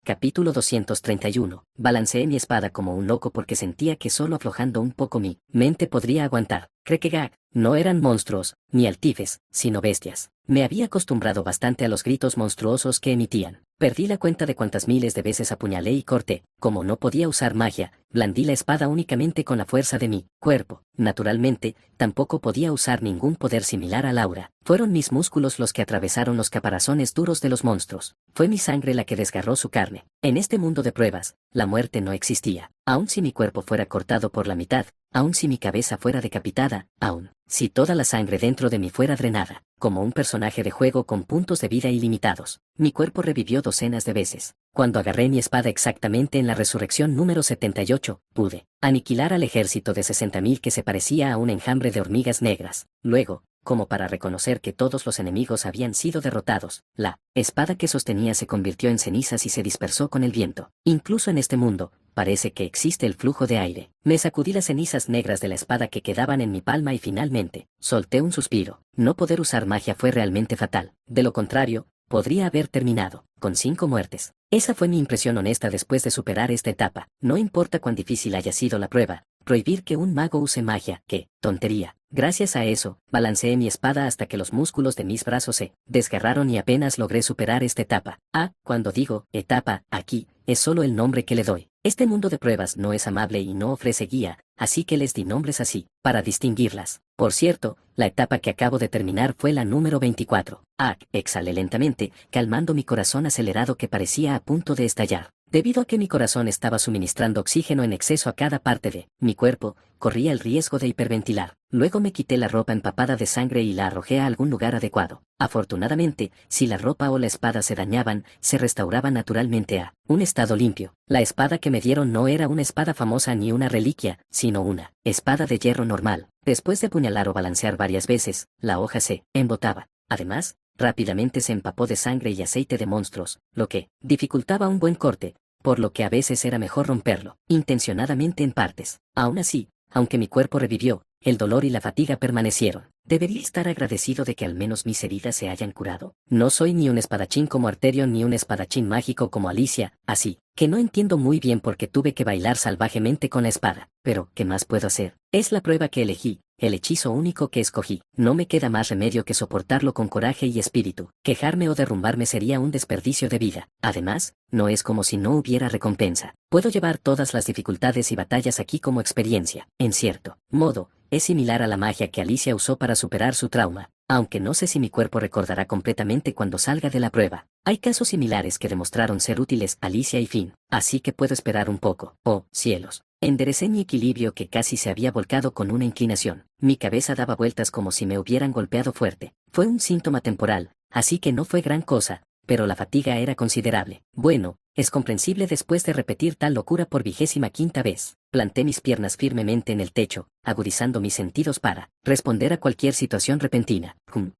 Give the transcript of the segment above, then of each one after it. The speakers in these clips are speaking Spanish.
Capítulo 231. Balanceé mi espada como un loco porque sentía que solo aflojando un poco mi mente podría aguantar. Krekegag. No eran monstruos, ni altifes, sino bestias. Me había acostumbrado bastante a los gritos monstruosos que emitían. Perdí la cuenta de cuántas miles de veces apuñalé y corté. Como no podía usar magia, blandí la espada únicamente con la fuerza de mi cuerpo. Naturalmente, tampoco podía usar ningún poder similar al aura. Fueron mis músculos los que atravesaron los caparazones duros de los monstruos. Fue mi sangre la que desgarró su carne. En este mundo de pruebas, la muerte no existía. Aun si mi cuerpo fuera cortado por la mitad, aun si mi cabeza fuera decapitada, aun si toda la sangre dentro de mí fuera drenada, como un personaje de juego con puntos de vida ilimitados, mi cuerpo revivió docenas de veces. Cuando agarré mi espada exactamente en la resurrección número 78, pude aniquilar al ejército de 60.000 que se parecía a un enjambre de hormigas negras. Luego, como para reconocer que todos los enemigos habían sido derrotados, la espada que sostenía se convirtió en cenizas y se dispersó con el viento. Incluso en este mundo, parece que existe el flujo de aire. Me sacudí las cenizas negras de la espada que quedaban en mi palma y finalmente, solté un suspiro. No poder usar magia fue realmente fatal. De lo contrario, podría haber terminado con 5 muertes. Esa fue mi impresión honesta después de superar esta etapa. No importa cuán difícil haya sido la prueba, prohibir que un mago use magia, ¡qué tontería! Gracias a eso, balanceé mi espada hasta que los músculos de mis brazos se desgarraron y apenas logré superar esta etapa. Cuando digo etapa, aquí, es solo el nombre que le doy. Este mundo de pruebas no es amable y no ofrece guía, así que les di nombres así, para distinguirlas. Por cierto, la etapa que acabo de terminar fue la número 24. Exhalé lentamente, calmando mi corazón acelerado que parecía a punto de estallar. Debido a que mi corazón estaba suministrando oxígeno en exceso a cada parte de mi cuerpo, corría el riesgo de hiperventilar. Luego me quité la ropa empapada de sangre y la arrojé a algún lugar adecuado. Afortunadamente, si la ropa o la espada se dañaban, se restauraban naturalmente a un estado limpio. La espada que me dieron no era una espada famosa ni una reliquia, sino una espada de hierro normal. Después de apuñalar o balancear varias veces, la hoja se embotaba. Además, rápidamente se empapó de sangre y aceite de monstruos, lo que dificultaba un buen corte, por lo que a veces era mejor romperlo, intencionadamente en partes. Aún así, aunque mi cuerpo revivió, el dolor y la fatiga permanecieron. ¿Debería estar agradecido de que al menos mis heridas se hayan curado? No soy ni un espadachín como Arterio ni un espadachín mágico como Alicia, así que no entiendo muy bien por qué tuve que bailar salvajemente con la espada. Pero, ¿qué más puedo hacer? Es la prueba que elegí, el hechizo único que escogí. No me queda más remedio que soportarlo con coraje y espíritu. Quejarme o derrumbarme sería un desperdicio de vida. Además, no es como si no hubiera recompensa. Puedo llevar todas las dificultades y batallas aquí como experiencia. En cierto modo, es similar a la magia que Alicia usó para superar su trauma, aunque no sé si mi cuerpo recordará completamente cuando salga de la prueba. Hay casos similares que demostraron ser útiles a Alicia y Finn, así que puedo esperar un poco. Oh, cielos. Enderecé mi equilibrio que casi se había volcado con una inclinación. Mi cabeza daba vueltas como si me hubieran golpeado fuerte. Fue un síntoma temporal, así que no fue gran cosa, pero la fatiga era considerable. Bueno, es comprensible después de repetir tal locura por 25ª vez. Planté mis piernas firmemente en el techo, agudizando mis sentidos para responder a cualquier situación repentina.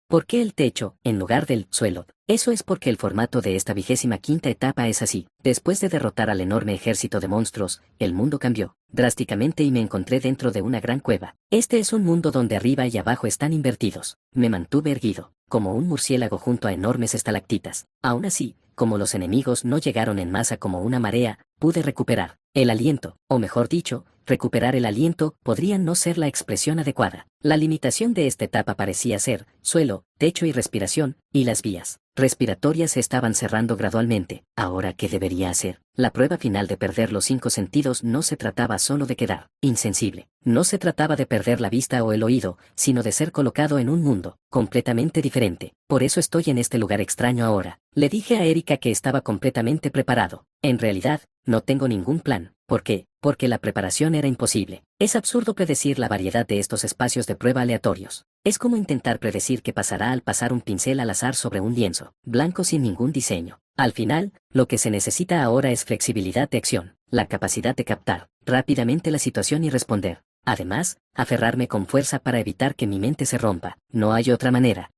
¿Por qué el techo, en lugar del suelo? Eso es porque el formato de esta 25ª etapa es así. Después de derrotar al enorme ejército de monstruos, el mundo cambió drásticamente y me encontré dentro de una gran cueva. Este es un mundo donde arriba y abajo están invertidos. Me mantuve erguido, como un murciélago junto a enormes estalactitas. Aún así, como los enemigos no llegaron en masa como una marea, pude recuperar el aliento, o mejor dicho, recuperar el aliento podría no ser la expresión adecuada. La limitación de esta etapa parecía ser suelo, techo y respiración, y las vías respiratorias se estaban cerrando gradualmente. ¿Ahora qué debería hacer? La prueba final de perder los 5 sentidos no se trataba solo de quedar insensible. No se trataba de perder la vista o el oído, sino de ser colocado en un mundo completamente diferente. Por eso estoy en este lugar extraño ahora. Le dije a Erika que estaba completamente preparado. En realidad, no tengo ningún plan. ¿Por qué? Porque la preparación era imposible. Es absurdo predecir la variedad de estos espacios de prueba aleatorios. Es como intentar predecir qué pasará al pasar un pincel al azar sobre un lienzo blanco sin ningún diseño. Al final, lo que se necesita ahora es flexibilidad de acción, la capacidad de captar rápidamente la situación y responder. Además, aferrarme con fuerza para evitar que mi mente se rompa. No hay otra manera.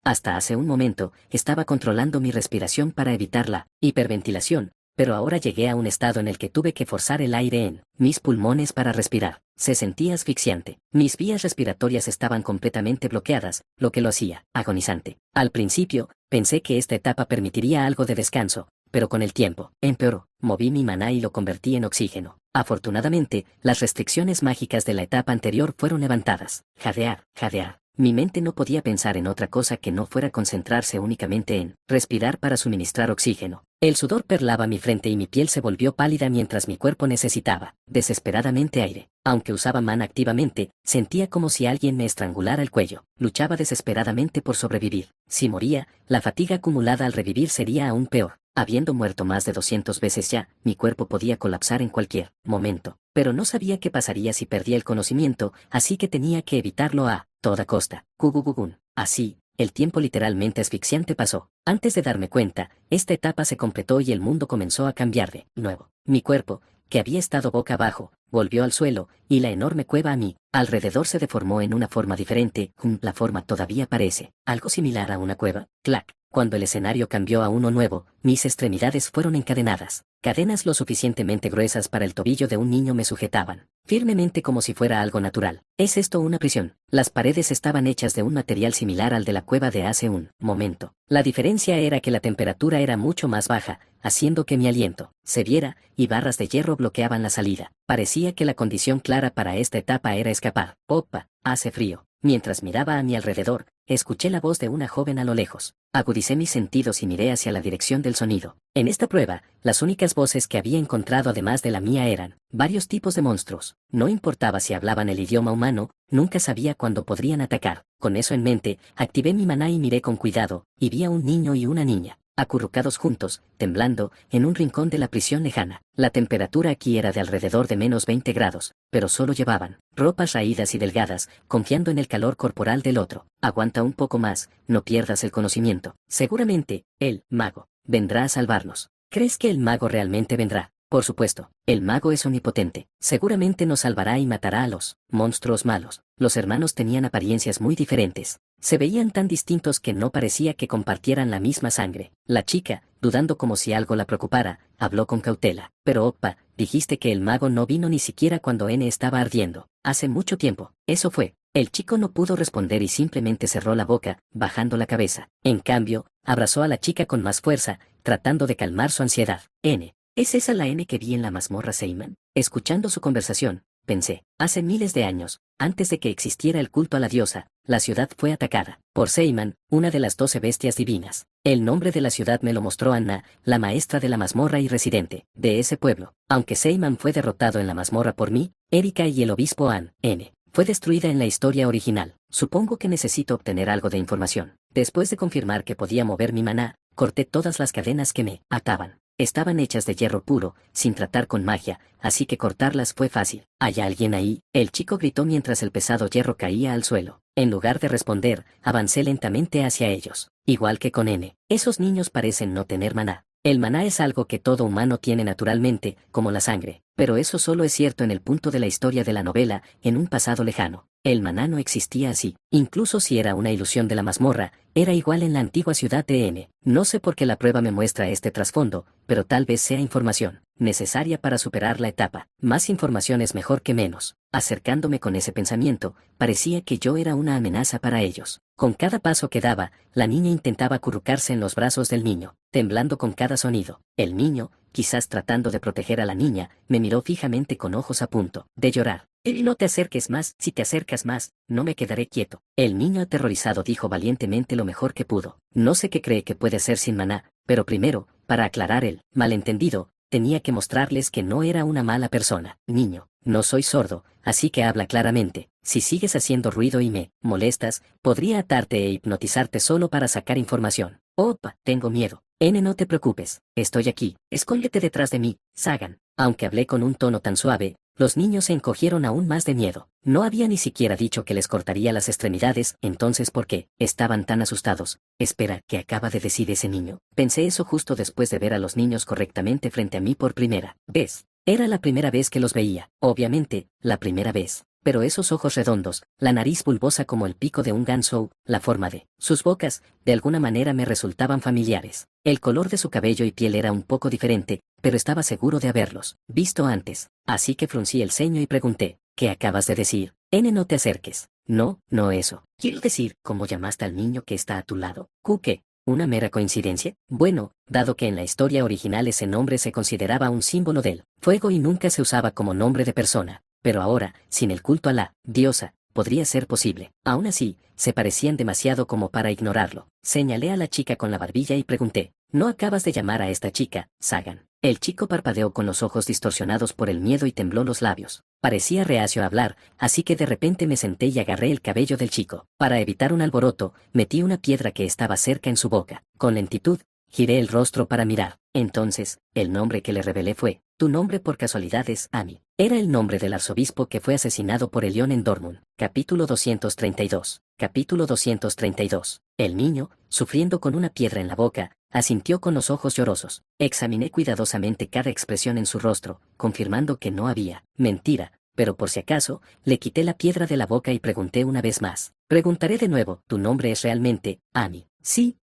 Hasta hace un momento, estaba controlando mi respiración para evitar la hiperventilación, pero ahora llegué a un estado en el que tuve que forzar el aire en mis pulmones para respirar. Se sentía asfixiante. Mis vías respiratorias estaban completamente bloqueadas, lo que lo hacía agonizante. Al principio, pensé que esta etapa permitiría algo de descanso, pero con el tiempo, empeoró. Moví mi maná y lo convertí en oxígeno. Afortunadamente, las restricciones mágicas de la etapa anterior fueron levantadas. Jadear, jadear. Mi mente no podía pensar en otra cosa que no fuera concentrarse únicamente en respirar para suministrar oxígeno. El sudor perlaba mi frente y mi piel se volvió pálida mientras mi cuerpo necesitaba, desesperadamente, aire. Aunque usaba maná activamente, sentía como si alguien me estrangulara el cuello. Luchaba desesperadamente por sobrevivir. Si moría, la fatiga acumulada al revivir sería aún peor. Habiendo muerto más de 200 veces ya, mi cuerpo podía colapsar en cualquier momento. Pero no sabía qué pasaría si perdía el conocimiento, así que tenía que evitarlo a toda costa. Gugugugun. Así, el tiempo literalmente asfixiante pasó. Antes de darme cuenta, esta etapa se completó y el mundo comenzó a cambiar de nuevo. Mi cuerpo, que había estado boca abajo, volvió al suelo, y la enorme cueva a mi alrededor se deformó en una forma diferente. La forma todavía parece algo similar a una cueva. Clac. Cuando el escenario cambió a uno nuevo, mis extremidades fueron encadenadas. Cadenas lo suficientemente gruesas para el tobillo de un niño me sujetaban, firmemente como si fuera algo natural. ¿Es esto una prisión? Las paredes estaban hechas de un material similar al de la cueva de hace un momento. La diferencia era que la temperatura era mucho más baja, haciendo que mi aliento se viera, y barras de hierro bloqueaban la salida. Parecía que la condición clara para esta etapa era escapar. Opa, hace frío. Mientras miraba a mi alrededor, escuché la voz de una joven a lo lejos. Agudicé mis sentidos y miré hacia la dirección del sonido. En esta prueba, las únicas voces que había encontrado además de la mía eran varios tipos de monstruos. No importaba si hablaban el idioma humano, nunca sabía cuándo podrían atacar. Con eso en mente, activé mi maná y miré con cuidado, y vi a un niño y una niña, acurrucados juntos, temblando, en un rincón de la prisión lejana. La temperatura aquí era de alrededor de menos 20 grados, pero solo llevaban ropas raídas y delgadas, confiando en el calor corporal del otro. Aguanta un poco más, no pierdas el conocimiento. Seguramente, el mago vendrá a salvarnos. ¿Crees que el mago realmente vendrá? Por supuesto, el mago es omnipotente. Seguramente nos salvará y matará a los monstruos malos. Los hermanos tenían apariencias muy diferentes. Se veían tan distintos que no parecía que compartieran la misma sangre. La chica, dudando como si algo la preocupara, habló con cautela. Pero Oppa, dijiste que el mago no vino ni siquiera cuando N estaba ardiendo. Hace mucho tiempo. Eso fue. El chico no pudo responder y simplemente cerró la boca, bajando la cabeza. En cambio, abrazó a la chica con más fuerza, tratando de calmar su ansiedad. N. ¿Es esa la N que vi en la mazmorra Seyman? Escuchando su conversación, pensé, hace miles de años, antes de que existiera el culto a la diosa, la ciudad fue atacada por Seyman, una de las 12 bestias divinas. El nombre de la ciudad me lo mostró Anna, la maestra de la mazmorra y residente de ese pueblo. Aunque Seyman fue derrotado en la mazmorra por mí, Erika y el obispo N. Fue destruida en la historia original. Supongo que necesito obtener algo de información. Después de confirmar que podía mover mi maná, corté todas las cadenas que me ataban. Estaban hechas de hierro puro, sin tratar con magia, así que cortarlas fue fácil. ¿Hay alguien ahí? El chico gritó mientras el pesado hierro caía al suelo. En lugar de responder, avancé lentamente hacia ellos. Igual que con N. Esos niños parecen no tener maná. El maná es algo que todo humano tiene naturalmente, como la sangre. Pero eso solo es cierto en el punto de la historia de la novela, en un pasado lejano. El maná no existía así. Incluso si era una ilusión de la mazmorra, era igual en la antigua ciudad de N. No sé por qué la prueba me muestra este trasfondo, pero tal vez sea información necesaria para superar la etapa. Más información es mejor que menos. Acercándome con ese pensamiento, parecía que yo era una amenaza para ellos. Con cada paso que daba, la niña intentaba acurrucarse en los brazos del niño, temblando con cada sonido. El niño, quizás tratando de proteger a la niña, me miró fijamente con ojos a punto de llorar. No te acerques más, si te acercas más, no me quedaré quieto. El niño aterrorizado dijo valientemente lo mejor que pudo. No sé qué cree que puede ser sin maná, pero primero, para aclarar el malentendido, tenía que mostrarles que no era una mala persona. Niño, no soy sordo, así que habla claramente. Si sigues haciendo ruido y me molestas, podría atarte e hipnotizarte solo para sacar información. Opa, tengo miedo. N, no te preocupes, estoy aquí. Escóndete detrás de mí, Sagan. Aunque hablé con un tono tan suave, los niños se encogieron aún más de miedo. No había ni siquiera dicho que les cortaría las extremidades, entonces ¿por qué estaban tan asustados? Espera, ¿qué acaba de decir ese niño? Pensé eso justo después de ver a los niños correctamente frente a mí por primera vez. Era la primera vez que los veía, obviamente, la primera vez. Pero esos ojos redondos, la nariz bulbosa como el pico de un ganso, la forma de sus bocas, de alguna manera me resultaban familiares. El color de su cabello y piel era un poco diferente, pero estaba seguro de haberlos visto antes. Así que fruncí el ceño y pregunté, ¿qué acabas de decir? N, no te acerques. No, no eso. Quiero decir, ¿cómo llamaste al niño que está a tu lado? ¿Qué? ¿Una mera coincidencia? Bueno, dado que en la historia original ese nombre se consideraba un símbolo del fuego y nunca se usaba como nombre de persona, pero ahora, sin el culto a la diosa, podría ser posible. Aún así, se parecían demasiado como para ignorarlo. Señalé a la chica con la barbilla y pregunté, ¿no acabas de llamar a esta chica, Sagan? El chico parpadeó con los ojos distorsionados por el miedo y tembló los labios. Parecía reacio a hablar, así que de repente me senté y agarré el cabello del chico. Para evitar un alboroto, metí una piedra que estaba cerca en su boca. Con lentitud, giré el rostro para mirar. Entonces, el nombre que le revelé fue, tu nombre por casualidad es Amy. Era el nombre del arzobispo que fue asesinado por Elión en Dortmund. Capítulo 232. Capítulo 232. El niño, sufriendo con una piedra en la boca, asintió con los ojos llorosos. Examiné cuidadosamente cada expresión en su rostro, confirmando que no había mentira, pero por si acaso, le quité la piedra de la boca y pregunté una vez más. Preguntaré de nuevo, ¿tu nombre es realmente Amy? Sí,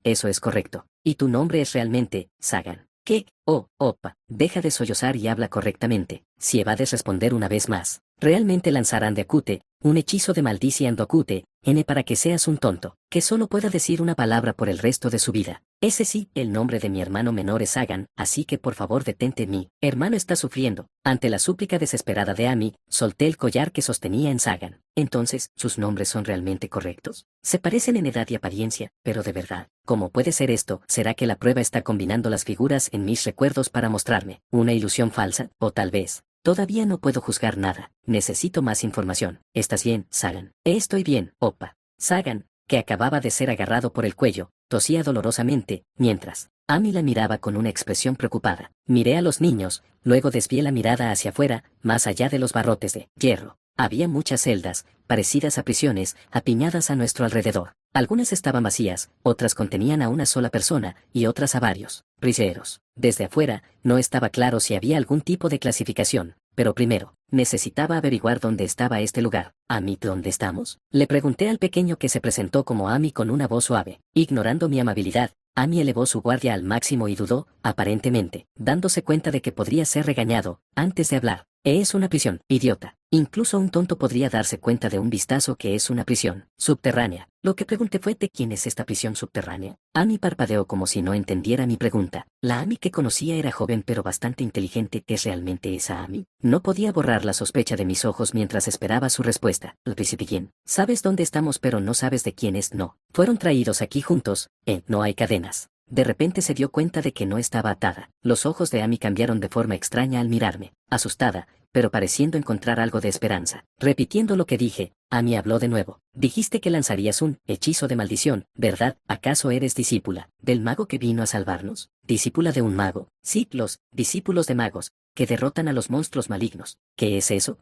eso es correcto. ¿Y tu nombre es realmente Sagan? ¿Qué? Oh, opa, deja de sollozar y habla correctamente. Si evades responder una vez más, realmente lanzarán de Akute, un hechizo de maldición Akute, N para que seas un tonto, que solo pueda decir una palabra por el resto de su vida. Ese sí, el nombre de mi hermano menor es Sagan, así que por favor detente, mi hermano está sufriendo. Ante la súplica desesperada de Amy, solté el collar que sostenía en Sagan. Entonces, ¿sus nombres son realmente correctos? Se parecen en edad y apariencia, pero de verdad, ¿cómo puede ser esto? ¿Será que la prueba está combinando las figuras en mis recuerdos para mostrarme una ilusión falsa? O tal vez, todavía no puedo juzgar nada. Necesito más información. ¿Estás bien, Sagan? Estoy bien, opa. Sagan, que acababa de ser agarrado por el cuello, tosía dolorosamente, mientras Amy la miraba con una expresión preocupada. Miré a los niños, luego desvié la mirada hacia afuera, más allá de los barrotes de hierro. Había muchas celdas, parecidas a prisiones, apiñadas a nuestro alrededor. Algunas estaban vacías, otras contenían a una sola persona, y otras a varios prisioneros. Desde afuera, no estaba claro si había algún tipo de clasificación, pero primero, necesitaba averiguar dónde estaba este lugar. ¿Amy, dónde estamos? Le pregunté al pequeño que se presentó como Amy con una voz suave. Ignorando mi amabilidad, Amy elevó su guardia al máximo y dudó, aparentemente, dándose cuenta de que podría ser regañado, antes de hablar. Es una prisión, idiota. Incluso un tonto podría darse cuenta de un vistazo que es una prisión subterránea. Lo que pregunté fue ¿de quién es esta prisión subterránea? Amy parpadeó como si no entendiera mi pregunta. La Amy que conocía era joven pero bastante inteligente. ¿Es realmente esa Amy? No podía borrar la sospecha de mis ojos mientras esperaba su respuesta. Bien. Sabes dónde estamos pero no sabes de quién es. No. Fueron traídos aquí juntos. No hay cadenas. De repente se dio cuenta de que no estaba atada. Los ojos de Amy cambiaron de forma extraña al mirarme, asustada, pero pareciendo encontrar algo de esperanza. Repitiendo lo que dije, Amy habló de nuevo. Dijiste que lanzarías un hechizo de maldición, ¿verdad? ¿Acaso eres discípula del mago que vino a salvarnos? ¿Discípula de un mago? Sí, los discípulos de magos, que derrotan a los monstruos malignos. ¿Qué es eso?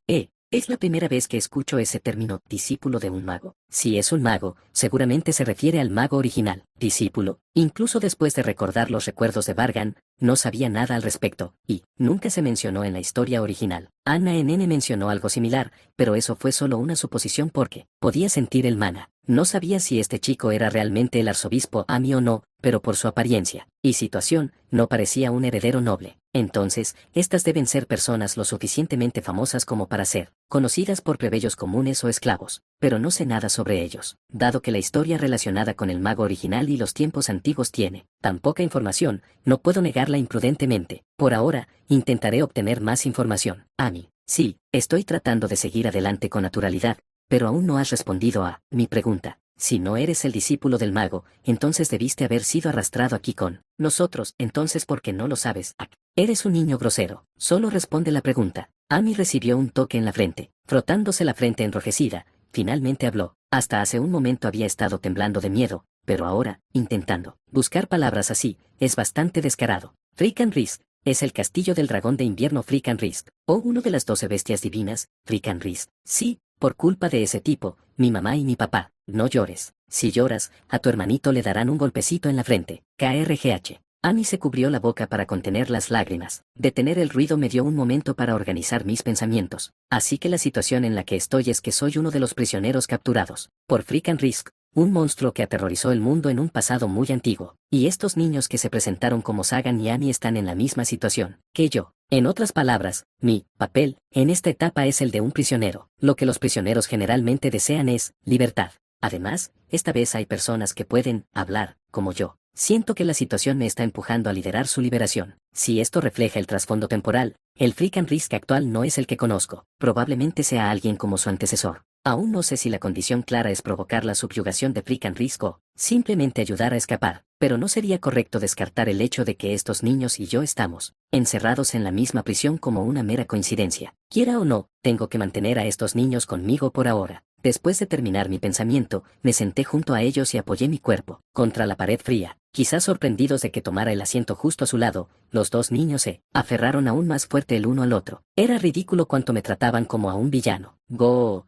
Es la primera vez que escucho ese término, discípulo de un mago. Si es un mago, seguramente se refiere al mago original. Discípulo. Incluso después de recordar los recuerdos de Vargan, no sabía nada al respecto, y nunca se mencionó en la historia original. Anna N mencionó algo similar, pero eso fue solo una suposición porque podía sentir el mana. No sabía si este chico era realmente el arzobispo Amy o no, pero por su apariencia y situación, no parecía un heredero noble. Entonces, estas deben ser personas lo suficientemente famosas como para ser conocidas por plebeyos comunes o esclavos, pero no sé nada sobre ellos. Dado que la historia relacionada con el mago original y los tiempos antiguos tiene tan poca información, no puedo negarla imprudentemente. Por ahora, intentaré obtener más información. Amy, sí, estoy tratando de seguir adelante con naturalidad, pero aún no has respondido a mi pregunta. Si no eres el discípulo del mago, entonces debiste haber sido arrastrado aquí con nosotros. Entonces, ¿por qué no lo sabes? Eres un niño grosero. Solo responde la pregunta. Amy recibió un toque en la frente. Frotándose la frente enrojecida, finalmente habló. Hasta hace un momento había estado temblando de miedo, pero ahora, intentando buscar palabras así, es bastante descarado. Frickan Risk es el castillo del dragón de invierno Frickan Risk, o uno de las 12 bestias divinas, Frickan Risk. Sí, por culpa de ese tipo, mi mamá y mi papá. No llores. Si lloras, a tu hermanito le darán un golpecito en la frente. KRGH. Amy se cubrió la boca para contener las lágrimas. Detener el ruido me dio un momento para organizar mis pensamientos. Así que la situación en la que estoy es que soy uno de los prisioneros capturados por Frickan Risk, un monstruo que aterrorizó el mundo en un pasado muy antiguo. Y estos niños que se presentaron como Sagan y Amy están en la misma situación que yo. En otras palabras, mi papel en esta etapa es el de un prisionero. Lo que los prisioneros generalmente desean es libertad. Además, esta vez hay personas que pueden hablar como yo. Siento que la situación me está empujando a liderar su liberación. Si esto refleja el trasfondo temporal, el Freakin' Risk actual no es el que conozco. Probablemente sea alguien como su antecesor. Aún no sé si la condición clara es provocar la subyugación de Freakin' Risk o simplemente ayudar a escapar, pero no sería correcto descartar el hecho de que estos niños y yo estamos encerrados en la misma prisión como una mera coincidencia. Quiera o no, tengo que mantener a estos niños conmigo por ahora. Después de terminar mi pensamiento, me senté junto a ellos y apoyé mi cuerpo contra la pared fría. Quizás sorprendidos de que tomara el asiento justo a su lado, los dos niños se aferraron aún más fuerte el uno al otro. Era ridículo cuanto me trataban como a un villano.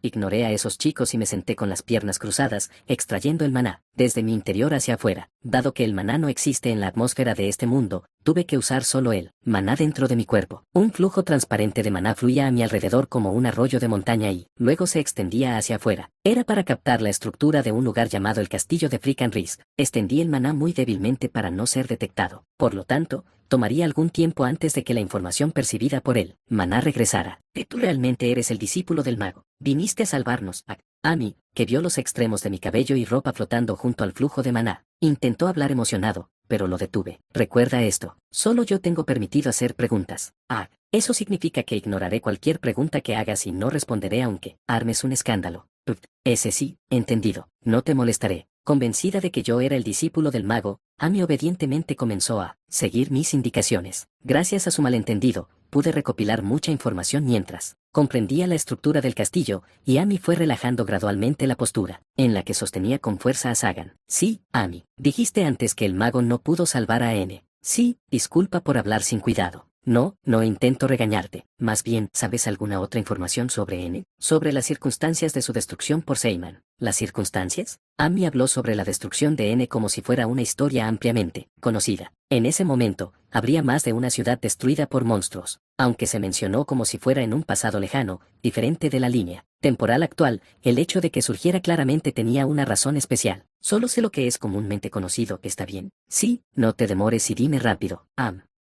Ignoré a esos chicos y me senté con las piernas cruzadas, extrayendo el maná, desde mi interior hacia afuera. Dado que el maná no existe en la atmósfera de este mundo, tuve que usar solo el maná dentro de mi cuerpo. Un flujo transparente de maná fluía a mi alrededor como un arroyo de montaña y luego se extendía hacia afuera. Era para captar la estructura de un lugar llamado el Castillo de Freakin' Risk. Extendí el maná muy débilmente para no ser detectado. Por lo tanto, tomaría algún tiempo antes de que la información percibida por él, maná, regresara. Tú realmente eres el discípulo del mago. Viniste a salvarnos. Amy, que vio los extremos de mi cabello y ropa flotando junto al flujo de maná, intentó hablar emocionado, pero lo detuve. Recuerda esto, solo yo tengo permitido hacer preguntas. Eso significa que ignoraré cualquier pregunta que hagas y no responderé aunque armes un escándalo. Ese sí, entendido, no te molestaré. Convencida de que yo era el discípulo del mago, Amy obedientemente comenzó a seguir mis indicaciones. Gracias a su malentendido, pude recopilar mucha información mientras comprendía la estructura del castillo, y Amy fue relajando gradualmente la postura, en la que sostenía con fuerza a Sagan. Sí, Amy, dijiste antes que el mago no pudo salvar a N. Sí, disculpa por hablar sin cuidado. No intento regañarte. Más bien, ¿sabes alguna otra información sobre N? Sobre las circunstancias de su destrucción por Seyman. ¿Las circunstancias? Amy habló sobre la destrucción de N como si fuera una historia ampliamente conocida. En ese momento, habría más de una ciudad destruida por monstruos, aunque se mencionó como si fuera en un pasado lejano, diferente de la línea temporal actual. El hecho de que surgiera claramente tenía una razón especial. Solo sé lo que es comúnmente conocido, ¿está bien? Sí, no te demores y dime rápido,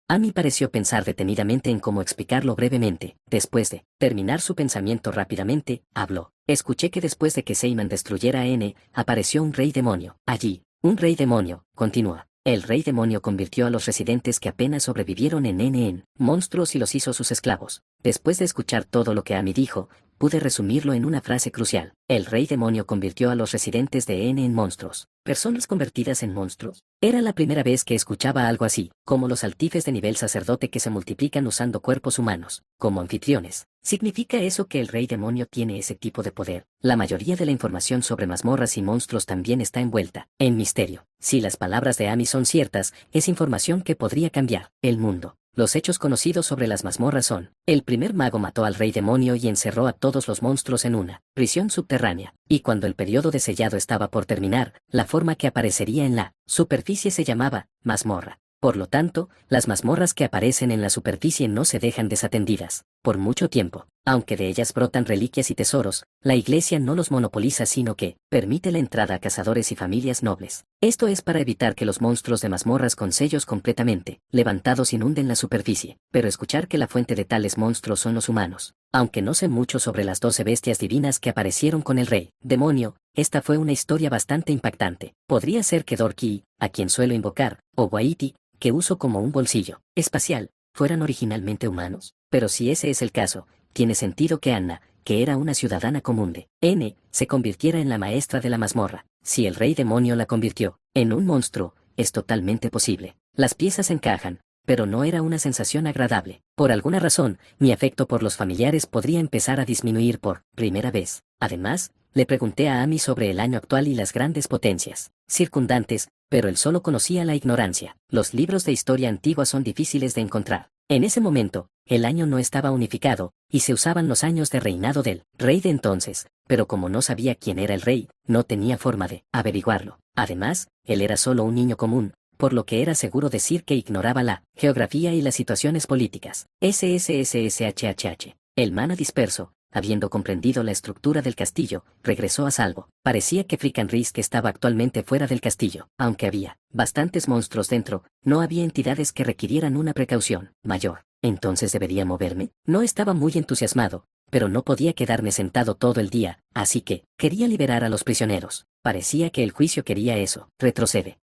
Amy pareció pensar detenidamente en cómo explicarlo brevemente. Después de terminar su pensamiento rápidamente, habló. Escuché que después de que Seyman destruyera a N, apareció un rey demonio. Allí, un rey demonio, continúa. El rey demonio convirtió a los residentes que apenas sobrevivieron en N en monstruos y los hizo sus esclavos. Después de escuchar todo lo que Amy dijo, pude resumirlo en una frase crucial. El rey demonio convirtió a los residentes de N en monstruos. ¿Personas convertidas en monstruos? Era la primera vez que escuchaba algo así, como los altifes de nivel sacerdote que se multiplican usando cuerpos humanos, como anfitriones. ¿Significa eso que el rey demonio tiene ese tipo de poder? La mayoría de la información sobre mazmorras y monstruos también está envuelta en misterio. Si las palabras de Amy son ciertas, es información que podría cambiar el mundo. Los hechos conocidos sobre las mazmorras son: el primer mago mató al rey demonio y encerró a todos los monstruos en una prisión subterránea, y cuando el periodo de sellado estaba por terminar, la forma que aparecería en la superficie se llamaba mazmorra. Por lo tanto, las mazmorras que aparecen en la superficie no se dejan desatendidas por mucho tiempo. Aunque de ellas brotan reliquias y tesoros, la iglesia no los monopoliza, sino que permite la entrada a cazadores y familias nobles. Esto es para evitar que los monstruos de mazmorras con sellos completamente levantados inunden la superficie. Pero escuchar que la fuente de tales monstruos son los humanos. Aunque no sé mucho sobre las 12 bestias divinas que aparecieron con el rey demonio, esta fue una historia bastante impactante. Podría ser que Dorky, a quien suelo invocar, o Waiti, que uso como un bolsillo espacial, fueran originalmente humanos. Pero si ese es el caso, tiene sentido que Anna, que era una ciudadana común de N, se convirtiera en la maestra de la mazmorra. Si el rey demonio la convirtió en un monstruo, es totalmente posible. Las piezas encajan, pero no era una sensación agradable. Por alguna razón, mi afecto por los familiares podría empezar a disminuir por primera vez. Además, le pregunté a Amy sobre el año actual y las grandes potencias circundantes, pero él solo conocía la ignorancia. Los libros de historia antigua son difíciles de encontrar. En ese momento, el año no estaba unificado, y se usaban los años de reinado del rey de entonces, pero como no sabía quién era el rey, no tenía forma de averiguarlo. Además, él era solo un niño común, por lo que era seguro decir que ignoraba la geografía y las situaciones políticas. SSSSHHH. El mana disperso, habiendo comprendido la estructura del castillo, regresó a salvo. Parecía que Freakin' Risk estaba actualmente fuera del castillo. Aunque había bastantes monstruos dentro, no había entidades que requirieran una precaución mayor. ¿Entonces debería moverme? No estaba muy entusiasmado, pero no podía quedarme sentado todo el día, así que quería liberar a los prisioneros. Parecía que el juicio quería eso. Retrocede.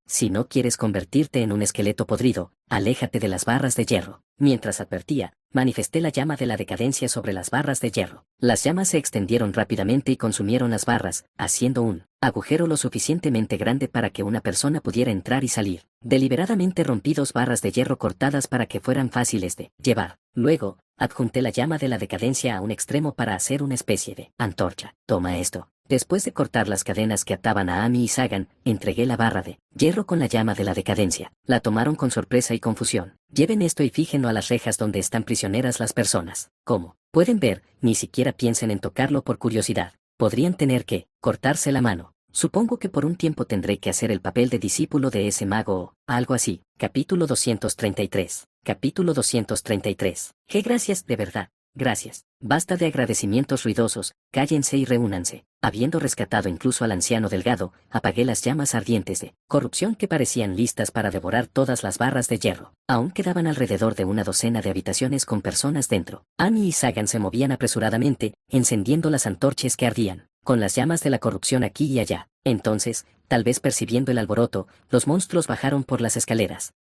Si no quieres convertirte en un esqueleto podrido, aléjate de las barras de hierro. Mientras advertía, manifesté la llama de la decadencia sobre las barras de hierro. Las llamas se extendieron rápidamente y consumieron las barras, haciendo un agujero lo suficientemente grande para que una persona pudiera entrar y salir. Deliberadamente rompí 2 barras de hierro cortadas para que fueran fáciles de llevar. Luego, adjunté la llama de la decadencia a un extremo para hacer una especie de antorcha. Toma esto. Después de cortar las cadenas que ataban a Amy y Sagan, entregué la barra de hierro con la llama de la decadencia. La tomaron con sorpresa y confusión. Lleven esto y fíjenlo a las rejas donde están prisioneras las personas. Como pueden ver, ni siquiera piensen en tocarlo por curiosidad. Podrían tener que cortarse la mano. Supongo que por un tiempo tendré que hacer el papel de discípulo de ese mago o algo así. Capítulo 233. Capítulo 233. ¡Qué gracias, de verdad! Gracias. Basta de agradecimientos ruidosos, cállense y reúnanse. Habiendo rescatado incluso al anciano delgado, apagué las llamas ardientes de corrupción que parecían listas para devorar todas las barras de hierro. Aún quedaban alrededor de una docena de habitaciones con personas dentro. Amy y Sagan se movían apresuradamente, encendiendo las antorchas que ardían, con las llamas de la corrupción aquí y allá. Entonces, tal vez percibiendo el alboroto, los monstruos bajaron por las escaleras.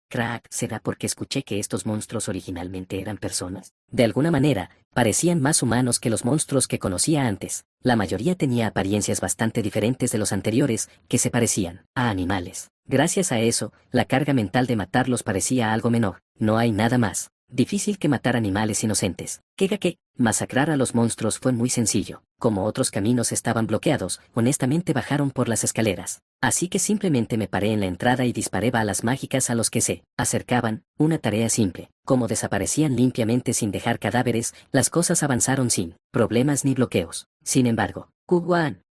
Crack, ¿será porque escuché que estos monstruos originalmente eran personas? De alguna manera, parecían más humanos que los monstruos que conocía antes. La mayoría tenía apariencias bastante diferentes de los anteriores, que se parecían a animales. Gracias a eso, la carga mental de matarlos parecía algo menor. No hay nada más difícil que matar animales inocentes. Que masacrar a los monstruos fue muy sencillo. Como otros caminos estaban bloqueados, honestamente bajaron por las escaleras. Así que simplemente me paré en la entrada y disparé balas mágicas a los que se acercaban, una tarea simple. Como desaparecían limpiamente sin dejar cadáveres, las cosas avanzaron sin problemas ni bloqueos. Sin embargo,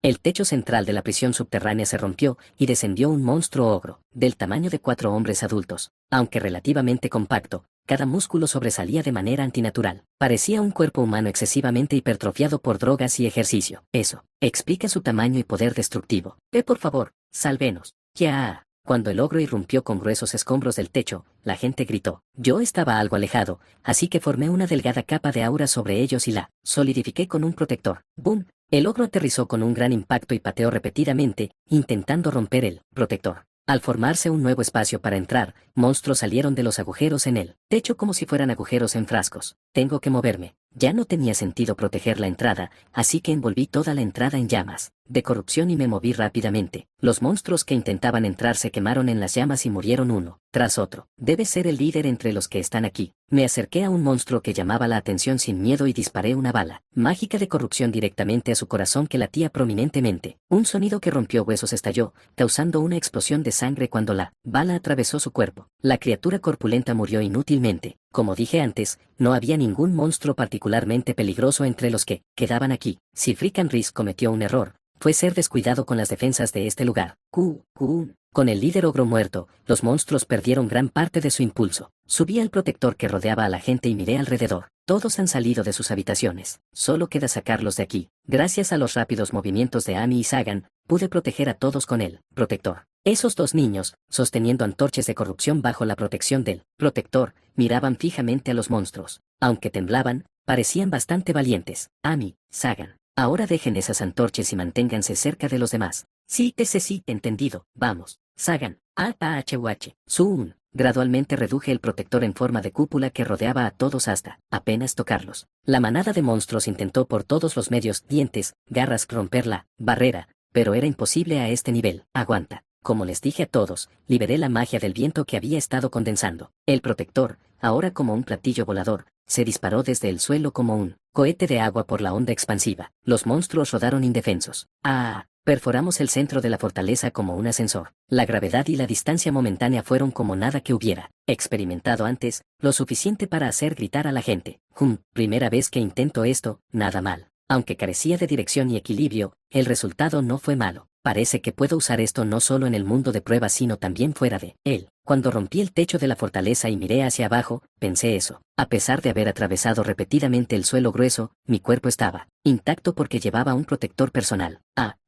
el techo central de la prisión subterránea se rompió y descendió un monstruo ogro, del tamaño de 4 hombres adultos. Aunque relativamente compacto, cada músculo sobresalía de manera antinatural. Parecía un cuerpo humano excesivamente hipertrofiado por drogas y ejercicio. Eso explica su tamaño y poder destructivo. Por favor, sálvenos. Ya. Cuando el ogro irrumpió con gruesos escombros del techo, la gente gritó. Yo estaba algo alejado, así que formé una delgada capa de aura sobre ellos y la solidifiqué con un protector. ¡Boom! El ogro aterrizó con un gran impacto y pateó repetidamente, intentando romper el protector. Al formarse un nuevo espacio para entrar, monstruos salieron de los agujeros en el techo como si fueran agujeros en frascos. Tengo que moverme. Ya no tenía sentido proteger la entrada, así que envolví toda la entrada en llamas de corrupción y me moví rápidamente. Los monstruos que intentaban entrar se quemaron en las llamas y murieron uno tras otro. Debe ser el líder entre los que están aquí. Me acerqué a un monstruo que llamaba la atención sin miedo y disparé una bala mágica de corrupción directamente a su corazón que latía prominentemente. Un sonido que rompió huesos estalló, causando una explosión de sangre cuando la bala atravesó su cuerpo. La criatura corpulenta murió inútilmente. Como dije antes, no había ningún monstruo particularmente peligroso entre los que quedaban aquí. Si Frickenris cometió un error, fue ser descuidado con las defensas de este lugar. Con el líder ogro muerto, los monstruos perdieron gran parte de su impulso. Subí al protector que rodeaba a la gente y miré alrededor. Todos han salido de sus habitaciones. Solo queda sacarlos de aquí. Gracias a los rápidos movimientos de Amy y Sagan, pude proteger a todos con el protector. Esos 2 niños, sosteniendo antorchas de corrupción bajo la protección del protector, miraban fijamente a los monstruos. Aunque temblaban, parecían bastante valientes. Amy, Sagan, ahora dejen esas antorchas y manténganse cerca de los demás. Sí, entendido. Vamos. Sagan, Zoom. Gradualmente reduje el protector en forma de cúpula que rodeaba a todos hasta apenas tocarlos. La manada de monstruos intentó por todos los medios, dientes, garras, romper la barrera, pero era imposible a este nivel. Aguanta. Como les dije a todos, liberé la magia del viento que había estado condensando. El protector, ahora como un platillo volador, se disparó desde el suelo como un cohete de agua por la onda expansiva. Los monstruos rodaron indefensos. Perforamos el centro de la fortaleza como un ascensor. La gravedad y la distancia momentánea fueron como nada que hubiera experimentado antes, lo suficiente para hacer gritar a la gente. Primera vez que intento esto, nada mal. Aunque carecía de dirección y equilibrio, el resultado no fue malo. Parece que puedo usar esto no solo en el mundo de pruebas sino también fuera de él. Cuando rompí el techo de la fortaleza y miré hacia abajo, pensé eso. A pesar de haber atravesado repetidamente el suelo grueso, mi cuerpo estaba intacto porque llevaba un protector personal.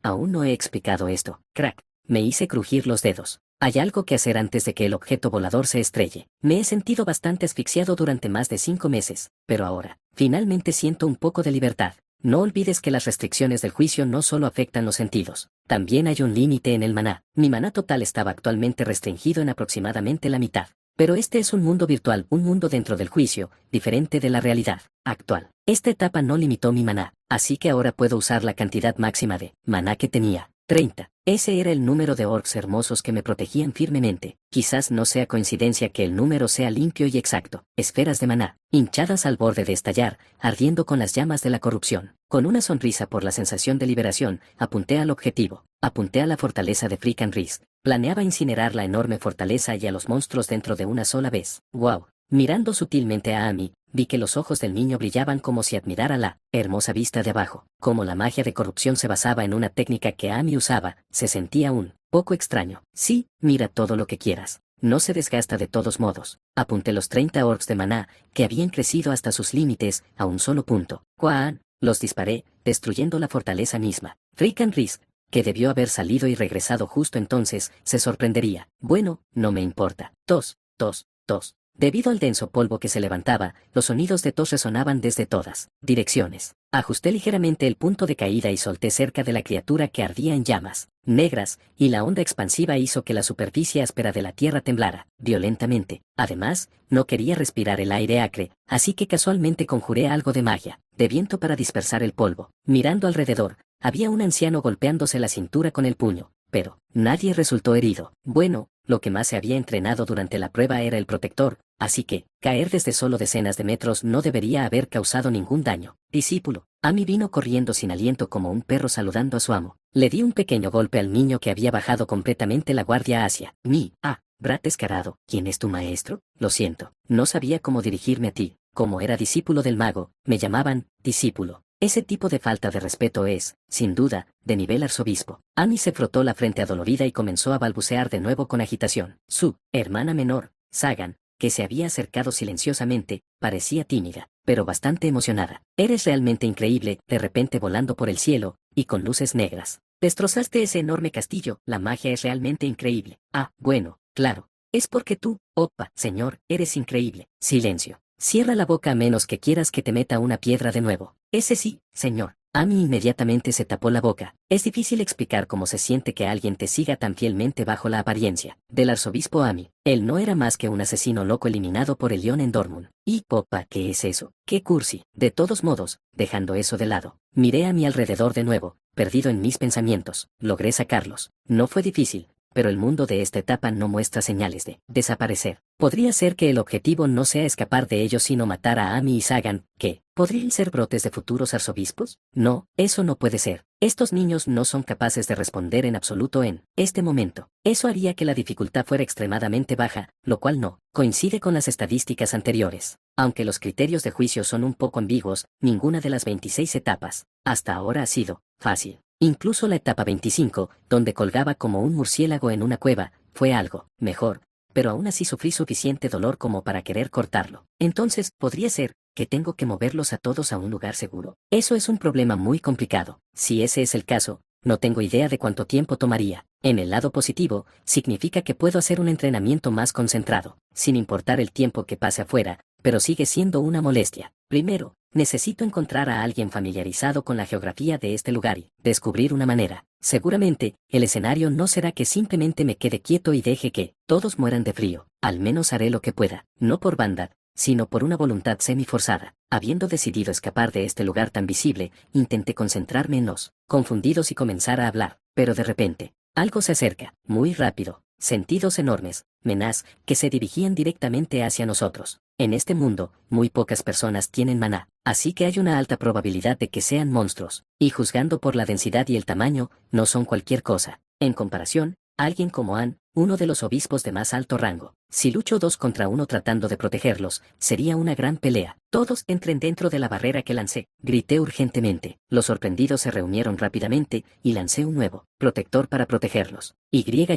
Aún no he explicado esto. Crack. Me hice crujir los dedos. Hay algo que hacer antes de que el objeto volador se estrelle. Me he sentido bastante asfixiado durante más de 5 meses, pero ahora, finalmente siento un poco de libertad. No olvides que las restricciones del juicio no solo afectan los sentidos, también hay un límite en el maná. Mi maná total estaba actualmente restringido en aproximadamente la mitad. Pero este es un mundo virtual, un mundo dentro del juicio, diferente de la realidad actual. Esta etapa no limitó mi maná, así que ahora puedo usar la cantidad máxima de maná que tenía, 30. Ese era el número de orcs hermosos que me protegían firmemente. Quizás no sea coincidencia que el número sea limpio y exacto. Esferas de maná, hinchadas al borde de estallar, ardiendo con las llamas de la corrupción. Con una sonrisa por la sensación de liberación, apunté al objetivo. Apunté a la fortaleza de Freakin' Risk. Planeaba incinerar la enorme fortaleza y a los monstruos dentro de una sola vez. ¡Wow! Mirando sutilmente a Amy, vi que los ojos del niño brillaban como si admirara la hermosa vista de abajo. Como la magia de corrupción se basaba en una técnica que Amy usaba, se sentía un poco extraño. Sí, mira todo lo que quieras. No se desgasta de todos modos. Apunté los 30 orcs de maná, que habían crecido hasta sus límites, a un solo punto. ¡Cuán! Los disparé, destruyendo la fortaleza misma. Freakin' Risk, que debió haber salido y regresado justo entonces, se sorprendería. Bueno, no me importa. Tos, tos, tos. Debido al denso polvo que se levantaba, los sonidos de tos resonaban desde todas direcciones. Ajusté ligeramente el punto de caída y solté cerca de la criatura que ardía en llamas negras, y la onda expansiva hizo que la superficie áspera de la tierra temblara violentamente. Además, no quería respirar el aire acre, así que casualmente conjuré algo de magia, de viento para dispersar el polvo. Mirando alrededor, había un anciano golpeándose la cintura con el puño, pero nadie resultó herido. Bueno, lo que más se había entrenado durante la prueba era el protector, así que, caer desde solo decenas de metros no debería haber causado ningún daño. Discípulo. Amy vino corriendo sin aliento como un perro saludando a su amo. Le di un pequeño golpe al niño que había bajado completamente la guardia hacia mí. Brat descarado, ¿quién es tu maestro? Lo siento, no sabía cómo dirigirme a ti. Como era discípulo del mago, me llamaban discípulo. Ese tipo de falta de respeto es, sin duda, de nivel arzobispo. Amy se frotó la frente adolorida y comenzó a balbucear de nuevo con agitación. Su hermana menor, Sagan, que se había acercado silenciosamente, parecía tímida, pero bastante emocionada. Eres realmente increíble, de repente volando por el cielo, y con luces negras. Destrozaste ese enorme castillo, la magia es realmente increíble. Bueno, claro. Es porque tú, opa, señor, eres increíble. Silencio. Cierra la boca a menos que quieras que te meta una piedra de nuevo. Ese sí, señor. Amy inmediatamente se tapó la boca. Es difícil explicar cómo se siente que alguien te siga tan fielmente bajo la apariencia del arzobispo Amy. Él no era más que un asesino loco eliminado por el León en Dortmund. Y, opa, ¿qué es eso? ¡Qué cursi! De todos modos, dejando eso de lado, miré a mi alrededor de nuevo, perdido en mis pensamientos. Logré sacarlos. No fue difícil, pero el mundo de esta etapa no muestra señales de desaparecer. Podría ser que el objetivo no sea escapar de ellos sino matar a Amy y Sagan, ¿qué? ¿Podrían ser brotes de futuros arzobispos? No, eso no puede ser. Estos niños no son capaces de responder en absoluto en este momento. Eso haría que la dificultad fuera extremadamente baja, lo cual no coincide con las estadísticas anteriores. Aunque los criterios de juicio son un poco ambiguos, ninguna de las 26 etapas hasta ahora ha sido fácil. Incluso la etapa 25, donde colgaba como un murciélago en una cueva, fue algo mejor, pero aún así sufrí suficiente dolor como para querer cortarlo. Entonces, podría ser que tengo que moverlos a todos a un lugar seguro. Eso es un problema muy complicado. Si ese es el caso, no tengo idea de cuánto tiempo tomaría. En el lado positivo, significa que puedo hacer un entrenamiento más concentrado, sin importar el tiempo que pase afuera, pero sigue siendo una molestia. Primero, necesito encontrar a alguien familiarizado con la geografía de este lugar y descubrir una manera. Seguramente, el escenario no será que simplemente me quede quieto y deje que todos mueran de frío. Al menos haré lo que pueda, no por bondad, sino por una voluntad semi-forzada. Habiendo decidido escapar de este lugar tan visible, intenté concentrarme en los confundidos y comenzar a hablar, pero de repente, algo se acerca, muy rápido, sentidos enormes, menaz, que se dirigían directamente hacia nosotros. En este mundo, muy pocas personas tienen maná, así que hay una alta probabilidad de que sean monstruos, y juzgando por la densidad y el tamaño, no son cualquier cosa. En comparación, alguien como Ann, uno de los obispos de más alto rango. Si lucho 2 contra 1 tratando de protegerlos, sería una gran pelea. Todos entren dentro de la barrera que lancé, grité urgentemente. Los sorprendidos se reunieron rápidamente, y lancé un nuevo protector para protegerlos.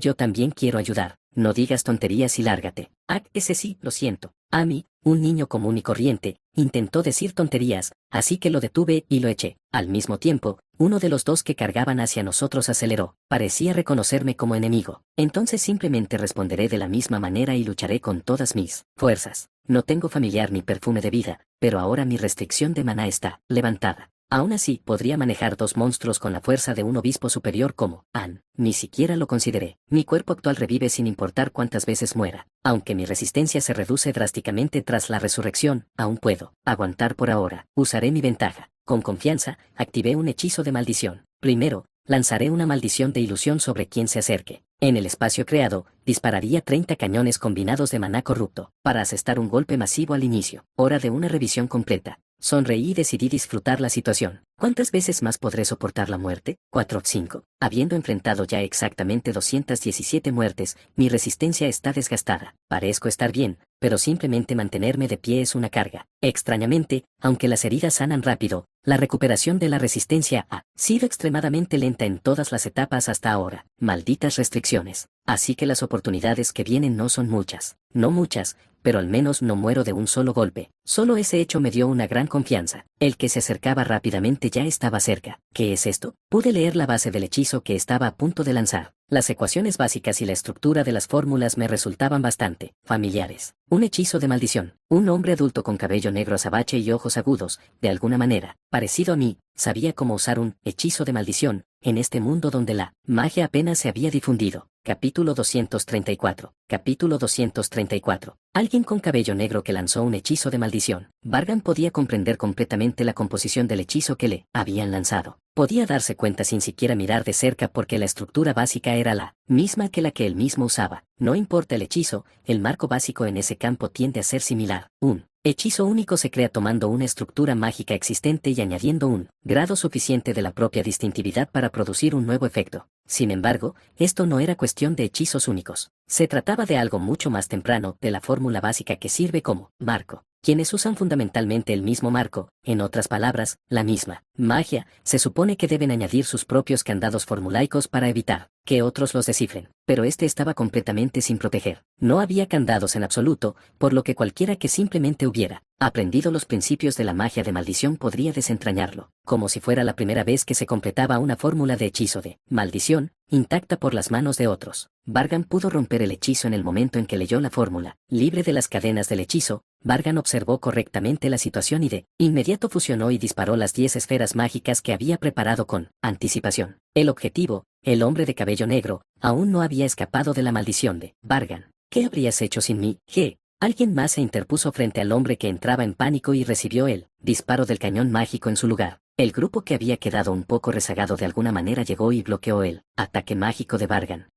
Yo también quiero ayudar. No digas tonterías y lárgate. Ese sí, lo siento. Amy, un niño común y corriente, intentó decir tonterías, así que lo detuve y lo eché. Al mismo tiempo, uno de los dos que cargaban hacia nosotros aceleró. Parecía reconocerme como enemigo. Entonces simplemente responderé de la misma manera y lucharé con todas mis fuerzas. No tengo familiar ni perfume de vida, pero ahora mi restricción de maná está levantada. Aún así, podría manejar 2 monstruos con la fuerza de un obispo superior como An. Ni siquiera lo consideré. Mi cuerpo actual revive sin importar cuántas veces muera. Aunque mi resistencia se reduce drásticamente tras la resurrección, aún puedo aguantar por ahora. Usaré mi ventaja. Con confianza, activé un hechizo de maldición. Primero, lanzaré una maldición de ilusión sobre quien se acerque. En el espacio creado, dispararía 30 cañones combinados de maná corrupto, para asestar un golpe masivo al inicio. Hora de una revisión completa. Sonreí y decidí disfrutar la situación. ¿Cuántas veces más podré soportar la muerte? 4 o 5. Habiendo enfrentado ya exactamente 217 muertes, mi resistencia está desgastada. Parezco estar bien, pero simplemente mantenerme de pie es una carga. Extrañamente, aunque las heridas sanan rápido, la recuperación de la resistencia ha sido extremadamente lenta en todas las etapas hasta ahora. Malditas restricciones. Así que las oportunidades que vienen no son muchas. No muchas, pero al menos no muero de un solo golpe. Solo ese hecho me dio una gran confianza. El que se acercaba rápidamente ya estaba cerca. ¿Qué es esto? Pude leer la base del hechizo que estaba a punto de lanzar. Las ecuaciones básicas y la estructura de las fórmulas me resultaban bastante familiares. Un hechizo de maldición. Un hombre adulto con cabello negro azabache y ojos agudos, de alguna manera, parecido a mí, sabía cómo usar un hechizo de maldición, en este mundo donde la magia apenas se había difundido. Capítulo 234. Capítulo 234. Alguien con cabello negro que lanzó un hechizo de maldición. Vargan podía comprender completamente la composición del hechizo que le habían lanzado. Podía darse cuenta sin siquiera mirar de cerca porque la estructura básica era la misma que la que él mismo usaba. No importa el hechizo, el marco básico en ese campo tiende a ser similar. Un hechizo único se crea tomando una estructura mágica existente y añadiendo un grado suficiente de la propia distintividad para producir un nuevo efecto. Sin embargo, esto no era cuestión de hechizos únicos. Se trataba de algo mucho más temprano, de la fórmula básica que sirve como marco. Quienes usan fundamentalmente el mismo marco, en otras palabras, la misma magia, se supone que deben añadir sus propios candados formulaicos para evitar que otros los descifren, pero este estaba completamente sin proteger. No había candados en absoluto, por lo que cualquiera que simplemente hubiera aprendido los principios de la magia de maldición podría desentrañarlo, como si fuera la primera vez que se completaba una fórmula de hechizo de maldición, intacta por las manos de otros. Vargan pudo romper el hechizo en el momento en que leyó la fórmula. Libre de las cadenas del hechizo, Vargan observó correctamente la situación y de inmediato fusionó y disparó las 10 esferas mágicas que había preparado con anticipación. El objetivo, el hombre de cabello negro, aún no había escapado de la maldición de Vargan. ¿Qué habrías hecho sin mí? ¿Qué? Alguien más se interpuso frente al hombre que entraba en pánico y recibió el disparo del cañón mágico en su lugar. El grupo que había quedado un poco rezagado de alguna manera llegó y bloqueó el ataque mágico de Vargan.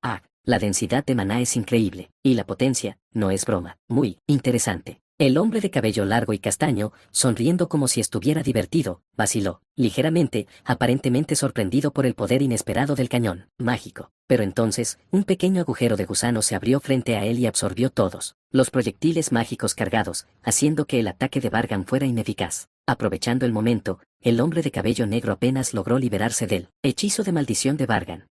La densidad de maná es increíble, y la potencia, no es broma, muy interesante. El hombre de cabello largo y castaño, sonriendo como si estuviera divertido, vaciló, ligeramente, aparentemente sorprendido por el poder inesperado del cañón mágico. Pero entonces, un pequeño agujero de gusano se abrió frente a él y absorbió todos los proyectiles mágicos cargados, haciendo que el ataque de Vargan fuera ineficaz. Aprovechando el momento, el hombre de cabello negro apenas logró liberarse del hechizo de maldición de Vargan.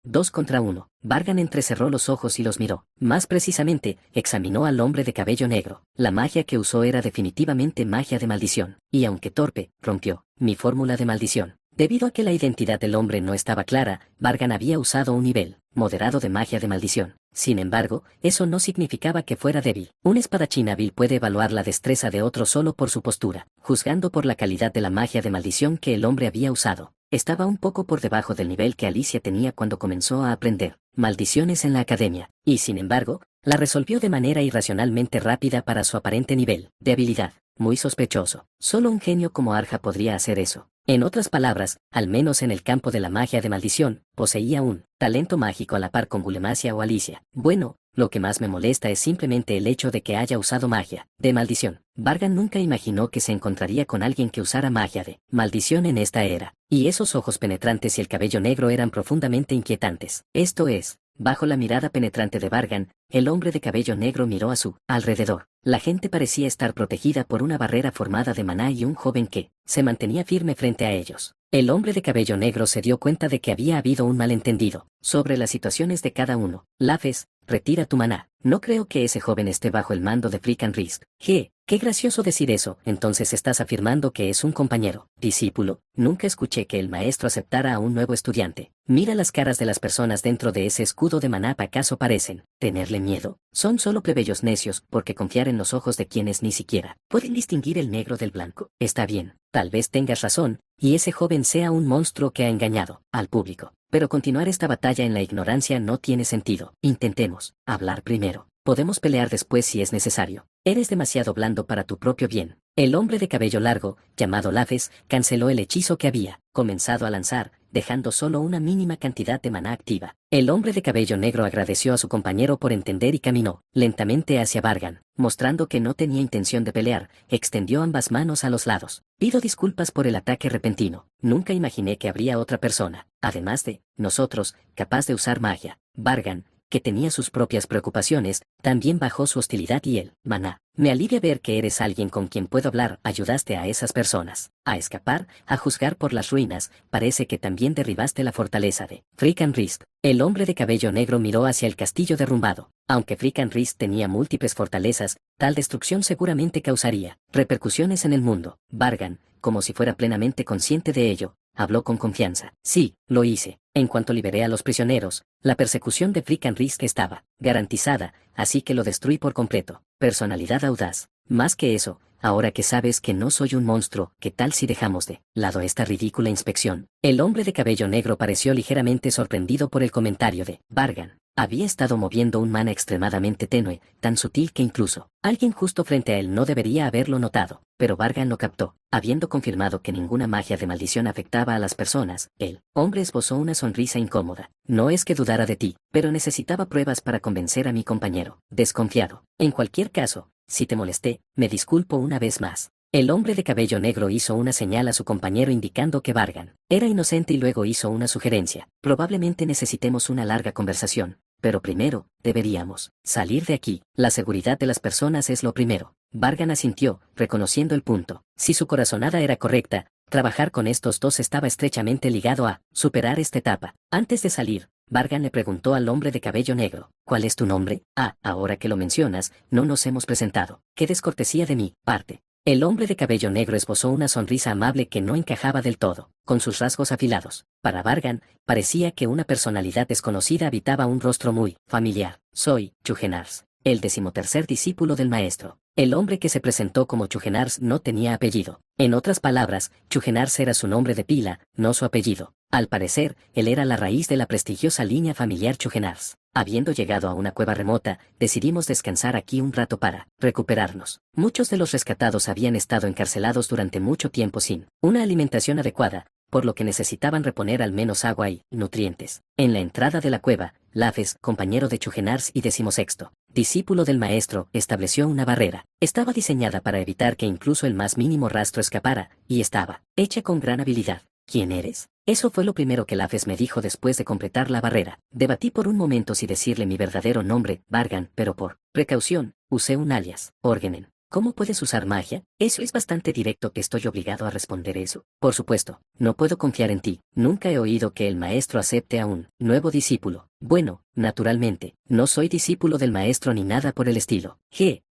2 contra 1. Vargan entrecerró los ojos y los miró. Más precisamente, examinó al hombre de cabello negro. La magia que usó era definitivamente magia de maldición, y aunque torpe, rompió mi fórmula de maldición. Debido a que la identidad del hombre no estaba clara, Vargan había usado un nivel moderado de magia de maldición. Sin embargo, eso no significaba que fuera débil. Un espadachín hábil puede evaluar la destreza de otro solo por su postura, juzgando por la calidad de la magia de maldición que el hombre había usado. Estaba un poco por debajo del nivel que Alicia tenía cuando comenzó a aprender maldiciones en la academia, y sin embargo, la resolvió de manera irracionalmente rápida para su aparente nivel de habilidad. Muy sospechoso. Solo un genio como Arja podría hacer eso. En otras palabras, al menos en el campo de la magia de maldición, poseía un talento mágico a la par con Gulemacia o Alicia. Bueno, lo que más me molesta es simplemente el hecho de que haya usado magia de maldición. Vargan nunca imaginó que se encontraría con alguien que usara magia de maldición en esta era. Y esos ojos penetrantes y el cabello negro eran profundamente inquietantes. Esto es, bajo la mirada penetrante de Vargan, el hombre de cabello negro miró a su alrededor. La gente parecía estar protegida por una barrera formada de maná y un joven que se mantenía firme frente a ellos. El hombre de cabello negro se dio cuenta de que había habido un malentendido sobre las situaciones de cada uno. Lafes, retira tu maná. No creo que ese joven esté bajo el mando de Frick and Risk. Qué gracioso decir eso. Entonces estás afirmando que es un compañero, discípulo. Nunca escuché que el maestro aceptara a un nuevo estudiante. Mira las caras de las personas dentro de ese escudo de maná. ¿Acaso parecen tenerle miedo? Son solo plebeyos necios porque confiar en los ojos de quienes ni siquiera pueden distinguir el negro del blanco. Está bien, Tal vez tengas razón, y ese joven sea un monstruo que ha engañado al público. Pero continuar esta batalla en la ignorancia no tiene sentido. Intentemos hablar primero. Podemos pelear después si es necesario. Eres demasiado blando para tu propio bien. El hombre de cabello largo, llamado Lafes, canceló el hechizo que había comenzado a lanzar, dejando solo una mínima cantidad de maná activa. El hombre de cabello negro agradeció a su compañero por entender y caminó lentamente hacia Vargan, mostrando que no tenía intención de pelear. Extendió ambas manos a los lados. Pido disculpas por el ataque repentino. Nunca imaginé que habría otra persona, además de nosotros, capaz de usar magia. Vargan, que tenía sus propias preocupaciones, también bajó su hostilidad y el maná. Me alivia ver que eres alguien con quien puedo hablar. Ayudaste a esas personas a escapar, a juzgar por las ruinas. Parece que también derribaste la fortaleza de Frickenrisk. El hombre de cabello negro miró hacia el castillo derrumbado. Aunque Frickenrisk tenía múltiples fortalezas, tal destrucción seguramente causaría repercusiones en el mundo. Vargan, como si fuera plenamente consciente de ello, habló con confianza. Sí, lo hice. En cuanto liberé a los prisioneros, la persecución de Frickenrisk estaba garantizada, así que lo destruí por completo. Personalidad audaz. Más que eso, ahora que sabes que no soy un monstruo, ¿qué tal si dejamos de lado esta ridícula inspección? El hombre de cabello negro pareció ligeramente sorprendido por el comentario de Vargan. Había estado moviendo un mana extremadamente tenue, tan sutil que incluso alguien justo frente a él no debería haberlo notado, pero Vargan lo captó. Habiendo confirmado que ninguna magia de maldición afectaba a las personas, el hombre esbozó una sonrisa incómoda. No es que dudara de ti, pero necesitaba pruebas para convencer a mi compañero. Desconfiado. En cualquier caso, si te molesté, me disculpo una vez más. El hombre de cabello negro hizo una señal a su compañero indicando que Vargan era inocente y luego hizo una sugerencia. Probablemente necesitemos una larga conversación, pero primero, deberíamos salir de aquí. La seguridad de las personas es lo primero. Vargan asintió, reconociendo el punto. Si su corazonada era correcta, trabajar con estos dos estaba estrechamente ligado a superar esta etapa. Antes de salir, Vargan le preguntó al hombre de cabello negro, ¿cuál es tu nombre? Ah, ahora que lo mencionas, no nos hemos presentado. Qué descortesía de mi parte. El hombre de cabello negro esbozó una sonrisa amable que no encajaba del todo con sus rasgos afilados. Para Vargan, parecía que una personalidad desconocida habitaba un rostro muy familiar. Soy Chugenars, el 13º discípulo del maestro. El hombre que se presentó como Chugenars no tenía apellido. En otras palabras, Chugenars era su nombre de pila, no su apellido. Al parecer, él era la raíz de la prestigiosa línea familiar Chugenars. Habiendo llegado a una cueva remota, decidimos descansar aquí un rato para recuperarnos. Muchos de los rescatados habían estado encarcelados durante mucho tiempo sin una alimentación adecuada, por lo que necesitaban reponer al menos agua y nutrientes. En la entrada de la cueva, Lafes, compañero de Chugenars y 16º discípulo del maestro, estableció una barrera. Estaba diseñada para evitar que incluso el más mínimo rastro escapara, y estaba hecha con gran habilidad. ¿Quién eres? Eso fue lo primero que Lafes me dijo después de completar la barrera. Debatí por un momento si decirle mi verdadero nombre, Vargan, pero por precaución, usé un alias, Orgenen. ¿Cómo puedes usar magia? Eso es bastante directo que estoy obligado a responder eso. Por supuesto, no puedo confiar en ti. Nunca he oído que el maestro acepte a un nuevo discípulo. Bueno, naturalmente, no soy discípulo del maestro ni nada por el estilo.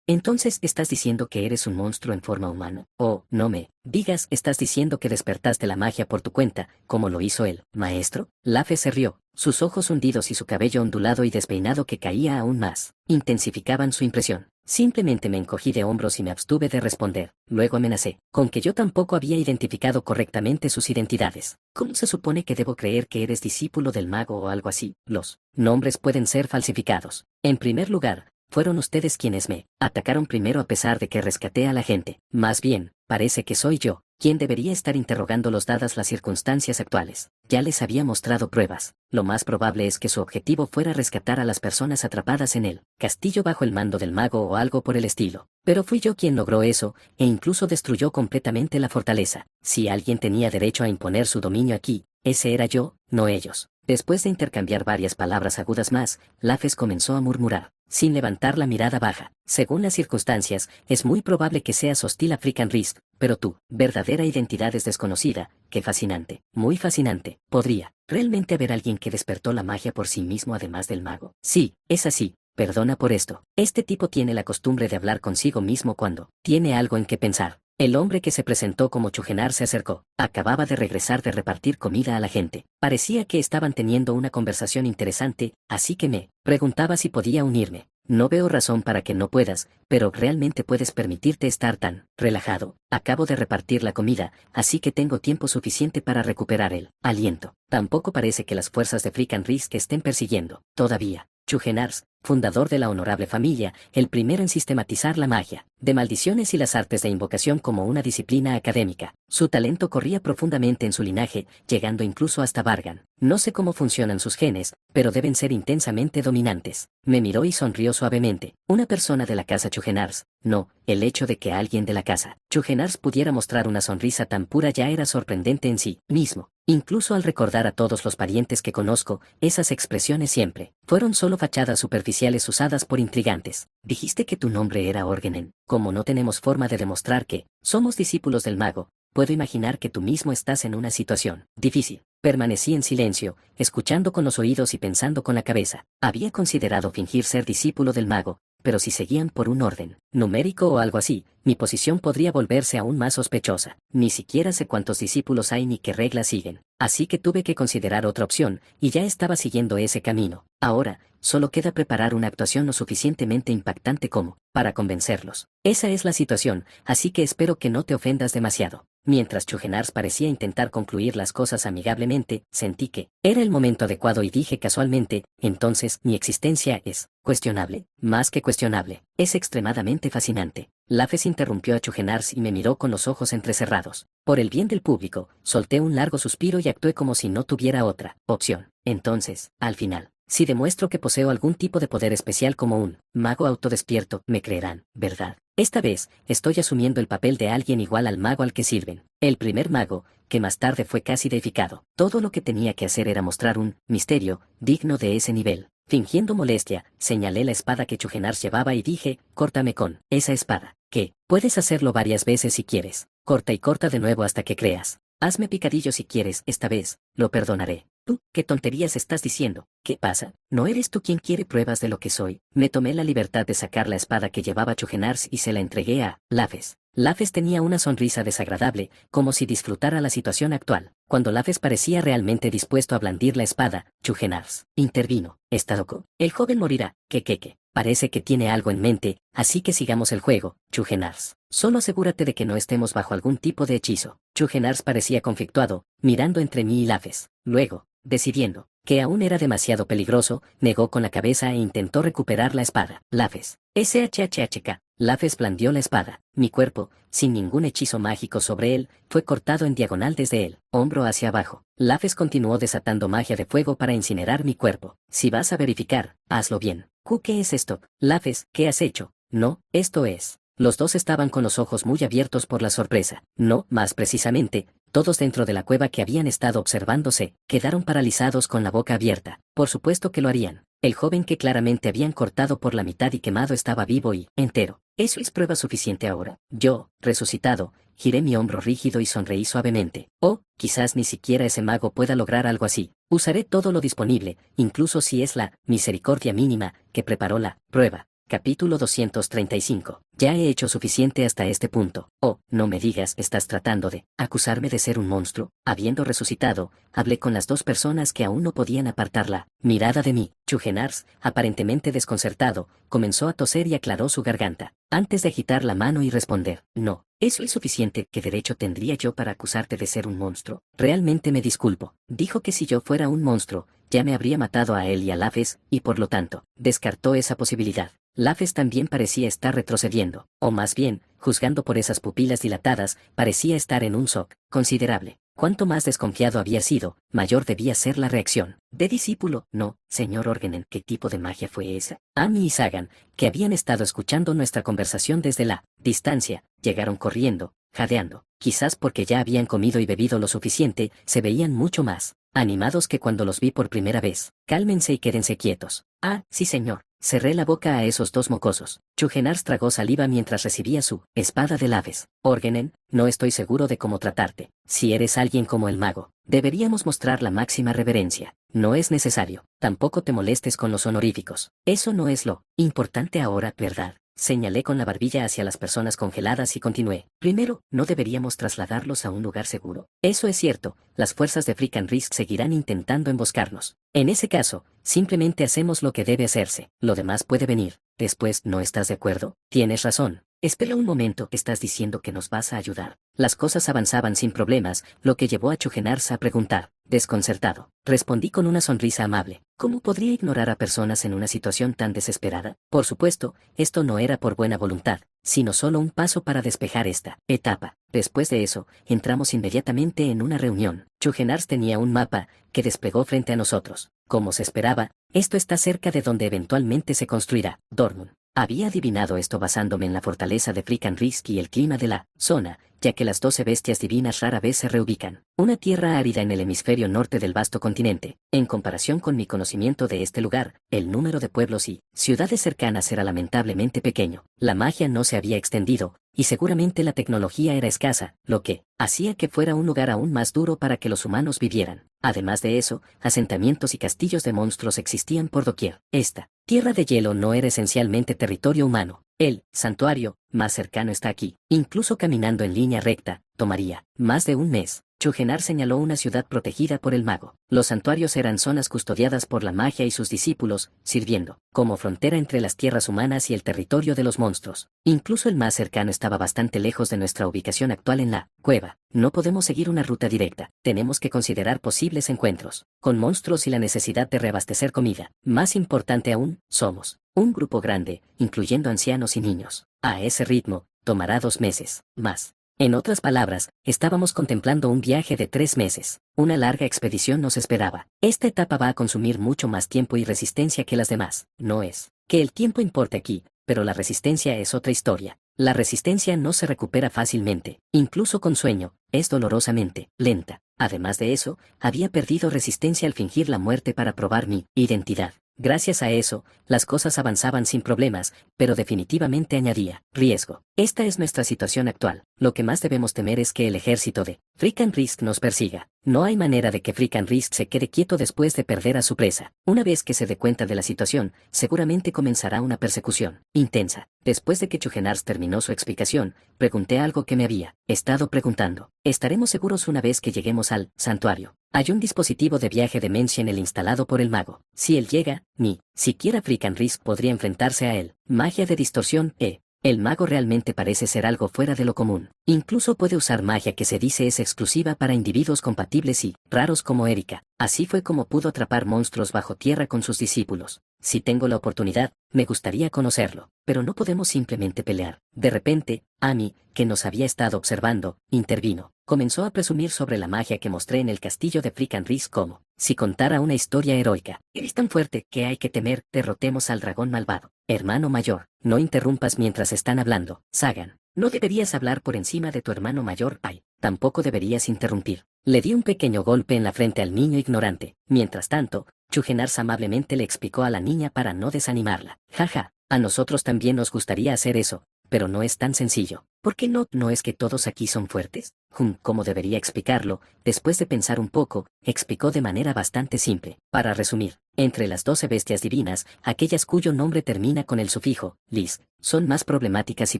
Entonces estás diciendo que eres un monstruo en forma humana. Oh, no me digas, estás diciendo que despertaste la magia por tu cuenta, como lo hizo el maestro. Lafe se rió, sus ojos hundidos y su cabello ondulado y despeinado que caía aún más, intensificaban su impresión. Simplemente me encogí de hombros y me abstuve de responder. Luego amenacé, con que yo tampoco había identificado correctamente sus identidades. ¿Cómo se supone que debo creer que eres discípulo del mago o algo así? Los nombres pueden ser falsificados. En primer lugar, fueron ustedes quienes me atacaron primero a pesar de que rescaté a la gente. Más bien, parece que soy yo quien debería estar interrogándolos dadas las circunstancias actuales. Ya les había mostrado pruebas. Lo más probable es que su objetivo fuera rescatar a las personas atrapadas en el castillo bajo el mando del mago o algo por el estilo. Pero fui yo quien logró eso, e incluso destruyó completamente la fortaleza. Si alguien tenía derecho a imponer su dominio aquí, ese era yo, no ellos. Después de intercambiar varias palabras agudas más, Lafes comenzó a murmurar, sin levantar la mirada baja. Según las circunstancias, es muy probable que seas hostil a Frickenrisk, pero tu verdadera identidad es desconocida. Qué fascinante, muy fascinante. ¿Podría realmente haber alguien que despertó la magia por sí mismo además del mago? Sí, es así. Perdona por esto. Este tipo tiene la costumbre de hablar consigo mismo cuando tiene algo en que pensar. El hombre que se presentó como Chugenar se acercó. Acababa de regresar de repartir comida a la gente. Parecía que estaban teniendo una conversación interesante, así que me preguntaba si podía unirme. No veo razón para que no puedas, pero realmente puedes permitirte estar tan relajado. Acabo de repartir la comida, así que tengo tiempo suficiente para recuperar el aliento. Tampoco parece que las fuerzas de Frick and Risk estén persiguiendo. Todavía. Chugenars, fundador de la honorable familia, el primero en sistematizar la magia de maldiciones y las artes de invocación como una disciplina académica. Su talento corría profundamente en su linaje, llegando incluso hasta Vargan. No sé cómo funcionan sus genes, pero deben ser intensamente dominantes. Me miró y sonrió suavemente. Una persona de la casa Chugenars. No, el hecho de que alguien de la casa Chugenars pudiera mostrar una sonrisa tan pura ya era sorprendente en sí mismo. Incluso al recordar a todos los parientes que conozco, esas expresiones siempre fueron solo fachadas superficiales usadas por intrigantes. Dijiste que tu nombre era Orgenen. Como no tenemos forma de demostrar que somos discípulos del mago, puedo imaginar que tú mismo estás en una situación difícil. Permanecí en silencio, escuchando con los oídos y pensando con la cabeza. Había considerado fingir ser discípulo del mago, pero si seguían por un orden numérico o algo así, mi posición podría volverse aún más sospechosa. Ni siquiera sé cuántos discípulos hay ni qué reglas siguen. Así que tuve que considerar otra opción, y ya estaba siguiendo ese camino. Ahora, solo queda preparar una actuación lo suficientemente impactante como para convencerlos. Esa es la situación, así que espero que no te ofendas demasiado. Mientras Chugenars parecía intentar concluir las cosas amigablemente, sentí que era el momento adecuado y dije casualmente, entonces mi existencia es cuestionable, más que cuestionable, es extremadamente fascinante. Lafes interrumpió a Chugenars y me miró con los ojos entrecerrados. Por el bien del público, solté un largo suspiro y actué como si no tuviera otra opción. Entonces, al final, si demuestro que poseo algún tipo de poder especial como un mago autodespierto, me creerán, ¿verdad? Esta vez, estoy asumiendo el papel de alguien igual al mago al que sirven. El primer mago, que más tarde fue casi deificado. Todo lo que tenía que hacer era mostrar un misterio digno de ese nivel. Fingiendo molestia, señalé la espada que Chugenars llevaba y dije, córtame con esa espada. ¿Qué? Puedes hacerlo varias veces si quieres. Corta y corta de nuevo hasta que creas. Hazme picadillo si quieres, esta vez, lo perdonaré. ¿Tú, qué tonterías estás diciendo? ¿Qué pasa? ¿No eres tú quien quiere pruebas de lo que soy? Me tomé la libertad de sacar la espada que llevaba Chugenars y se la entregué a Lafes. Lafes tenía una sonrisa desagradable, como si disfrutara la situación actual. Cuando Lafes parecía realmente dispuesto a blandir la espada, Chugenars intervino. ¿Está loco? El joven morirá. ¿Qué? Parece que tiene algo en mente, así que sigamos el juego, Chugenars. Solo asegúrate de que no estemos bajo algún tipo de hechizo. Chugenars parecía conflictuado, mirando entre mí y Lafes. Luego, decidiendo que aún era demasiado peligroso, negó con la cabeza e intentó recuperar la espada. Lafes. SHHHK. Lafes blandió la espada. Mi cuerpo, sin ningún hechizo mágico sobre él, fue cortado en diagonal desde el hombro hacia abajo. Lafes continuó desatando magia de fuego para incinerar mi cuerpo. Si vas a verificar, hazlo bien. ¿Qué es esto? Lafes, ¿qué has hecho? No, esto es. Los dos estaban con los ojos muy abiertos por la sorpresa. No, más precisamente, todos dentro de la cueva que habían estado observándose, quedaron paralizados con la boca abierta. Por supuesto que lo harían. El joven que claramente habían cortado por la mitad y quemado estaba vivo y entero. ¿Eso es prueba suficiente ahora? Yo, resucitado, giré mi hombro rígido y sonreí suavemente. Oh, quizás ni siquiera ese mago pueda lograr algo así. Usaré todo lo disponible, incluso si es la misericordia mínima que preparó la prueba. Capítulo 235. Ya he hecho suficiente hasta este punto. Oh, no me digas, ¿estás tratando de acusarme de ser un monstruo? Habiendo resucitado, hablé con las dos personas que aún no podían apartar la mirada de mí. Chugenars, aparentemente desconcertado, comenzó a toser y aclaró su garganta, antes de agitar la mano y responder, no. ¿Eso es suficiente? ¿Qué derecho tendría yo para acusarte de ser un monstruo? Realmente me disculpo. Dijo que si yo fuera un monstruo, ya me habría matado a él y a Lafes, y por lo tanto, descartó esa posibilidad. Lafes también parecía estar retrocediendo, o más bien, juzgando por esas pupilas dilatadas, parecía estar en un shock considerable. Cuanto más desconfiado había sido, mayor debía ser la reacción. ¿De discípulo? No, señor Orgenen, ¿qué tipo de magia fue esa? Amy y Sagan, que habían estado escuchando nuestra conversación desde la distancia, llegaron corriendo, jadeando. Quizás porque ya habían comido y bebido lo suficiente, se veían mucho más animados que cuando los vi por primera vez. Cálmense y quédense quietos. Ah, sí señor. Cerré la boca a esos dos mocosos. Chugenars tragó saliva mientras recibía su espada de Lafes. Orgenen, no estoy seguro de cómo tratarte. Si eres alguien como el mago, deberíamos mostrar la máxima reverencia. No es necesario. Tampoco te molestes con los honoríficos. Eso no es lo importante ahora, ¿verdad? Señalé con la barbilla hacia las personas congeladas y continué. Primero, ¿no deberíamos trasladarlos a un lugar seguro? Eso es cierto, las fuerzas de Freakin' Risk seguirán intentando emboscarnos. En ese caso, simplemente hacemos lo que debe hacerse, lo demás puede venir. Después, ¿no estás de acuerdo? Tienes razón. Espera un momento, ¿estás diciendo que nos vas a ayudar? Las cosas avanzaban sin problemas, lo que llevó a Chugenars a preguntar. Desconcertado, respondí con una sonrisa amable. ¿Cómo podría ignorar a personas en una situación tan desesperada? Por supuesto, esto no era por buena voluntad, sino solo un paso para despejar esta etapa. Después de eso, entramos inmediatamente en una reunión. Chugenars tenía un mapa, que desplegó frente a nosotros. Como se esperaba, esto está cerca de donde eventualmente se construirá Dortmund. Había adivinado esto basándome en la fortaleza de Freakin' Risk y el clima de la zona, ya que las 12 bestias divinas rara vez se reubican. Una tierra árida en el hemisferio norte del vasto continente. En comparación con mi conocimiento de este lugar, el número de pueblos y ciudades cercanas era lamentablemente pequeño. La magia no se había extendido, y seguramente la tecnología era escasa, lo que hacía que fuera un lugar aún más duro para que los humanos vivieran. Además de eso, asentamientos y castillos de monstruos existían por doquier. Esta tierra de hielo no era esencialmente territorio humano. El santuario más cercano está aquí. Incluso caminando en línea recta, tomaría más de un mes. Chugenars señaló una ciudad protegida por el mago. Los santuarios eran zonas custodiadas por la magia y sus discípulos, sirviendo como frontera entre las tierras humanas y el territorio de los monstruos. Incluso el más cercano estaba bastante lejos de nuestra ubicación actual en la cueva. No podemos seguir una ruta directa. Tenemos que considerar posibles encuentros con monstruos y la necesidad de reabastecer comida. Más importante aún, somos un grupo grande, incluyendo ancianos y niños. A ese ritmo, tomará 2 meses más. En otras palabras, estábamos contemplando un viaje de 3 meses. Una larga expedición nos esperaba. Esta etapa va a consumir mucho más tiempo y resistencia que las demás. No es que el tiempo importe aquí, pero la resistencia es otra historia. La resistencia no se recupera fácilmente, incluso con sueño, es dolorosamente lenta. Además de eso, había perdido resistencia al fingir la muerte para probar mi identidad. Gracias a eso, las cosas avanzaban sin problemas, pero definitivamente añadía riesgo. Esta es nuestra situación actual. Lo que más debemos temer es que el ejército de Freakin' Risk nos persiga. No hay manera de que Freakin' Risk se quede quieto después de perder a su presa. Una vez que se dé cuenta de la situación, seguramente comenzará una persecución intensa. Después de que Chugenars terminó su explicación, pregunté algo que me había estado preguntando. ¿Estaremos seguros una vez que lleguemos al santuario? Hay un dispositivo de viaje de Mention instalado por el mago. Si él llega, ni siquiera Freakin' Risk podría enfrentarse a él. Magia de distorsión, El mago realmente parece ser algo fuera de lo común. Incluso puede usar magia que se dice es exclusiva para individuos compatibles y raros como Erika. Así fue como pudo atrapar monstruos bajo tierra con sus discípulos. Si tengo la oportunidad, me gustaría conocerlo, pero no podemos simplemente pelear. De repente, Amy, que nos había estado observando, intervino. Comenzó a presumir sobre la magia que mostré en el castillo de Freakin' Risk como si contara una historia heroica. Eres tan fuerte que hay que temer, derrotemos al dragón malvado. Hermano mayor, no interrumpas mientras están hablando. Sagan, no deberías hablar por encima de tu hermano mayor. Ay, tampoco deberías interrumpir. Le di un pequeño golpe en la frente al niño ignorante. Mientras tanto, Chugenars amablemente le explicó a la niña para no desanimarla. Jaja, a nosotros también nos gustaría hacer eso, pero no es tan sencillo. ¿Por qué no? ¿No es que todos aquí son fuertes? ¿Cómo debería explicarlo? Después de pensar un poco, explicó de manera bastante simple. Para resumir, entre las 12 bestias divinas, aquellas cuyo nombre termina con el sufijo lis, son más problemáticas y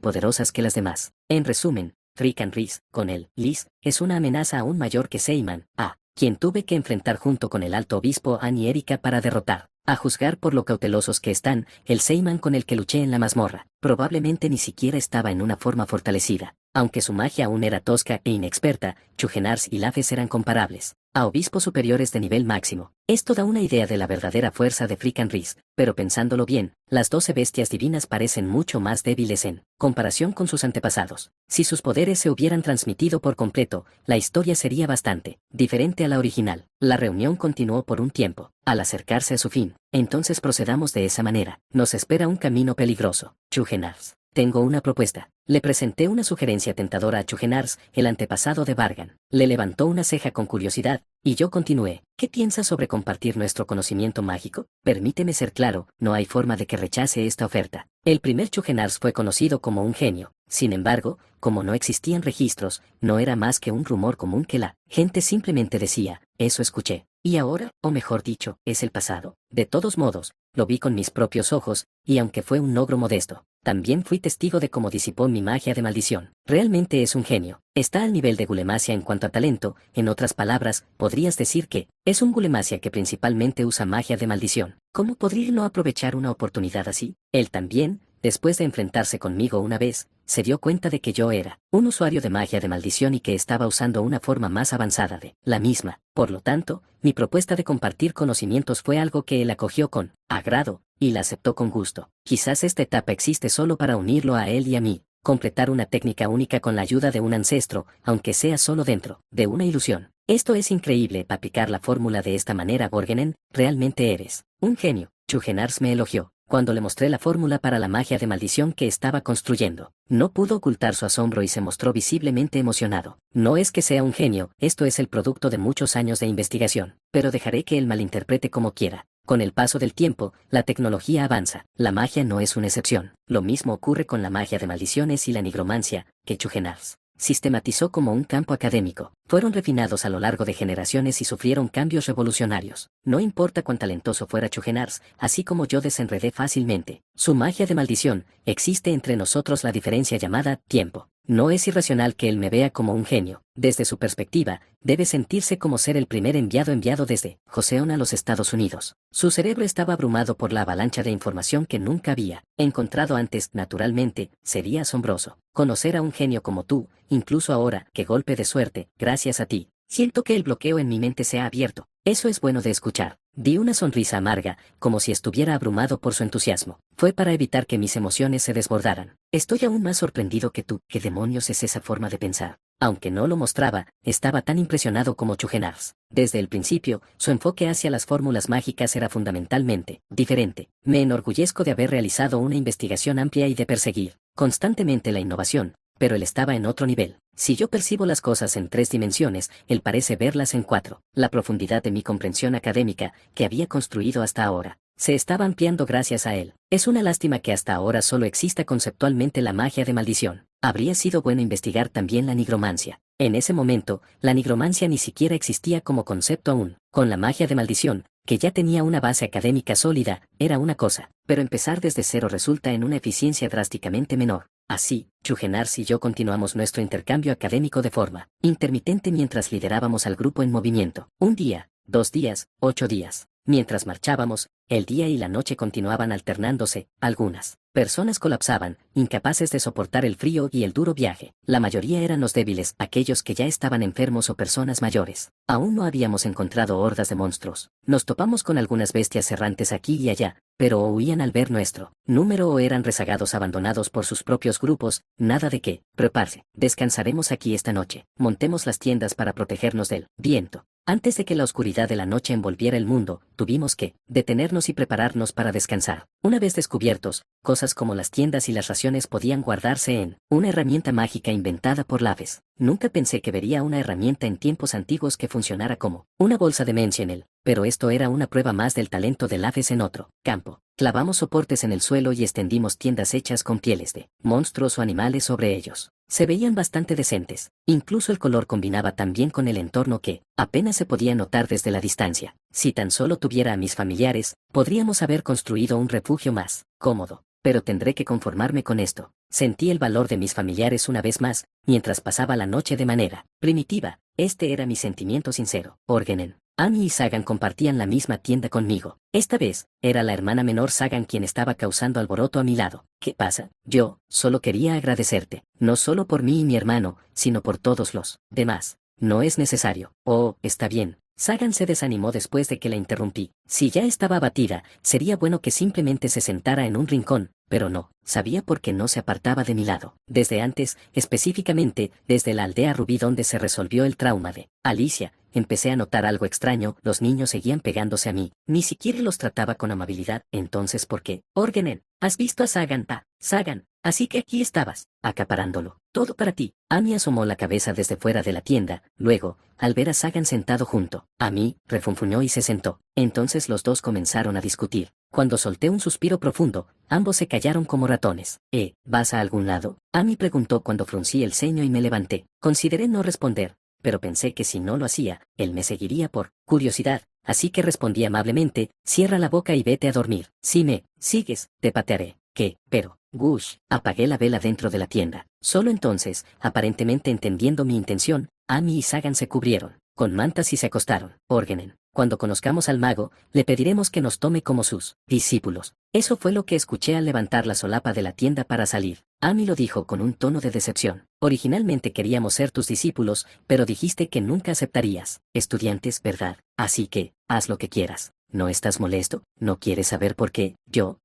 poderosas que las demás. En resumen, Freakin' Risk, con el lis, es una amenaza aún mayor que Seyman, quien tuve que enfrentar junto con el alto obispo Annie y Erika para derrotar. A juzgar por lo cautelosos que están, el Seyman con el que luché en la mazmorra, probablemente ni siquiera estaba en una forma fortalecida. Aunque su magia aún era tosca e inexperta, Chugenars y Lafes eran comparables a obispos superiores de nivel máximo. Esto da una idea de la verdadera fuerza de Freakin' Risk, pero pensándolo bien, las 12 bestias divinas parecen mucho más débiles en comparación con sus antepasados. Si sus poderes se hubieran transmitido por completo, la historia sería bastante diferente a la original. La reunión continuó por un tiempo. Al acercarse a su fin, entonces procedamos de esa manera. Nos espera un camino peligroso. Chugenars. Tengo una propuesta. Le presenté una sugerencia tentadora a Chugenars, el antepasado de Vargan. Le levantó una ceja con curiosidad, y yo continué. ¿Qué piensas sobre compartir nuestro conocimiento mágico? Permíteme ser claro, no hay forma de que rechace esta oferta. El primer Chugenars fue conocido como un genio. Sin embargo, como no existían registros, no era más que un rumor común que la gente simplemente decía, eso escuché. Y ahora, o mejor dicho, es el pasado. De todos modos, lo vi con mis propios ojos, y aunque fue un logro modesto, también fui testigo de cómo disipó mi magia de maldición. Realmente es un genio. Está al nivel de Gulemasia en cuanto a talento, en otras palabras, podrías decir que es un Gulemasia que principalmente usa magia de maldición. ¿Cómo podría no aprovechar una oportunidad así? Él también, después de enfrentarse conmigo una vez, se dio cuenta de que yo era un usuario de magia de maldición y que estaba usando una forma más avanzada de la misma. Por lo tanto, mi propuesta de compartir conocimientos fue algo que él acogió con agrado, y la aceptó con gusto. Quizás esta etapa existe solo para unirlo a él y a mí, completar una técnica única con la ayuda de un ancestro, aunque sea solo dentro de una ilusión. Esto es increíble. Aplicar la fórmula de esta manera, Borgenen, realmente eres un genio. Chugenars me elogió cuando le mostré la fórmula para la magia de maldición que estaba construyendo. No pudo ocultar su asombro y se mostró visiblemente emocionado. No es que sea un genio, esto es el producto de muchos años de investigación, pero dejaré que él malinterprete como quiera. Con el paso del tiempo, la tecnología avanza. La magia no es una excepción. Lo mismo ocurre con la magia de maldiciones y la nigromancia, que Chugenars sistematizó como un campo académico. Fueron refinados a lo largo de generaciones y sufrieron cambios revolucionarios. No importa cuán talentoso fuera Chugenars, así como yo desenredé fácilmente su magia de maldición, existe entre nosotros la diferencia llamada tiempo. No es irracional que él me vea como un genio. Desde su perspectiva, debe sentirse como ser el primer enviado desde Joseon a los Estados Unidos. Su cerebro estaba abrumado por la avalancha de información que nunca había encontrado antes. Naturalmente, sería asombroso conocer a un genio como tú, incluso ahora, qué golpe de suerte, gracias a ti. Siento que el bloqueo en mi mente se ha abierto. Eso es bueno de escuchar. Di una sonrisa amarga, como si estuviera abrumado por su entusiasmo. Fue para evitar que mis emociones se desbordaran. Estoy aún más sorprendido que tú. ¿Qué demonios es esa forma de pensar? Aunque no lo mostraba, estaba tan impresionado como Chugenars. Desde el principio, su enfoque hacia las fórmulas mágicas era fundamentalmente diferente. Me enorgullezco de haber realizado una investigación amplia y de perseguir constantemente la innovación, pero él estaba en otro nivel. Si yo percibo las cosas en 3 dimensiones, él parece verlas en 4. La profundidad de mi comprensión académica, que había construido hasta ahora, se estaba ampliando gracias a él. Es una lástima que hasta ahora solo exista conceptualmente la magia de maldición. Habría sido bueno investigar también la nigromancia. En ese momento, la nigromancia ni siquiera existía como concepto aún. Con la magia de maldición, que ya tenía una base académica sólida, era una cosa, pero empezar desde cero resulta en una eficiencia drásticamente menor. Así, Chugenars y yo continuamos nuestro intercambio académico de forma intermitente mientras liderábamos al grupo en movimiento. Un día, 2 días, 8 días. Mientras marchábamos, el día y la noche continuaban alternándose. Algunas personas colapsaban, incapaces de soportar el frío y el duro viaje. La mayoría eran los débiles, aquellos que ya estaban enfermos o personas mayores. Aún no habíamos encontrado hordas de monstruos. Nos topamos con algunas bestias errantes aquí y allá, pero o huían al ver nuestro número o eran rezagados abandonados por sus propios grupos. Nada de qué prepararse. Descansaremos aquí esta noche. Montemos las tiendas para protegernos del viento. Antes de que la oscuridad de la noche envolviera el mundo, tuvimos que detenernos y prepararnos para descansar. Una vez descubiertos, cosas como las tiendas y las raciones podían guardarse en una herramienta mágica inventada por Laves. Nunca pensé que vería una herramienta en tiempos antiguos que funcionara como una bolsa de Mentionel, pero esto era una prueba más del talento de Laves en otro campo. Clavamos soportes en el suelo y extendimos tiendas hechas con pieles de monstruos o animales sobre ellos. Se veían bastante decentes. Incluso el color combinaba tan bien con el entorno que apenas se podía notar desde la distancia. Si tan solo tuviera a mis familiares, podríamos haber construido un refugio más cómodo. Pero tendré que conformarme con esto. Sentí el valor de mis familiares una vez más, mientras pasaba la noche de manera primitiva. Este era mi sentimiento sincero. Orgenen, Amy y Sagan compartían la misma tienda conmigo. Esta vez, era la hermana menor Sagan quien estaba causando alboroto a mi lado. ¿Qué pasa? Yo, solo quería agradecerte. No solo por mí y mi hermano, sino por todos los demás. No es necesario. Oh, está bien. Sagan se desanimó después de que la interrumpí. Si ya estaba abatida, sería bueno que simplemente se sentara en un rincón, pero no, sabía por qué no se apartaba de mi lado. Desde antes, específicamente, desde la aldea Rubí donde se resolvió el trauma de Alicia, empecé a notar algo extraño. Los niños seguían pegándose a mí, ni siquiera los trataba con amabilidad. Entonces, ¿por qué? Orgenen, ¿has visto a Sagan? Sagan, así que aquí estabas, acaparándolo. Todo para ti. Amy asomó la cabeza desde fuera de la tienda. Luego, al ver a Sagan sentado junto a mí, refunfuñó y se sentó. Entonces los dos comenzaron a discutir. Cuando solté un suspiro profundo, ambos se callaron como ratones. ¿Vas a algún lado? Amy preguntó cuando fruncí el ceño y me levanté. Consideré no responder, pero pensé que si no lo hacía, él me seguiría por curiosidad. así que respondí amablemente, cierra la boca y vete a dormir. Si me sigues, te patearé. ¿Qué? Pero, Gush, apagué la vela dentro de la tienda. Solo entonces, aparentemente entendiendo mi intención, Amy y Sagan se cubrieron con mantas y se acostaron. Orgenen, cuando conozcamos al mago, le pediremos que nos tome como sus discípulos. Eso fue lo que escuché al levantar la solapa de la tienda para salir. Amy lo dijo con un tono de decepción. Originalmente queríamos ser tus discípulos, pero dijiste que nunca aceptarías estudiantes, ¿verdad? Así que, haz lo que quieras. ¿No estás molesto? ¿No quieres saber por qué?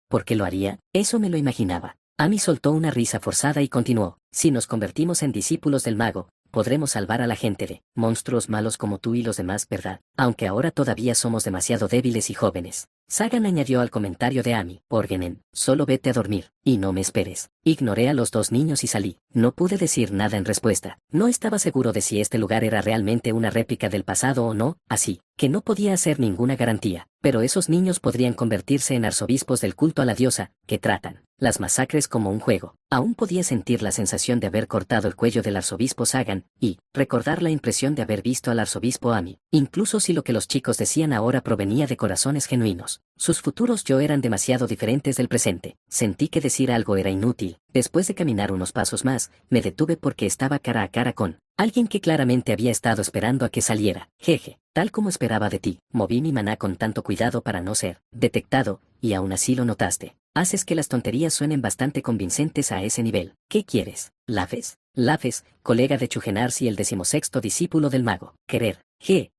¿Por qué lo haría? Eso me lo imaginaba. Amy soltó una risa forzada y continuó. Si nos convertimos en discípulos del mago, podremos salvar a la gente de monstruos malos como tú y los demás, ¿verdad? Aunque ahora todavía somos demasiado débiles y jóvenes. Sagan añadió al comentario de Amy. Orgenen, solo vete a dormir, y no me esperes. Ignoré a los dos niños y salí. No pude decir nada en respuesta. No estaba seguro de si este lugar era realmente una réplica del pasado o no, así que no podía hacer ninguna garantía. Pero esos niños podrían convertirse en arzobispos del culto a la diosa, que tratan las masacres como un juego. Aún podía sentir la sensación de haber cortado el cuello del arzobispo Sagan, y recordar la impresión de haber visto al arzobispo Amy, incluso si lo que los chicos decían ahora provenía de corazones genuinos. Sus futuros yo eran demasiado diferentes del presente. Sentí que decir algo era inútil. Después de caminar unos pasos más, me detuve porque estaba cara a cara con alguien que claramente había estado esperando a que saliera. Jeje, tal como esperaba de ti. Moví mi maná con tanto cuidado para no ser detectado, y aún así lo notaste. Haces que las tonterías suenen bastante convincentes a ese nivel. ¿Qué quieres? ¿Lafes? Lafes, colega de Chugenars y el 16º discípulo del mago. Querer.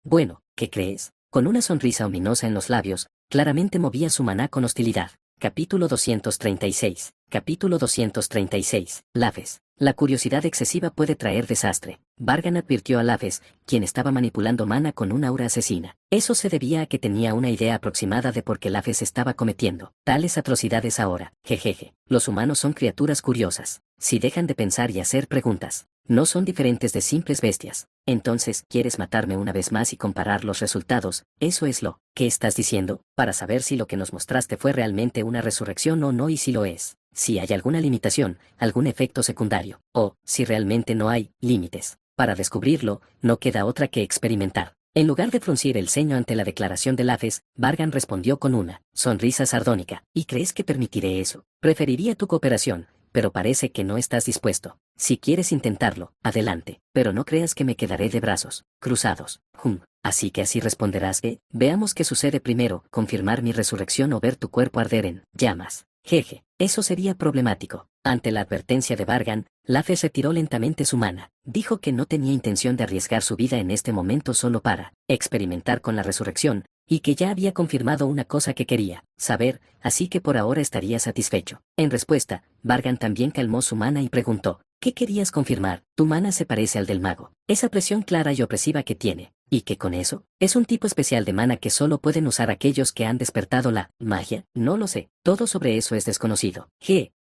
Bueno, ¿qué crees? Con una sonrisa ominosa en los labios, claramente movía su maná con hostilidad. Capítulo 236. Capítulo 236. Lafes. La curiosidad excesiva puede traer desastre. Vargan advirtió a Lafes, quien estaba manipulando mana con una aura asesina. Eso se debía a que tenía una idea aproximada de por qué Lafes estaba cometiendo tales atrocidades ahora. Jejeje. Los humanos son criaturas curiosas. Si dejan de pensar y hacer preguntas, no son diferentes de simples bestias. Entonces, ¿quieres matarme una vez más y comparar los resultados? Eso es lo que estás diciendo, para saber si lo que nos mostraste fue realmente una resurrección o no, y si lo es, si hay alguna limitación, algún efecto secundario, o si realmente no hay límites. Para descubrirlo, no queda otra que experimentar. En lugar de fruncir el ceño ante la declaración de Lafes, Vargan respondió con una sonrisa sardónica. ¿Y crees que permitiré eso? Preferiría tu cooperación, pero parece que no estás dispuesto. Si quieres intentarlo, adelante, pero no creas que me quedaré de brazos cruzados. Así que así responderás. Veamos qué sucede primero, confirmar mi resurrección o ver tu cuerpo arder en llamas. Jeje, eso sería problemático. Ante la advertencia de Vargan, Lafes retiró lentamente su mana. Dijo que no tenía intención de arriesgar su vida en este momento solo para experimentar con la resurrección, y que ya había confirmado una cosa que quería saber, así que por ahora estaría satisfecho. En respuesta, Vargan también calmó su mana y preguntó, ¿qué querías confirmar? Tu mana se parece al del mago. Esa presión clara y opresiva que tiene. ¿Y qué con eso? Es un tipo especial de mana que solo pueden usar aquellos que han despertado la magia. No lo sé. Todo sobre eso es desconocido.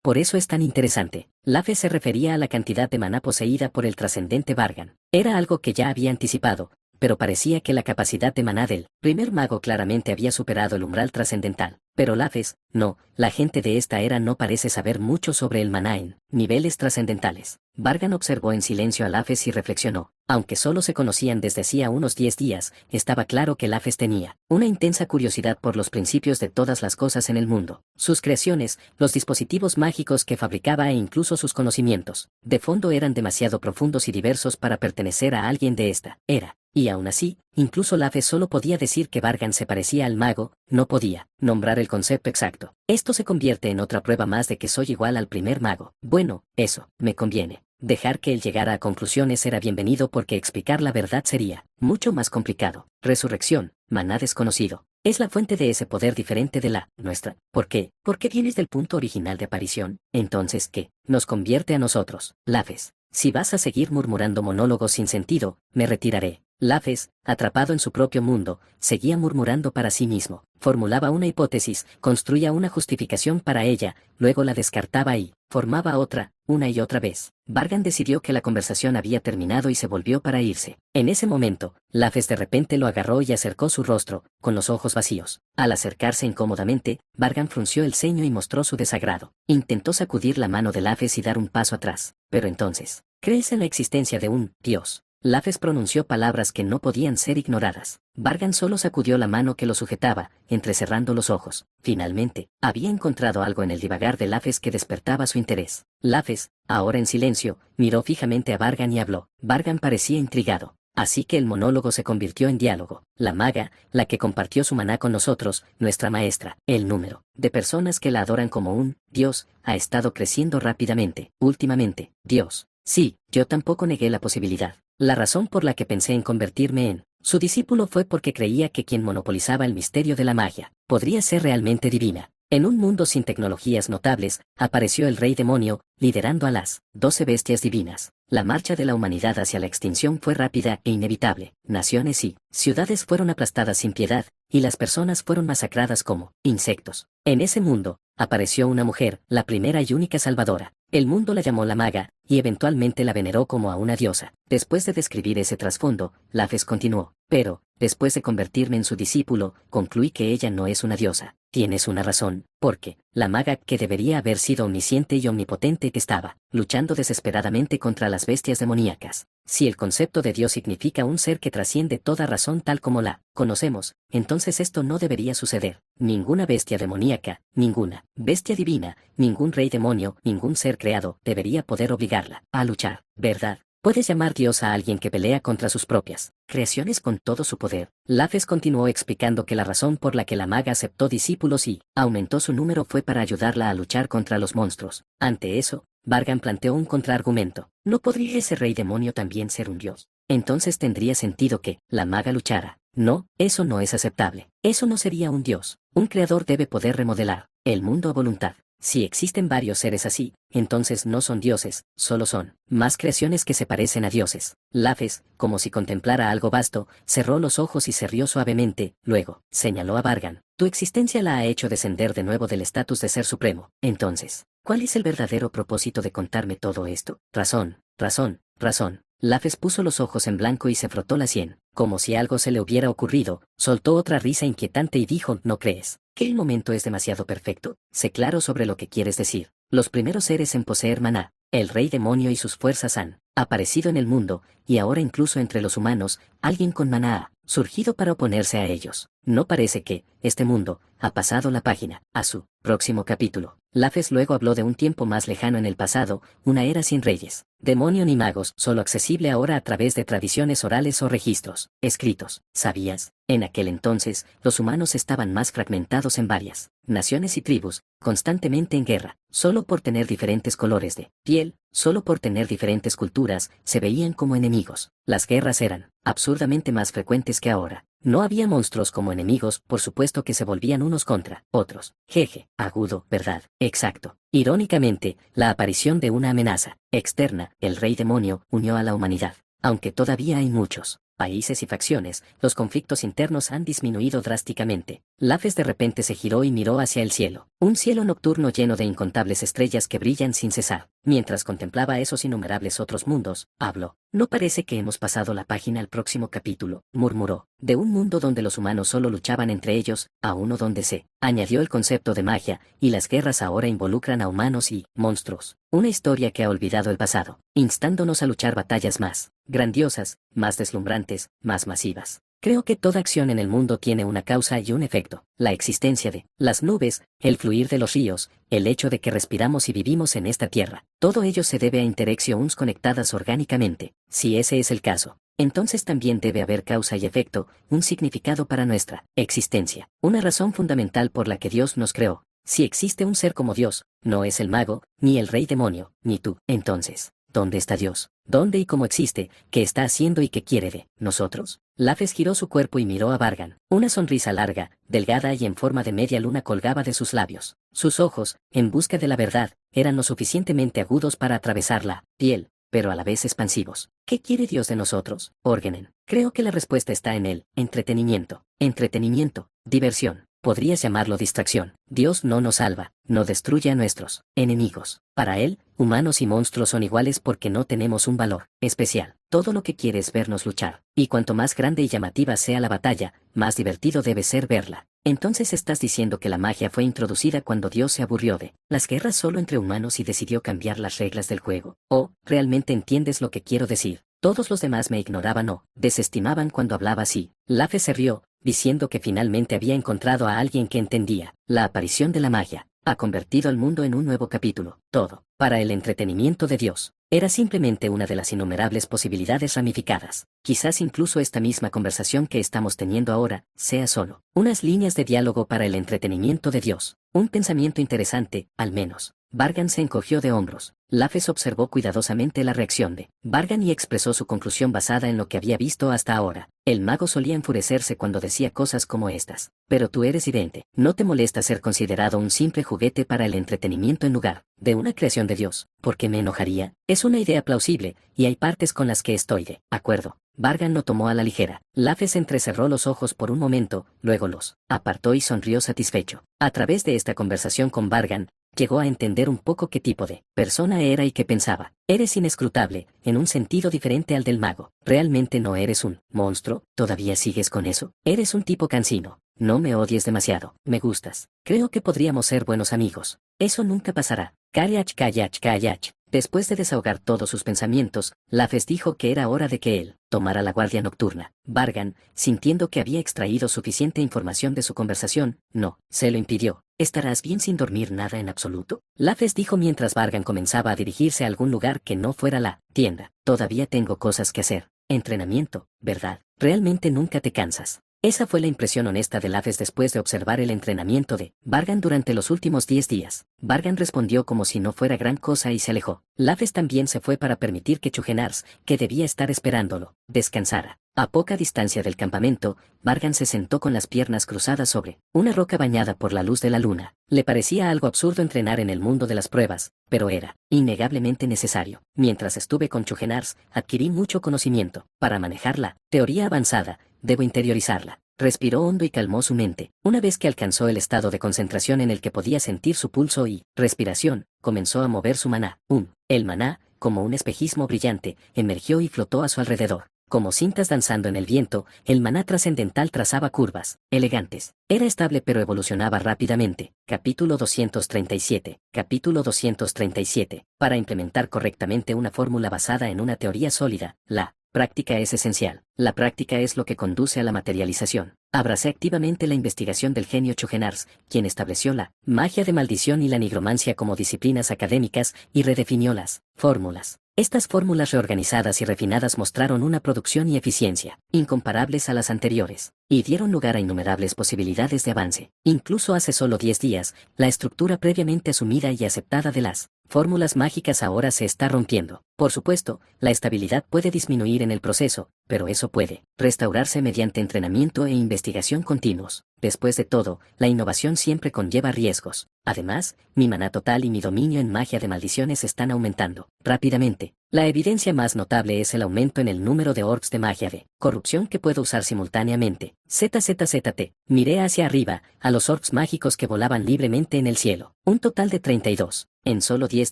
Por eso es tan interesante. Lafes se refería a la cantidad de maná poseída por el trascendente Vargan. Era algo que ya había anticipado, pero parecía que la capacidad de maná del primer mago claramente había superado el umbral trascendental. Pero Lafes, no, la gente de esta era no parece saber mucho sobre el maná en niveles trascendentales. Vargan observó en silencio a Lafes y reflexionó. Aunque solo se conocían desde hacía unos 10 días, estaba claro que Lafes tenía una intensa curiosidad por los principios de todas las cosas en el mundo. Sus creaciones, los dispositivos mágicos que fabricaba e incluso sus conocimientos de fondo eran demasiado profundos y diversos para pertenecer a alguien de esta era. Y aún así, incluso Lafes solo podía decir que Vargan se parecía al mago, no podía nombrar el concepto exacto. Esto se convierte en otra prueba más de que soy igual al primer mago. Bueno, eso, me conviene. Dejar que él llegara a conclusiones era bienvenido porque explicar la verdad sería mucho más complicado. Resurrección, maná desconocido. Es la fuente de ese poder diferente de la nuestra. ¿Por qué? Porque vienes del punto original de aparición. Entonces, ¿qué nos convierte a nosotros? Lafes. Si vas a seguir murmurando monólogos sin sentido, me retiraré. Lafes, atrapado en su propio mundo, seguía murmurando para sí mismo. Formulaba una hipótesis, construía una justificación para ella, luego la descartaba y formaba otra, una y otra vez. Vargan decidió que la conversación había terminado y se volvió para irse. En ese momento, Lafes de repente lo agarró y acercó su rostro, con los ojos vacíos. Al acercarse incómodamente, Vargan frunció el ceño y mostró su desagrado. Intentó sacudir la mano de Lafes y dar un paso atrás. Pero entonces, ¿crees en la existencia de un dios? Lafes pronunció palabras que no podían ser ignoradas. Vargan solo sacudió la mano que lo sujetaba, entrecerrando los ojos. Finalmente, había encontrado algo en el divagar de Lafes que despertaba su interés. Lafes, ahora en silencio, miró fijamente a Vargan y habló. Vargan parecía intrigado. Así que el monólogo se convirtió en diálogo. La maga, la que compartió su maná con nosotros, nuestra maestra, el número de personas que la adoran como un dios, ha estado creciendo rápidamente. Últimamente, Dios. Sí, yo tampoco negué la posibilidad. La razón por la que pensé en convertirme en su discípulo fue porque creía que quien monopolizaba el misterio de la magia podría ser realmente divina. En un mundo sin tecnologías notables, apareció el rey demonio, liderando a las 12 bestias divinas. La marcha de la humanidad hacia la extinción fue rápida e inevitable. Naciones y ciudades fueron aplastadas sin piedad, y las personas fueron masacradas como insectos. En ese mundo, apareció una mujer, la primera y única salvadora. El mundo la llamó la maga, y eventualmente la veneró como a una diosa. Después de describir ese trasfondo, Lafes continuó. Pero, después de convertirme en su discípulo, concluí que ella no es una diosa. Tienes una razón, porque la maga que debería haber sido omnisciente y omnipotente que estaba luchando desesperadamente contra las bestias demoníacas. Si el concepto de Dios significa un ser que trasciende toda razón tal como la conocemos, entonces esto no debería suceder. Ninguna bestia demoníaca, ninguna bestia divina, ningún rey demonio, ningún ser creado debería poder obligarla a luchar, ¿verdad? Puedes llamar Dios a alguien que pelea contra sus propias creaciones con todo su poder. Lafes continuó explicando que la razón por la que la maga aceptó discípulos y aumentó su número fue para ayudarla a luchar contra los monstruos. Ante eso, Vargan planteó un contraargumento. ¿No podría ese rey demonio también ser un dios? Entonces tendría sentido que la maga luchara. No, eso no es aceptable. Eso no sería un dios. Un creador debe poder remodelar el mundo a voluntad. Si existen varios seres así, entonces no son dioses, solo son más creaciones que se parecen a dioses. Lafes, como si contemplara algo vasto, cerró los ojos y se rió suavemente, luego, señaló a Vargan. Tu existencia la ha hecho descender de nuevo del estatus de ser supremo. Entonces, ¿cuál es el verdadero propósito de contarme todo esto? Razón, razón, razón. Lafes puso los ojos en blanco y se frotó la sien. Como si algo se le hubiera ocurrido, soltó otra risa inquietante y dijo, ¿no crees que el momento es demasiado perfecto? Sé claro sobre lo que quieres decir. Los primeros seres en poseer maná, el rey demonio y sus fuerzas han aparecido en el mundo, y ahora incluso entre los humanos, alguien con maná ha surgido para oponerse a ellos. No parece que este mundo ha pasado la página a su próximo capítulo. Lafes luego habló de un tiempo más lejano en el pasado, una era sin reyes, demonio ni magos, solo accesible ahora a través de tradiciones orales o registros escritos. ¿Sabías? En aquel entonces, los humanos estaban más fragmentados en varias naciones y tribus, constantemente en guerra, solo por tener diferentes colores de piel, solo por tener diferentes culturas, se veían como enemigos. Las guerras eran absurdamente más frecuentes que ahora. No había monstruos como enemigos, por supuesto que se volvían unos contra otros. Jeje, agudo, ¿verdad? Exacto. Irónicamente, la aparición de una amenaza externa, el rey demonio, unió a la humanidad. Aunque todavía hay muchos países y facciones, los conflictos internos han disminuido drásticamente. Lafes de repente se giró y miró hacia el cielo. Un cielo nocturno lleno de incontables estrellas que brillan sin cesar. Mientras contemplaba esos innumerables otros mundos, habló. ¿No parece que hemos pasado la página al próximo capítulo?, murmuró. De un mundo donde los humanos solo luchaban entre ellos, a uno donde se añadió el concepto de magia, y las guerras ahora involucran a humanos y monstruos. Una historia que ha olvidado el pasado, instándonos a luchar batallas más grandiosas, más deslumbrantes, más masivas. Creo que toda acción en el mundo tiene una causa y un efecto. La existencia de las nubes, el fluir de los ríos, el hecho de que respiramos y vivimos en esta tierra, todo ello se debe a interacciones conectadas orgánicamente. Si ese es el caso, entonces también debe haber causa y efecto, un significado para nuestra existencia, una razón fundamental por la que Dios nos creó. Si existe un ser como Dios, no es el mago, ni el rey demonio, ni tú. Entonces, ¿dónde está Dios? ¿Dónde y cómo existe? ¿Qué está haciendo y qué quiere de nosotros? Lafes giró su cuerpo y miró a Vargan. Una sonrisa larga, delgada y en forma de media luna colgaba de sus labios. Sus ojos, en busca de la verdad, eran lo suficientemente agudos para atravesar la piel, pero a la vez expansivos. ¿Qué quiere Dios de nosotros? Orgenen. Creo que la respuesta está en el entretenimiento. Entretenimiento, diversión. Podrías llamarlo distracción. Dios no nos salva, no destruye a nuestros enemigos. Para Él, humanos y monstruos son iguales porque no tenemos un valor especial. Todo lo que quiere es vernos luchar. Y cuanto más grande y llamativa sea la batalla, más divertido debe ser verla. Entonces estás diciendo que la magia fue introducida cuando Dios se aburrió de las guerras solo entre humanos y decidió cambiar las reglas del juego. ¿O realmente entiendes lo que quiero decir? Todos los demás me ignoraban o desestimaban cuando hablaba así. Lafe se rió, diciendo que finalmente había encontrado a alguien que entendía. La aparición de la magia ha convertido al mundo en un nuevo capítulo. Todo, para el entretenimiento de Dios, era simplemente una de las innumerables posibilidades ramificadas. Quizás incluso esta misma conversación que estamos teniendo ahora sea solo unas líneas de diálogo para el entretenimiento de Dios. Un pensamiento interesante, al menos. Vargan se encogió de hombros. Lafes observó cuidadosamente la reacción de Vargan y expresó su conclusión basada en lo que había visto hasta ahora. El mago solía enfurecerse cuando decía cosas como estas. Pero tú eres idente. ¿No te molesta ser considerado un simple juguete para el entretenimiento en lugar de una creación de Dios? ¿Por qué me enojaría? Es una idea plausible, y hay partes con las que estoy de acuerdo. Vargan lo tomó a la ligera. Lafes entrecerró los ojos por un momento, luego los apartó y sonrió satisfecho. A través de esta conversación con Vargan, llegó a entender un poco qué tipo de persona era y qué pensaba. Eres inescrutable, en un sentido diferente al del mago. ¿Realmente no eres un monstruo? ¿Todavía sigues con eso? Eres un tipo cansino. No me odies demasiado. Me gustas. Creo que podríamos ser buenos amigos. Eso nunca pasará. Kayach. Después de desahogar todos sus pensamientos, Lafes dijo que era hora de que él tomara la guardia nocturna. Vargan, sintiendo que había extraído suficiente información de su conversación, no, se lo impidió. ¿Estarás bien sin dormir nada en absoluto? Lafes dijo mientras Vargan comenzaba a dirigirse a algún lugar que no fuera la tienda. Todavía tengo cosas que hacer. Entrenamiento, ¿verdad? Realmente nunca te cansas. Esa fue la impresión honesta de Lafes después de observar el entrenamiento de Vargan durante los últimos 10 días. Vargan respondió como si no fuera gran cosa y se alejó. Lafes también se fue para permitir que Chugenars, que debía estar esperándolo, descansara. A poca distancia del campamento, Vargan se sentó con las piernas cruzadas sobre una roca bañada por la luz de la luna. Le parecía algo absurdo entrenar en el mundo de las pruebas, pero era innegablemente necesario. Mientras estuve con Chugenars, adquirí mucho conocimiento. Para manejar la teoría avanzada, debo interiorizarla. Respiró hondo y calmó su mente. Una vez que alcanzó el estado de concentración en el que podía sentir su pulso y respiración, comenzó a mover su maná. El maná, como un espejismo brillante, emergió y flotó a su alrededor. Como cintas danzando en el viento, el maná trascendental trazaba curvas elegantes. Era estable pero evolucionaba rápidamente. Capítulo 237. Capítulo 237. Para implementar correctamente una fórmula basada en una teoría sólida, la práctica es esencial. La práctica es lo que conduce a la materialización. Abracé activamente la investigación del genio Chugenars, quien estableció la magia de maldición y la nigromancia como disciplinas académicas y redefinió las fórmulas. Estas fórmulas reorganizadas y refinadas mostraron una producción y eficiencia incomparables a las anteriores, y dieron lugar a innumerables posibilidades de avance. Incluso hace solo 10 días, la estructura previamente asumida y aceptada de las fórmulas mágicas ahora se está rompiendo. Por supuesto, la estabilidad puede disminuir en el proceso, pero eso puede restaurarse mediante entrenamiento e investigación continuos. Después de todo, la innovación siempre conlleva riesgos. Además, mi maná total y mi dominio en magia de maldiciones están aumentando rápidamente. La evidencia más notable es el aumento en el número de orbs de magia de corrupción que puedo usar simultáneamente. ZZZT. Miré hacia arriba, a los orbs mágicos que volaban libremente en el cielo. Un total de 32. En solo 10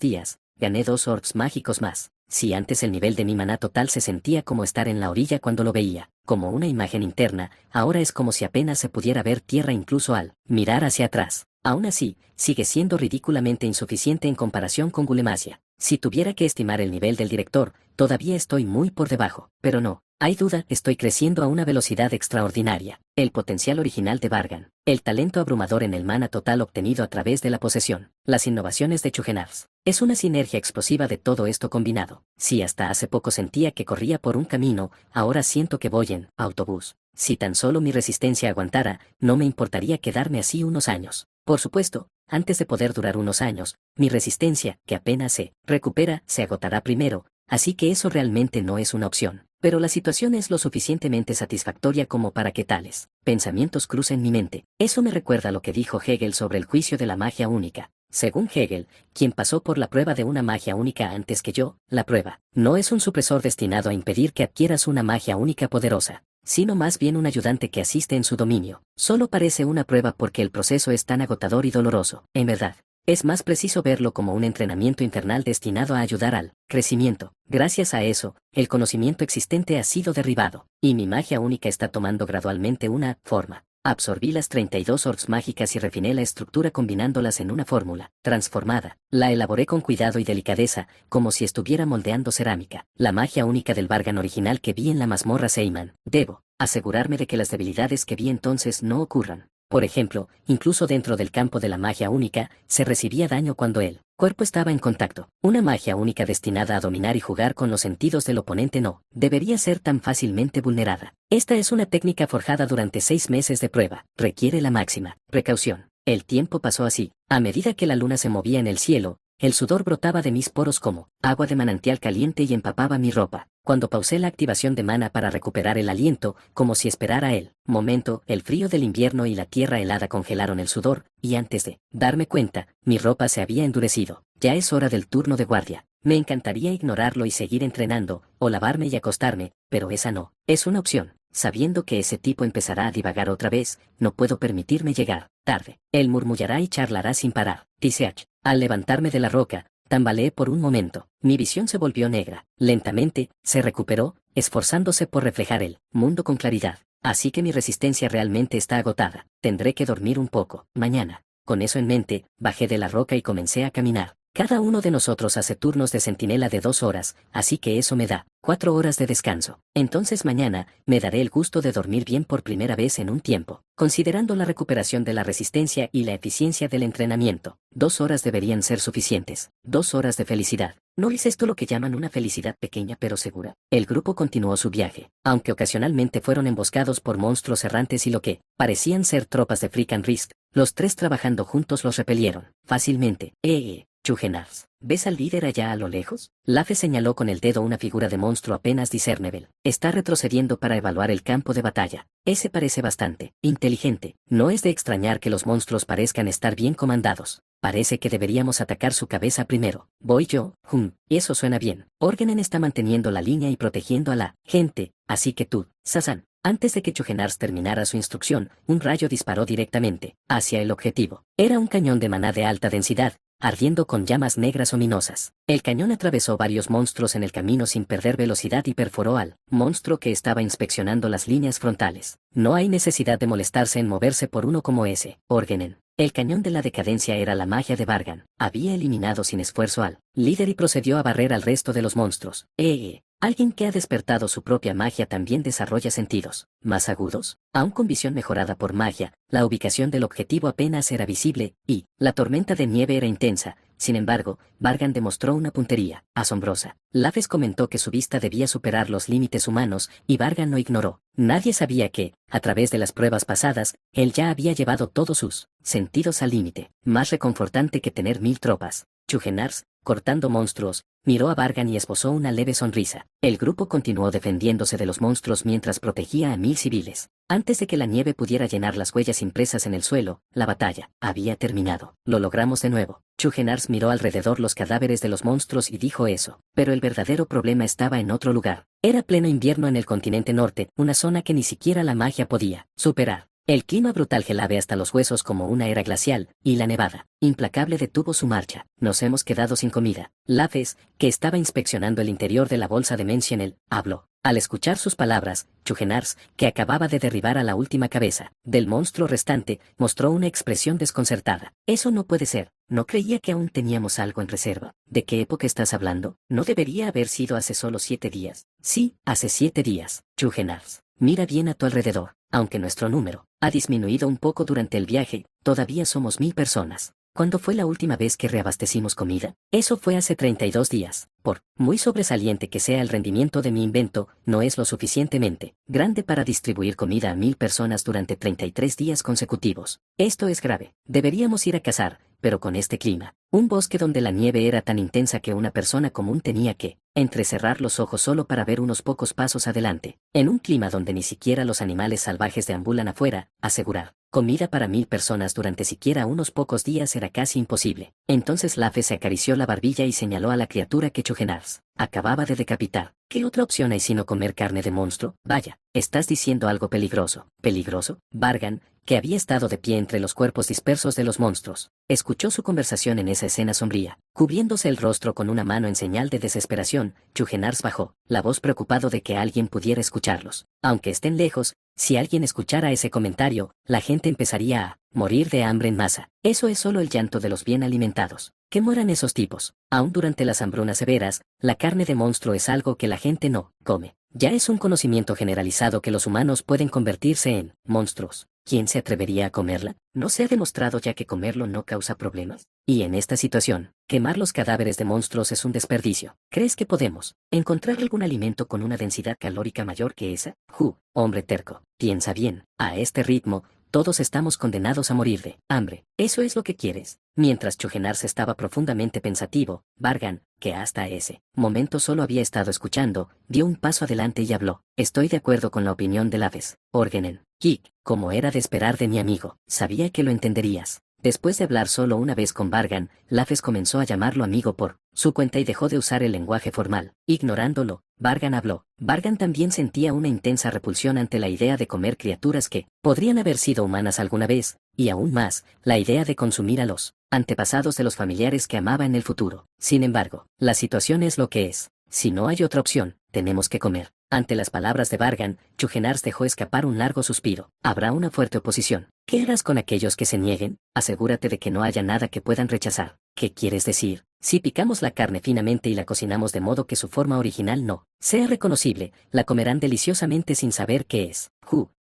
días, gané 2 orbs mágicos más. Si antes el nivel de mi maná total se sentía como estar en la orilla cuando lo veía, como una imagen interna, ahora es como si apenas se pudiera ver tierra incluso al mirar hacia atrás. Aún así, sigue siendo ridículamente insuficiente en comparación con Gulemasia. Si tuviera que estimar el nivel del director, todavía estoy muy por debajo, pero no hay duda, estoy creciendo a una velocidad extraordinaria. El potencial original de Vargan, el talento abrumador en el mana total obtenido a través de la posesión, las innovaciones de Chugenars. Es una sinergia explosiva de todo esto combinado. Si hasta hace poco sentía que corría por un camino, ahora siento que voy en autobús. Si tan solo mi resistencia aguantara, no me importaría quedarme así unos años. Por supuesto, antes de poder durar unos años, mi resistencia, que apenas se recupera, se agotará primero, así que eso realmente no es una opción. Pero la situación es lo suficientemente satisfactoria como para que tales pensamientos crucen mi mente. Eso me recuerda lo que dijo Hegel sobre el juicio de la magia única. Según Hegel, quien pasó por la prueba de una magia única antes que yo, la prueba no es un supresor destinado a impedir que adquieras una magia única poderosa, sino más bien un ayudante que asiste en su dominio. Solo parece una prueba porque el proceso es tan agotador y doloroso. En verdad, es más preciso verlo como un entrenamiento internal destinado a ayudar al crecimiento. Gracias a eso, el conocimiento existente ha sido derribado, y mi magia única está tomando gradualmente una forma. Absorbí las 32 orbs mágicas y refiné la estructura combinándolas en una fórmula transformada. La elaboré con cuidado y delicadeza, como si estuviera moldeando cerámica. La magia única del Vargan original que vi en la mazmorra Seyman. Debo asegurarme de que las debilidades que vi entonces no ocurran. Por ejemplo, incluso dentro del campo de la magia única, se recibía daño cuando el cuerpo estaba en contacto. Una magia única destinada a dominar y jugar con los sentidos del oponente no debería ser tan fácilmente vulnerada. Esta es una técnica forjada durante 6 meses de prueba. Requiere la máxima precaución. El tiempo pasó así. A medida que la luna se movía en el cielo, el sudor brotaba de mis poros como agua de manantial caliente y empapaba mi ropa. Cuando pausé la activación de mana para recuperar el aliento, como si esperara el momento, el frío del invierno y la tierra helada congelaron el sudor, y antes de darme cuenta, mi ropa se había endurecido. Ya es hora del turno de guardia. Me encantaría ignorarlo y seguir entrenando, o lavarme y acostarme, pero esa no es una opción. Sabiendo que ese tipo empezará a divagar otra vez, no puedo permitirme llegar tarde. Él murmullará y charlará sin parar. Tisseach. Al levantarme de la roca, tambaleé por un momento. Mi visión se volvió negra. Lentamente, se recuperó, esforzándose por reflejar el mundo con claridad. Así que mi resistencia realmente está agotada. Tendré que dormir un poco. Mañana. Con eso en mente, bajé de la roca y comencé a caminar. Cada uno de nosotros hace turnos de centinela de 2 horas, así que eso me da 4 horas de descanso. Entonces mañana, me daré el gusto de dormir bien por primera vez en un tiempo. Considerando la recuperación de la resistencia y la eficiencia del entrenamiento, 2 horas deberían ser suficientes. 2 horas de felicidad. ¿No es esto lo que llaman una felicidad pequeña pero segura? El grupo continuó su viaje, aunque ocasionalmente fueron emboscados por monstruos errantes y lo que parecían ser tropas de Freak and Risk. Los 3 trabajando juntos los repelieron fácilmente. Chugenars. ¿Ves al líder allá a lo lejos? Lafe señaló con el dedo una figura de monstruo apenas discernible. Está retrocediendo para evaluar el campo de batalla. Ese parece bastante inteligente. No es de extrañar que los monstruos parezcan estar bien comandados. Parece que deberíamos atacar su cabeza primero. Voy yo, y eso suena bien. Orgenen está manteniendo la línea y protegiendo a la gente, así que tú, Sazan. Antes de que Chugenars terminara su instrucción, un rayo disparó directamente hacia el objetivo. Era un cañón de maná de alta densidad, ardiendo con llamas negras ominosas. El cañón atravesó varios monstruos en el camino sin perder velocidad y perforó al monstruo que estaba inspeccionando las líneas frontales. No hay necesidad de molestarse en moverse por uno como ese, Orgenen. El cañón de la decadencia era la magia de Vargan. Había eliminado sin esfuerzo al líder y procedió a barrer al resto de los monstruos. Alguien que ha despertado su propia magia también desarrolla sentidos más agudos. Aún con visión mejorada por magia, la ubicación del objetivo apenas era visible, y la tormenta de nieve era intensa. Sin embargo, Vargan demostró una puntería asombrosa. Lafes comentó que su vista debía superar los límites humanos, y Vargan no ignoró. Nadie sabía que, a través de las pruebas pasadas, él ya había llevado todos sus sentidos al límite. Más reconfortante que tener 1000 tropas. Chugenars, cortando monstruos, miró a Vargan y esbozó una leve sonrisa. El grupo continuó defendiéndose de los monstruos mientras protegía a 1000 civiles. Antes de que la nieve pudiera llenar las huellas impresas en el suelo, la batalla había terminado. Lo logramos de nuevo. Chugenars miró alrededor los cadáveres de los monstruos y dijo eso. Pero el verdadero problema estaba en otro lugar. Era pleno invierno en el continente norte, una zona que ni siquiera la magia podía superar. El clima brutal gelaba hasta los huesos como una era glacial, y la nevada, implacable, detuvo su marcha. Nos hemos quedado sin comida. Lafes, que estaba inspeccionando el interior de la bolsa de Mentionel, habló. Al escuchar sus palabras, Chugenars, que acababa de derribar a la última cabeza del monstruo restante, mostró una expresión desconcertada. Eso no puede ser. No creía que aún teníamos algo en reserva. ¿De qué época estás hablando? ¿No debería haber sido hace solo 7 días? Sí, hace 7 días. Chugenars, mira bien a tu alrededor. Aunque nuestro número ha disminuido un poco durante el viaje, todavía somos 1000 personas. ¿Cuándo fue la última vez que reabastecimos comida? Eso fue hace 32 días. Por muy sobresaliente que sea el rendimiento de mi invento, no es lo suficientemente grande para distribuir comida a 1000 personas durante 33 días consecutivos. Esto es grave. Deberíamos ir a cazar, pero con este clima. Un bosque donde la nieve era tan intensa que una persona común tenía que entrecerrar los ojos solo para ver unos pocos pasos adelante. En un clima donde ni siquiera los animales salvajes deambulan afuera, asegurar comida para 1000 personas durante siquiera unos pocos días era casi imposible. Entonces Lafe se acarició la barbilla y señaló a la criatura que Chugenars acababa de decapitar. ¿Qué otra opción hay sino comer carne de monstruo? Vaya, estás diciendo algo peligroso. ¿Peligroso? Vargan, que había estado de pie entre los cuerpos dispersos de los monstruos. Escuchó su conversación en esa escena sombría. Cubriéndose el rostro con una mano en señal de desesperación, Chugenars bajó, la voz preocupado de que alguien pudiera escucharlos. Aunque estén lejos, si alguien escuchara ese comentario, la gente empezaría a morir de hambre en masa. Eso es solo el llanto de los bien alimentados. Que mueran esos tipos. Aún durante las hambrunas severas, la carne de monstruo es algo que la gente no come. Ya es un conocimiento generalizado que los humanos pueden convertirse en monstruos. ¿Quién se atrevería a comerla? ¿No se ha demostrado ya que comerlo no causa problemas? Y en esta situación, quemar los cadáveres de monstruos es un desperdicio. ¿Crees que podemos encontrar algún alimento con una densidad calórica mayor que esa? Hombre terco, piensa bien. A este ritmo, todos estamos condenados a morir de hambre. ¿Eso es lo que quieres? Mientras Chugenars estaba profundamente pensativo, Vargan, que hasta ese momento solo había estado escuchando, dio un paso adelante y habló. Estoy de acuerdo con la opinión de Laves, Orgenen. Como era de esperar de mi amigo, sabía que lo entenderías. Después de hablar solo una vez con Vargan, Laves comenzó a llamarlo amigo por su cuenta y dejó de usar el lenguaje formal. Ignorándolo, Vargan habló. Vargan también sentía una intensa repulsión ante la idea de comer criaturas que podrían haber sido humanas alguna vez, y aún más, la idea de consumir a los antepasados de los familiares que amaba en el futuro. Sin embargo, la situación es lo que es. Si no hay otra opción, tenemos que comer. Ante las palabras de Vargan, Chugenars dejó escapar un largo suspiro. Habrá una fuerte oposición. ¿Qué harás con aquellos que se nieguen? Asegúrate de que no haya nada que puedan rechazar. ¿Qué quieres decir? Si picamos la carne finamente y la cocinamos de modo que su forma original no sea reconocible, la comerán deliciosamente sin saber qué es.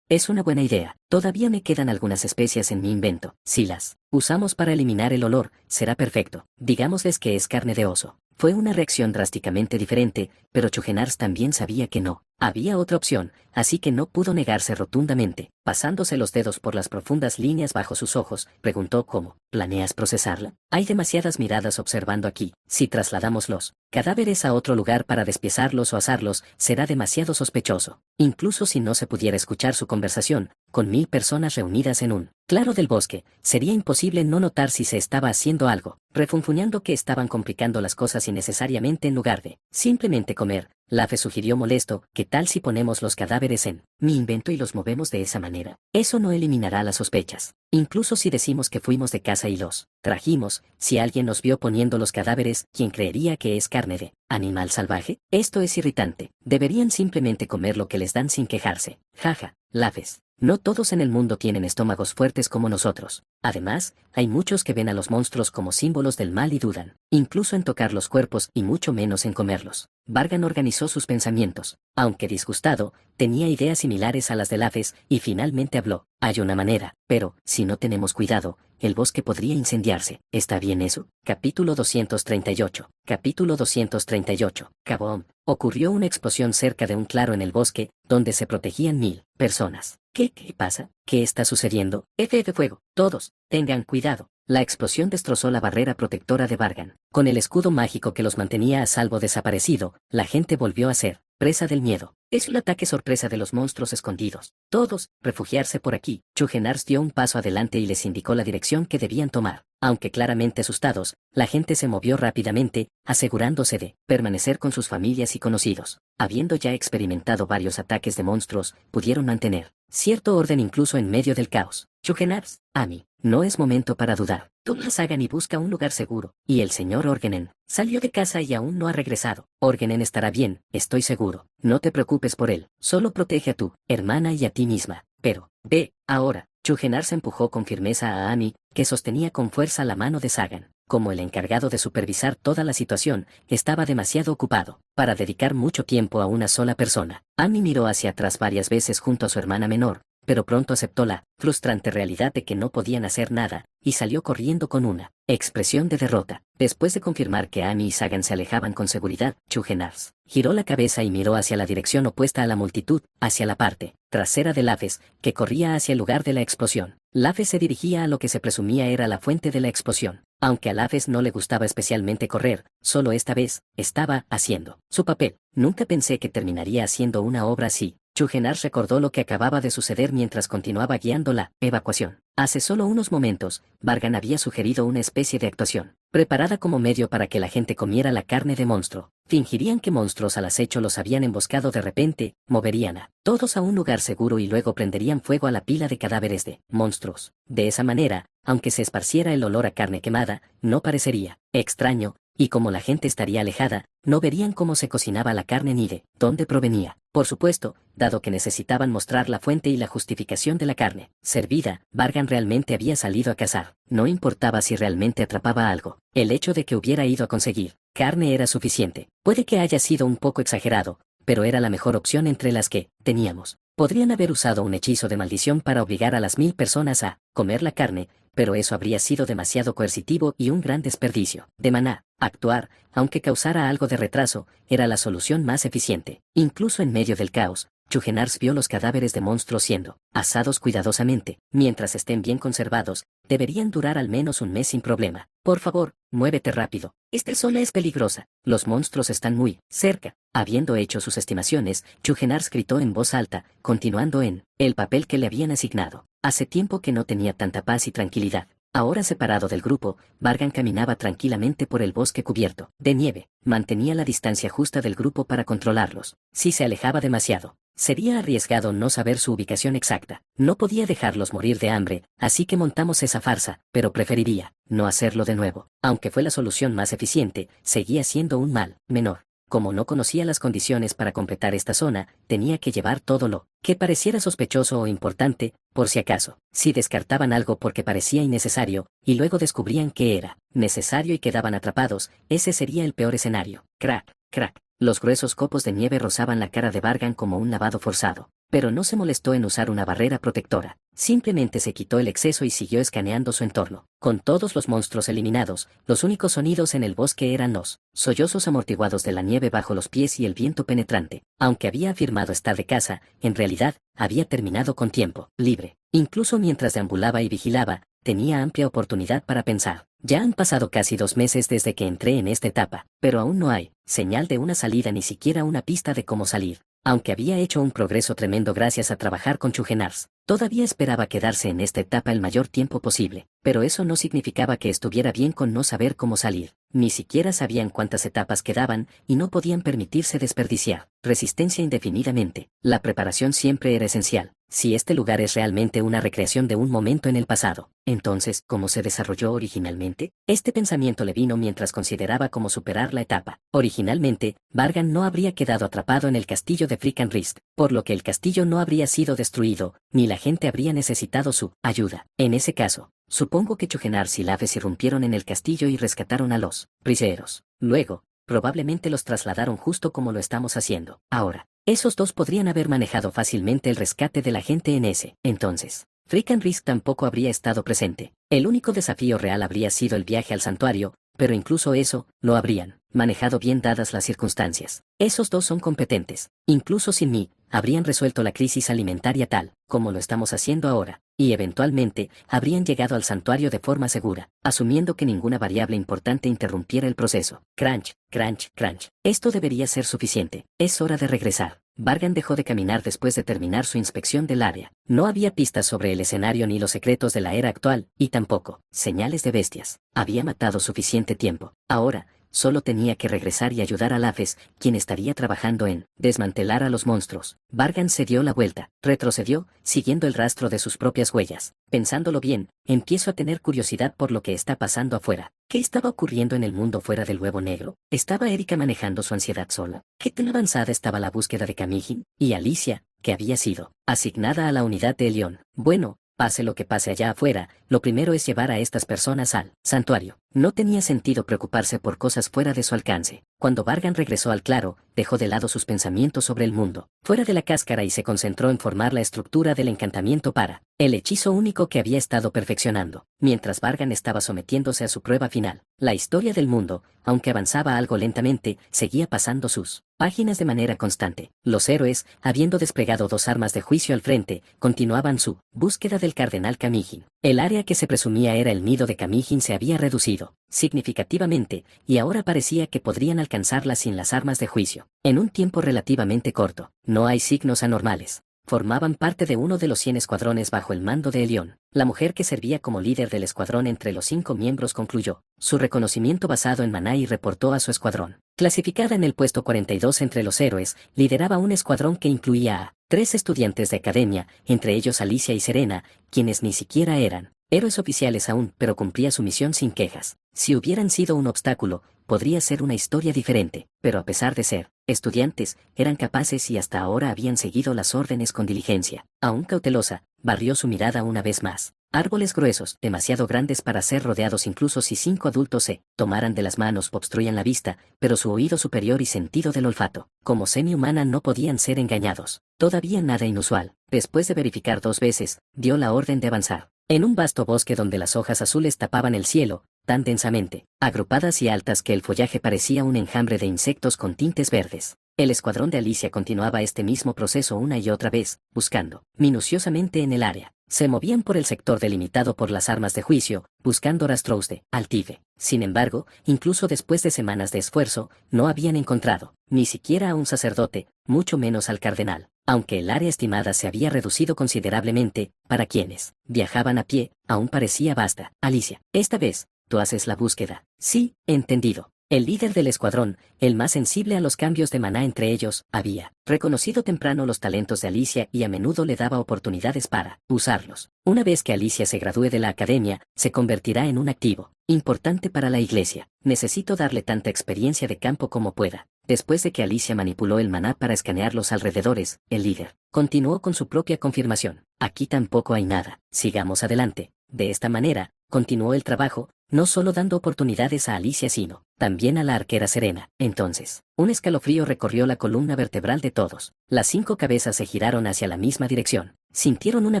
Es una buena idea. Todavía me quedan algunas especias en mi invento. Si las usamos para eliminar el olor, será perfecto. Digámosles que es carne de oso. Fue una reacción drásticamente diferente, pero Chugenars también sabía que no había otra opción, así que no pudo negarse rotundamente. Pasándose los dedos por las profundas líneas bajo sus ojos, preguntó cómo planeas procesarla. Hay demasiadas miradas observando aquí. Si trasladamos los cadáveres a otro lugar para despiezarlos o asarlos, será demasiado sospechoso. Incluso si no se pudiera escuchar su conversación, con 1000 personas reunidas en un claro del bosque, sería imposible no notar si se estaba haciendo algo, refunfuñando que estaban complicando las cosas innecesariamente en lugar de simplemente comer. Lafe sugirió molesto, ¿qué tal si ponemos los cadáveres en mi invento y los movemos de esa manera? Eso no eliminará las sospechas. Incluso si decimos que fuimos de casa y los trajimos, si alguien nos vio poniendo los cadáveres, ¿quién creería que es carne de animal salvaje? Esto es irritante. Deberían simplemente comer lo que les dan sin quejarse. Jaja, Lafes. No todos en el mundo tienen estómagos fuertes como nosotros. Además, hay muchos que ven a los monstruos como símbolos del mal y dudan, incluso en tocar los cuerpos y mucho menos en comerlos. Vargan organizó sus pensamientos. Aunque disgustado, tenía ideas similares a las de Lafes y finalmente habló. Hay una manera, pero, si no tenemos cuidado, el bosque podría incendiarse. ¿Está bien eso? Capítulo 238. Capítulo 238. Kaboom. Ocurrió una explosión cerca de un claro en el bosque, donde se protegían 1000 personas. ¿Qué pasa? ¿Qué está sucediendo? Fuego. Todos, tengan cuidado. La explosión destrozó la barrera protectora de Vargan. Con el escudo mágico que los mantenía a salvo desaparecido, la gente volvió a ser presa del miedo. Es el ataque sorpresa de los monstruos escondidos. Todos, refugiarse por aquí. Chugenars dio un paso adelante y les indicó la dirección que debían tomar. Aunque claramente asustados, la gente se movió rápidamente, asegurándose de permanecer con sus familias y conocidos. Habiendo ya experimentado varios ataques de monstruos, pudieron mantener cierto orden incluso en medio del caos. Chugenars, Ami, no es momento para dudar. Toma Sagan y busca un lugar seguro. Y el señor Orgenen salió de casa y aún no ha regresado. Orgenen estará bien, estoy seguro. No te preocupes por él. Solo protege a tu hermana y a ti misma. Pero, ve, ahora. Chugenars empujó con firmeza a Ami, que sostenía con fuerza la mano de Sagan. Como el encargado de supervisar toda la situación, estaba demasiado ocupado para dedicar mucho tiempo a una sola persona. Ami miró hacia atrás varias veces junto a su hermana menor, pero pronto aceptó la frustrante realidad de que no podían hacer nada, y salió corriendo con una expresión de derrota. Después de confirmar que Ami y Sagan se alejaban con seguridad, Chugenars giró la cabeza y miró hacia la dirección opuesta a la multitud, hacia la parte trasera de Lafes, que corría hacia el lugar de la explosión. Lafes se dirigía a lo que se presumía era la fuente de la explosión. Aunque a Lafes no le gustaba especialmente correr, solo esta vez estaba haciendo su papel. Nunca pensé que terminaría haciendo una obra así. Chugenars recordó lo que acababa de suceder mientras continuaba guiando la evacuación. Hace solo unos momentos, Vargan había sugerido una especie de actuación preparada como medio para que la gente comiera la carne de monstruo. Fingirían que monstruos al acecho los habían emboscado de repente, moverían a todos a un lugar seguro y luego prenderían fuego a la pila de cadáveres de monstruos. De esa manera, aunque se esparciera el olor a carne quemada, no parecería extraño, y como la gente estaría alejada, no verían cómo se cocinaba la carne ni de dónde provenía. Por supuesto, dado que necesitaban mostrar la fuente y la justificación de la carne servida, Vargan realmente había salido a cazar. No importaba si realmente atrapaba algo. El hecho de que hubiera ido a conseguir carne era suficiente. Puede que haya sido un poco exagerado, pero era la mejor opción entre las que teníamos. Podrían haber usado un hechizo de maldición para obligar a las 1000 personas a comer la carne, pero eso habría sido demasiado coercitivo y un gran desperdicio de maná. Actuar, aunque causara algo de retraso, era la solución más eficiente. Incluso en medio del caos, Chujinars vio los cadáveres de monstruos siendo asados cuidadosamente. Mientras estén bien conservados, deberían durar al menos un mes sin problema. Por favor, muévete rápido. Esta zona es peligrosa. Los monstruos están muy cerca. Habiendo hecho sus estimaciones, Chujinars gritó en voz alta, continuando en el papel que le habían asignado. Hace tiempo que no tenía tanta paz y tranquilidad. Ahora separado del grupo, Vargan caminaba tranquilamente por el bosque cubierto de nieve. Mantenía la distancia justa del grupo para controlarlos. Si se alejaba demasiado, sería arriesgado no saber su ubicación exacta. No podía dejarlos morir de hambre, así que montamos esa farsa, pero preferiría no hacerlo de nuevo. Aunque fue la solución más eficiente, seguía siendo un mal menor. Como no conocía las condiciones para completar esta zona, tenía que llevar todo lo que pareciera sospechoso o importante, por si acaso. Si descartaban algo porque parecía innecesario, y luego descubrían que era necesario y quedaban atrapados, ese sería el peor escenario. Crack, crack. Los gruesos copos de nieve rozaban la cara de Vargan como un lavado forzado, pero no se molestó en usar una barrera protectora. Simplemente se quitó el exceso y siguió escaneando su entorno. Con todos los monstruos eliminados, los únicos sonidos en el bosque eran los sollozos amortiguados de la nieve bajo los pies y el viento penetrante. Aunque había afirmado estar de casa, en realidad, había terminado con tiempo libre. Incluso mientras deambulaba y vigilaba, tenía amplia oportunidad para pensar. Ya han pasado casi 2 meses desde que entré en esta etapa, pero aún no hay señal de una salida, ni siquiera una pista de cómo salir. Aunque había hecho un progreso tremendo gracias a trabajar con Chujinars, todavía esperaba quedarse en esta etapa el mayor tiempo posible, pero eso no significaba que estuviera bien con no saber cómo salir. Ni siquiera sabían cuántas etapas quedaban y no podían permitirse desperdiciar resistencia indefinidamente. La preparación siempre era esencial. Si este lugar es realmente una recreación de un momento en el pasado, entonces, ¿cómo se desarrolló originalmente? Este pensamiento le vino mientras consideraba cómo superar la etapa. Originalmente, Vargan no habría quedado atrapado en el castillo de Frickenrist, por lo que el castillo no habría sido destruido, ni la gente habría necesitado su ayuda. En ese caso, supongo que Chujinars y Lafes irrumpieron en el castillo y rescataron a los prisioneros. Luego, probablemente los trasladaron justo como lo estamos haciendo ahora. Esos dos podrían haber manejado fácilmente el rescate de la gente en ese entonces. Frickenrist tampoco habría estado presente. El único desafío real habría sido el viaje al santuario, pero incluso eso, lo habrían manejado bien dadas las circunstancias. Esos dos son competentes. Incluso sin mí, habrían resuelto la crisis alimentaria tal, como lo estamos haciendo ahora, y eventualmente, habrían llegado al santuario de forma segura, asumiendo que ninguna variable importante interrumpiera el proceso. Crunch, crunch, crunch. Esto debería ser suficiente. Es hora de regresar. Vargan dejó de caminar después de terminar su inspección del área. No había pistas sobre el escenario ni los secretos de la era actual, y tampoco señales de bestias. Había matado suficiente tiempo. Ahora, solo tenía que regresar y ayudar a Lafes, quien estaría trabajando en desmantelar a los monstruos. Vargan se dio la vuelta, retrocedió, siguiendo el rastro de sus propias huellas. Pensándolo bien, empiezo a tener curiosidad por lo que está pasando afuera. ¿Qué estaba ocurriendo en el mundo fuera del huevo negro? ¿Estaba Erika manejando su ansiedad sola? ¿Qué tan avanzada estaba la búsqueda de Camijin? Y Alicia, que había sido asignada a la unidad de Elión. Bueno, pase lo que pase allá afuera, lo primero es llevar a estas personas al santuario. No tenía sentido preocuparse por cosas fuera de su alcance. Cuando Vargan regresó al claro, dejó de lado sus pensamientos sobre el mundo fuera de la cáscara y se concentró en formar la estructura del encantamiento para el hechizo único que había estado perfeccionando. Mientras Vargan estaba sometiéndose a su prueba final, la historia del mundo, aunque avanzaba algo lentamente, seguía pasando sus páginas de manera constante. Los héroes, habiendo desplegado 2 armas de juicio al frente, continuaban su búsqueda del cardenal Camijin. El área que se presumía era el nido de Camijin se había reducido significativamente, y ahora parecía que podrían alcanzarla sin las armas de juicio. En un tiempo relativamente corto, no hay signos anormales. formaban parte de uno de los 100 escuadrones bajo el mando de Elión. La mujer que servía como líder del escuadrón entre los 5 miembros concluyó su reconocimiento basado en maná y reportó a su escuadrón. Clasificada en el puesto 42 entre los héroes, lideraba un escuadrón que incluía a 3 estudiantes de academia, entre ellos Alicia y Serena, quienes ni siquiera eran héroes oficiales aún, pero cumplía su misión sin quejas. Si hubieran sido un obstáculo, podría ser una historia diferente, pero a pesar de ser estudiantes, eran capaces y hasta ahora habían seguido las órdenes con diligencia. Aún cautelosa, barrió su mirada una vez más. Árboles gruesos, demasiado grandes para ser rodeados incluso si 5 adultos se tomaran de las manos obstruían la vista, pero su oído superior y sentido del olfato, como semi-humana, no podían ser engañados. Todavía nada inusual. Después de verificar 2 veces, dio la orden de avanzar. En un vasto bosque donde las hojas azules tapaban el cielo, tan densamente agrupadas y altas que el follaje parecía un enjambre de insectos con tintes verdes. El escuadrón de Alicia continuaba este mismo proceso una y otra vez, buscando minuciosamente en el área. Se movían por el sector delimitado por las armas de juicio, buscando rastros de Altive. Sin embargo, incluso después de semanas de esfuerzo, no habían encontrado ni siquiera a un sacerdote, mucho menos al cardenal. Aunque el área estimada se había reducido considerablemente, para quienes viajaban a pie, aún parecía vasta. Alicia, esta vez, tú haces la búsqueda. Sí, entendido. El líder del escuadrón, el más sensible a los cambios de maná entre ellos, había reconocido temprano los talentos de Alicia y a menudo le daba oportunidades para usarlos. Una vez que Alicia se gradúe de la academia, se convertirá en un activo importante para la iglesia. Necesito darle tanta experiencia de campo como pueda. Después de que Alicia manipuló el maná para escanear los alrededores, el líder continuó con su propia confirmación. Aquí tampoco hay nada. Sigamos adelante. De esta manera, continuó el trabajo, no solo dando oportunidades a Alicia sino también a la arquera Serena. Entonces, un escalofrío recorrió la columna vertebral de todos. Las 5 cabezas se giraron hacia la misma dirección. Sintieron una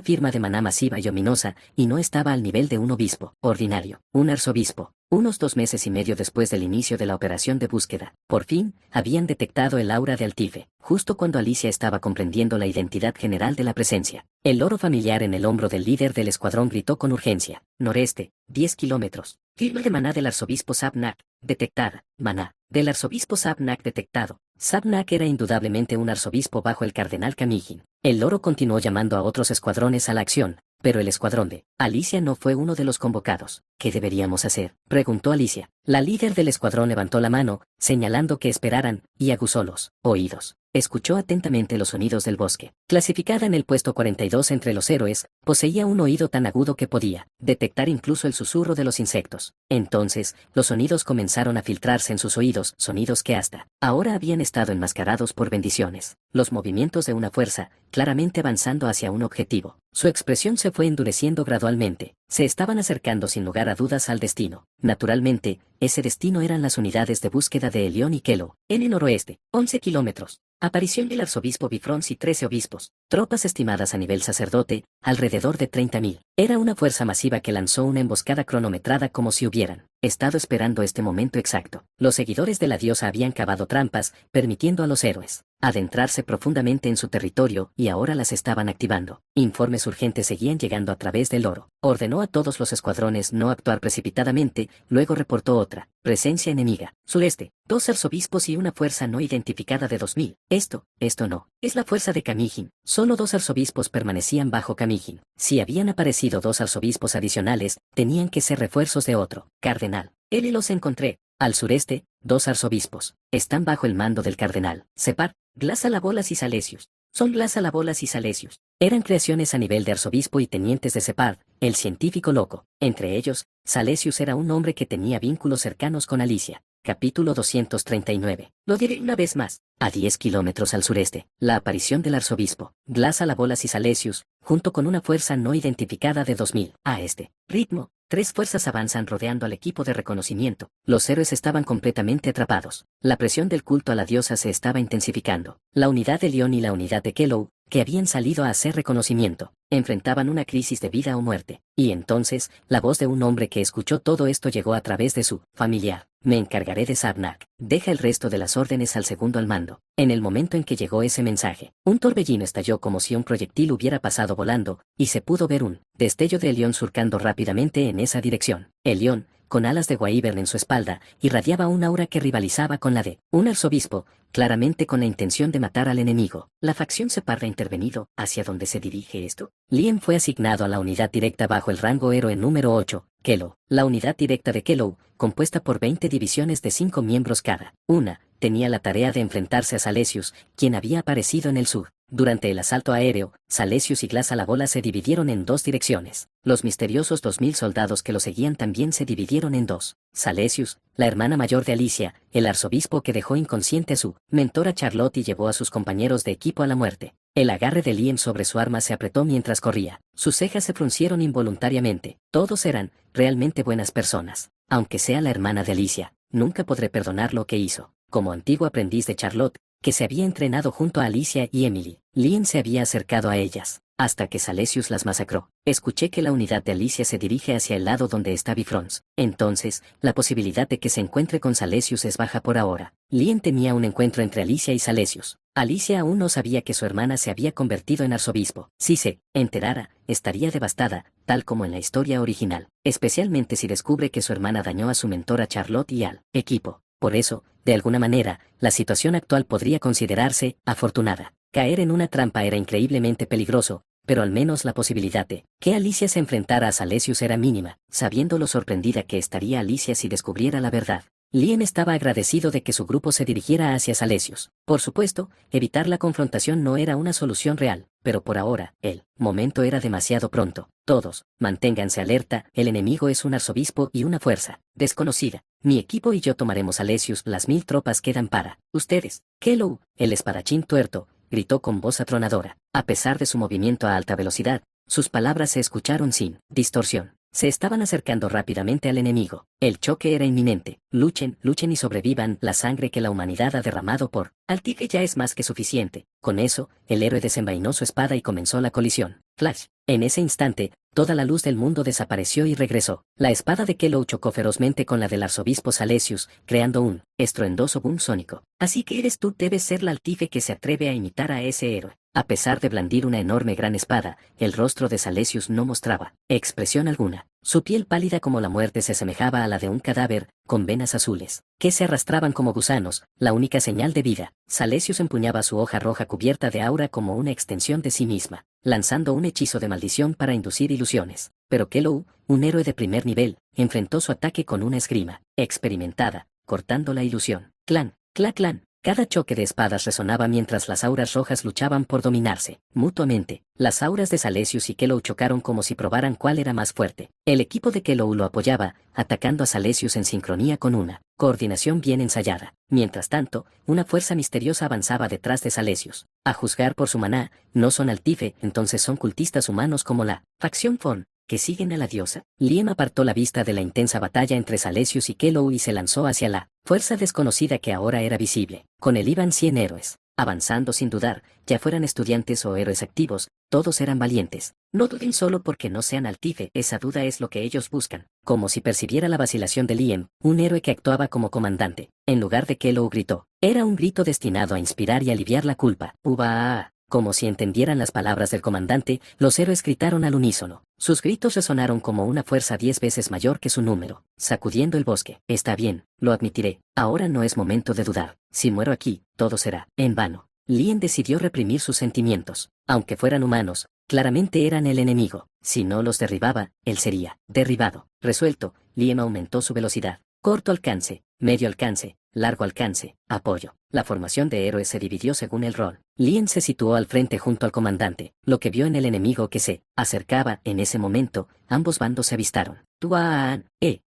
firma de maná masiva y ominosa, y no estaba al nivel de un obispo ordinario, un arzobispo. Unos 2 meses y medio después del inicio de la operación de búsqueda, por fin, habían detectado el aura de Altive, justo cuando Alicia estaba comprendiendo la identidad general de la presencia. El loro familiar en el hombro del líder del escuadrón gritó con urgencia: noreste, 10 kilómetros. Firma de maná del arzobispo Sabnak, detectada. Maná del arzobispo Sabnak detectado. Sabnak era indudablemente un arzobispo bajo el cardenal Camigin. El loro continuó llamando a otros escuadrones a la acción, pero el escuadrón de Alicia no fue uno de los convocados. ¿Qué deberíamos hacer?, preguntó Alicia. La líder del escuadrón levantó la mano, señalando que esperaran, y aguzó los oídos. Escuchó atentamente los sonidos del bosque. Clasificada en el puesto 42 entre los héroes, poseía un oído tan agudo que podía detectar incluso el susurro de los insectos. Entonces, los sonidos comenzaron a filtrarse en sus oídos, sonidos que hasta ahora habían estado enmascarados por bendiciones. Los movimientos de una fuerza, claramente avanzando hacia un objetivo. Su expresión se fue endureciendo gradualmente. Se estaban acercando sin lugar a dudas al destino. Naturalmente, ese destino eran las unidades de búsqueda de Elión y Kelo. En el noroeste, 11 kilómetros. Aparición del arzobispo Bifrons y 13 obispos. Tropas estimadas a nivel sacerdote, alrededor de 30.000. Era una fuerza masiva que lanzó una emboscada cronometrada como si hubieran estado esperando este momento exacto. Los seguidores de la diosa habían cavado trampas, permitiendo a los héroes adentrarse profundamente en su territorio, y ahora las estaban activando. Informes urgentes seguían llegando a través del loro. Ordenó a todos los escuadrones no actuar precipitadamente, luego reportó otra presencia enemiga. Sureste, 2 arzobispos y una fuerza no identificada de 2000. Esto no. Es la fuerza de Camigin. Solo 2 arzobispos permanecían bajo Camigin. Si habían aparecido 2 arzobispos adicionales, tenían que ser refuerzos de otro cardenal. Él y los encontré. Al sureste, 2 arzobispos. Están bajo el mando del cardenal Separ, Glasalabolas y Salesius. Son Glasalabolas y Salesius. Eran creaciones a nivel de arzobispo y tenientes de Separ, el científico loco. Entre ellos, Salesius era un hombre que tenía vínculos cercanos con Alicia. Capítulo 239. Lo diré una vez más. A 10 kilómetros al sureste, la aparición del arzobispo, Glasalabolas y Salesius, junto con una fuerza no identificada de 2000. A este ritmo, 3 fuerzas avanzan rodeando al equipo de reconocimiento. Los héroes estaban completamente atrapados. La presión del culto a la diosa se estaba intensificando. La unidad de León y la unidad de Kelo, que habían salido a hacer reconocimiento, enfrentaban una crisis de vida o muerte. Y entonces, la voz de un hombre que escuchó todo esto llegó a través de su familiar. Me encargaré de Sabnak. Deja el resto de las órdenes al segundo al mando. En el momento en que llegó ese mensaje, un torbellino estalló como si un proyectil hubiera pasado volando, y se pudo ver un destello de Elión surcando rápidamente en esa dirección. Elión, con alas de Wyvern en su espalda, irradiaba un aura que rivalizaba con la de un arzobispo, claramente con la intención de matar al enemigo. La facción Separ ha intervenido. ¿Hacia dónde se dirige esto? Lien fue asignado a la unidad directa bajo el rango héroe número 8, Kelo. La unidad directa de Kelo, compuesta por 20 divisiones de 5 miembros cada una, tenía la tarea de enfrentarse a Salesius, quien había aparecido en el sur. Durante el asalto aéreo, Salesius y Glass a la bola se dividieron en dos direcciones. Los misteriosos 2000 soldados que lo seguían también se dividieron en dos. Salesius, la hermana mayor de Alicia, el arzobispo que dejó inconsciente a su mentora Charlotte y llevó a sus compañeros de equipo a la muerte. El agarre de Liam sobre su arma se apretó mientras corría. Sus cejas se fruncieron involuntariamente. Todos eran realmente buenas personas. Aunque sea la hermana de Alicia, nunca podré perdonar lo que hizo. Como antiguo aprendiz de Charlotte, que se había entrenado junto a Alicia y Emily, Liam se había acercado a ellas, hasta que Salesius las masacró. Escuché que la unidad de Alicia se dirige hacia el lado donde está Bifrons. Entonces, la posibilidad de que se encuentre con Salesius es baja por ahora. Liam temía un encuentro entre Alicia y Salesius. Alicia aún no sabía que su hermana se había convertido en arzobispo. Si se enterara, estaría devastada, tal como en la historia original, especialmente si descubre que su hermana dañó a su mentora Charlotte y al equipo. Por eso, de alguna manera, la situación actual podría considerarse afortunada. Caer en una trampa era increíblemente peligroso, pero al menos la posibilidad de que Alicia se enfrentara a Salesius era mínima, sabiendo lo sorprendida que estaría Alicia si descubriera la verdad. Liam estaba agradecido de que su grupo se dirigiera hacia Salesius. Por supuesto, evitar la confrontación no era una solución real, pero por ahora, el momento era demasiado pronto. Todos, manténganse alerta, el enemigo es un arzobispo y una fuerza desconocida. Mi equipo y yo tomaremos Salesius, las 1000 tropas quedan para ustedes. Kelo, el espadachín tuerto, gritó con voz atronadora. A pesar de su movimiento a alta velocidad, sus palabras se escucharon sin distorsión. Se estaban acercando rápidamente al enemigo. El choque era inminente. Luchen, luchen y sobrevivan. La sangre que la humanidad ha derramado por Altique ya es más que suficiente. Con eso, el héroe desenvainó su espada y comenzó la colisión. Flash. En ese instante, toda la luz del mundo desapareció y regresó. La espada de Kelo chocó ferozmente con la del arzobispo Salesius, creando un estruendoso boom sónico. Así que eres tú, debes ser la Altive que se atreve a imitar a ese héroe. A pesar de blandir una enorme gran espada, el rostro de Salesius no mostraba expresión alguna. Su piel pálida como la muerte se asemejaba a la de un cadáver, con venas azules, que se arrastraban como gusanos, la única señal de vida. Salesius empuñaba su hoja roja cubierta de aura como una extensión de sí misma, lanzando un hechizo de maldición para inducir ilusiones. Pero Kelo, un héroe de primer nivel, enfrentó su ataque con una esgrima experimentada, cortando la ilusión. Clan, clan. Cada choque de espadas resonaba mientras las auras rojas luchaban por dominarse mutuamente. Las auras de Salesius y Kelo chocaron como si probaran cuál era más fuerte. El equipo de Kelo lo apoyaba, atacando a Salesius en sincronía con una coordinación bien ensayada. Mientras tanto, una fuerza misteriosa avanzaba detrás de Salesius. A juzgar por su maná, no son Altive, entonces son cultistas humanos como la facción Fon, que siguen a la diosa. Liam apartó la vista de la intensa batalla entre Salesius y Kelo y se lanzó hacia la fuerza desconocida que ahora era visible. Con él iban 100 héroes, avanzando sin dudar, ya fueran estudiantes o héroes activos, todos eran valientes. No duden solo porque no sean Altive, esa duda es lo que ellos buscan. Como si percibiera la vacilación de Liam, un héroe que actuaba como comandante, en lugar de Kelo gritó. Era un grito destinado a inspirar y aliviar la culpa. Uva. Como si entendieran las palabras del comandante, los héroes gritaron al unísono. Sus gritos resonaron como una fuerza 10 veces mayor que su número, sacudiendo el bosque. Está bien, lo admitiré. Ahora no es momento de dudar. Si muero aquí, todo será en vano. Liam decidió reprimir sus sentimientos. Aunque fueran humanos, claramente eran el enemigo. Si no los derribaba, él sería derribado. Resuelto, Liam aumentó su velocidad. Corto alcance, medio alcance, largo alcance, apoyo. La formación de héroes se dividió según el rol. Liam se situó al frente junto al comandante, lo que vio en el enemigo que se acercaba. En ese momento, ambos bandos se avistaron. ¡Tuaan!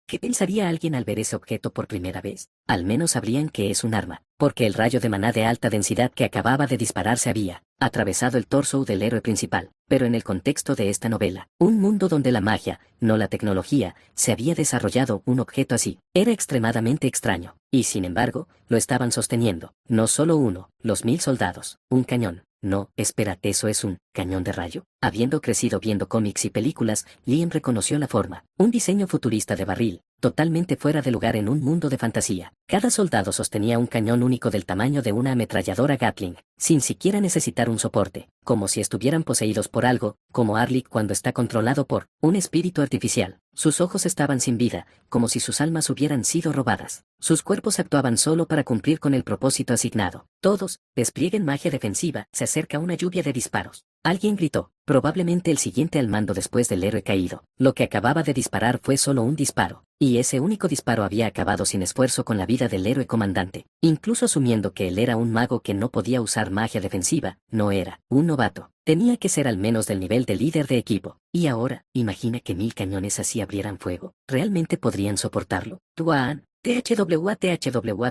¿Qué pensaría alguien al ver ese objeto por primera vez? Al menos sabrían que es un arma, porque el rayo de maná de alta densidad que acababa de dispararse había atravesado el torso del héroe principal. Pero en el contexto de esta novela, un mundo donde la magia, no la tecnología, se había desarrollado, un objeto así era extremadamente extraño. Y sin embargo, lo estaban sosteniendo. No solo uno, los 1000 soldados, un cañón. No, espera, ¿eso es un cañón de rayo? Habiendo crecido viendo cómics y películas, Liam reconoció la forma. Un diseño futurista de barril, totalmente fuera de lugar en un mundo de fantasía. Cada soldado sostenía un cañón único del tamaño de una ametralladora Gatling, sin siquiera necesitar un soporte, como si estuvieran poseídos por algo, como Arlik cuando está controlado por un espíritu artificial. Sus ojos estaban sin vida, como si sus almas hubieran sido robadas. Sus cuerpos actuaban solo para cumplir con el propósito asignado. Todos, desplieguen magia defensiva, se acerca una lluvia de disparos. Alguien gritó, probablemente el siguiente al mando después del héroe caído. Lo que acababa de disparar fue solo un disparo, y ese único disparo había acabado sin esfuerzo con la vida del héroe comandante. Incluso asumiendo que él era un mago que no podía usar magia defensiva, no era un novato. Tenía que ser al menos del nivel de líder de equipo. Y ahora, imagina que 1000 cañones así abrieran fuego. ¿Realmente podrían soportarlo? Tuaan,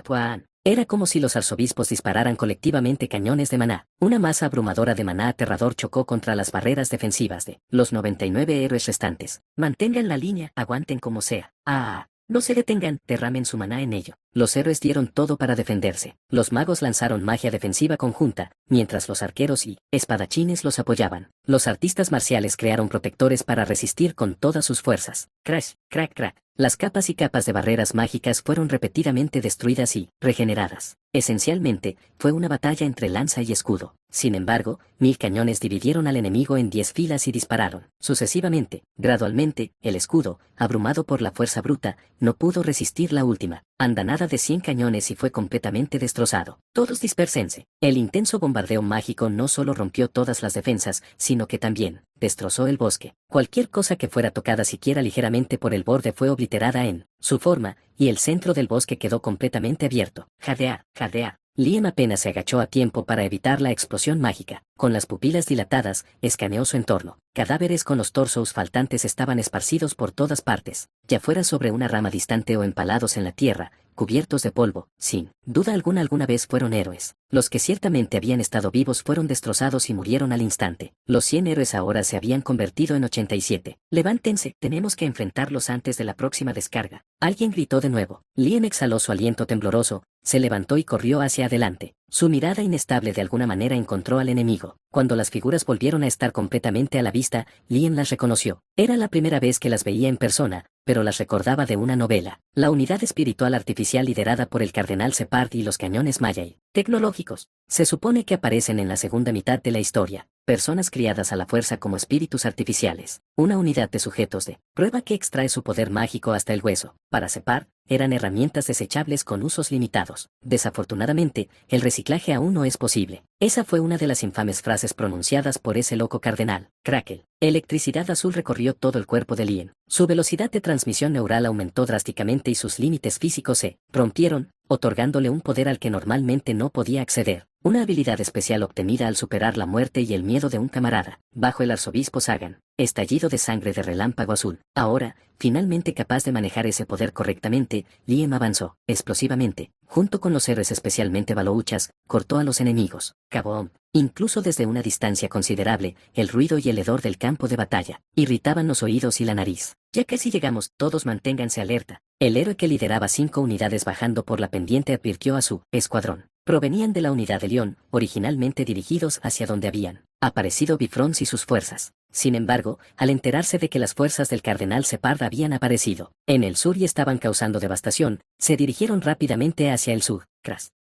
Tuaan. Era como si los arzobispos dispararan colectivamente cañones de maná. Una masa abrumadora de maná aterrador chocó contra las barreras defensivas de los 99 héroes restantes. Mantengan la línea, aguanten como sea. No se detengan, derramen su maná en ello. Los héroes dieron todo para defenderse. Los magos lanzaron magia defensiva conjunta, mientras los arqueros y espadachines los apoyaban. Los artistas marciales crearon protectores para resistir con todas sus fuerzas. Crash, crack, crack. Las capas y capas de barreras mágicas fueron repetidamente destruidas y regeneradas. Esencialmente, fue una batalla entre lanza y escudo. Sin embargo, 1000 cañones dividieron al enemigo en 10 filas y dispararon. Sucesivamente, gradualmente, el escudo, abrumado por la fuerza bruta, no pudo resistir la última andanada de 100 cañones y fue completamente destrozado. Todos dispersense. El intenso bombardeo mágico no solo rompió todas las defensas, sino que también destrozó el bosque. Cualquier cosa que fuera tocada siquiera ligeramente por el borde fue obliterada en su forma, y el centro del bosque quedó completamente abierto. Jadear, jadear. Liam apenas se agachó a tiempo para evitar la explosión mágica. Con las pupilas dilatadas, escaneó su entorno. Cadáveres con los torsos faltantes estaban esparcidos por todas partes, ya fuera sobre una rama distante o empalados en la tierra, cubiertos de polvo. Sin duda alguna vez fueron héroes. Los que ciertamente habían estado vivos fueron destrozados y murieron al instante. Los 100 héroes ahora se habían convertido en 87. Levántense, tenemos que enfrentarlos antes de la próxima descarga. Alguien gritó de nuevo. Liam exhaló su aliento tembloroso, se levantó y corrió hacia adelante. Su mirada inestable de alguna manera encontró al enemigo. Cuando las figuras volvieron a estar completamente a la vista, Liam las reconoció. Era la primera vez que las veía en persona, pero las recordaba de una novela. La unidad espiritual artificial liderada por el cardenal Separd y los cañones Magi tecnológicos. Se supone que aparecen en la segunda mitad de la historia. Personas criadas a la fuerza como espíritus artificiales. Una unidad de sujetos de prueba que extrae su poder mágico hasta el hueso. Para Separd, eran herramientas desechables con usos limitados. Desafortunadamente, el reciclaje aún no es posible. Esa fue una de las infames frases pronunciadas por ese loco cardenal. Crackle. Electricidad azul recorrió todo el cuerpo de Liam. Su velocidad de transmisión neural aumentó drásticamente y sus límites físicos se rompieron, otorgándole un poder al que normalmente no podía acceder. Una habilidad especial obtenida al superar la muerte y el miedo de un camarada. Bajo el arzobispo Sagan. Estallido de sangre de relámpago azul. Ahora, finalmente capaz de manejar ese poder correctamente, Liam avanzó, explosivamente, junto con los héroes especialmente balouchas, cortó a los enemigos. Kaboom. Incluso desde una distancia considerable, el ruido y el hedor del campo de batalla irritaban los oídos y la nariz. Ya casi llegamos, todos manténganse alerta. El héroe que lideraba 5 unidades bajando por la pendiente advirtió a su escuadrón. Provenían de la unidad de León, originalmente dirigidos hacia donde habían aparecido Bifrons y sus fuerzas. Sin embargo, al enterarse de que las fuerzas del cardenal Separd habían aparecido en el sur y estaban causando devastación, se dirigieron rápidamente hacia el sur.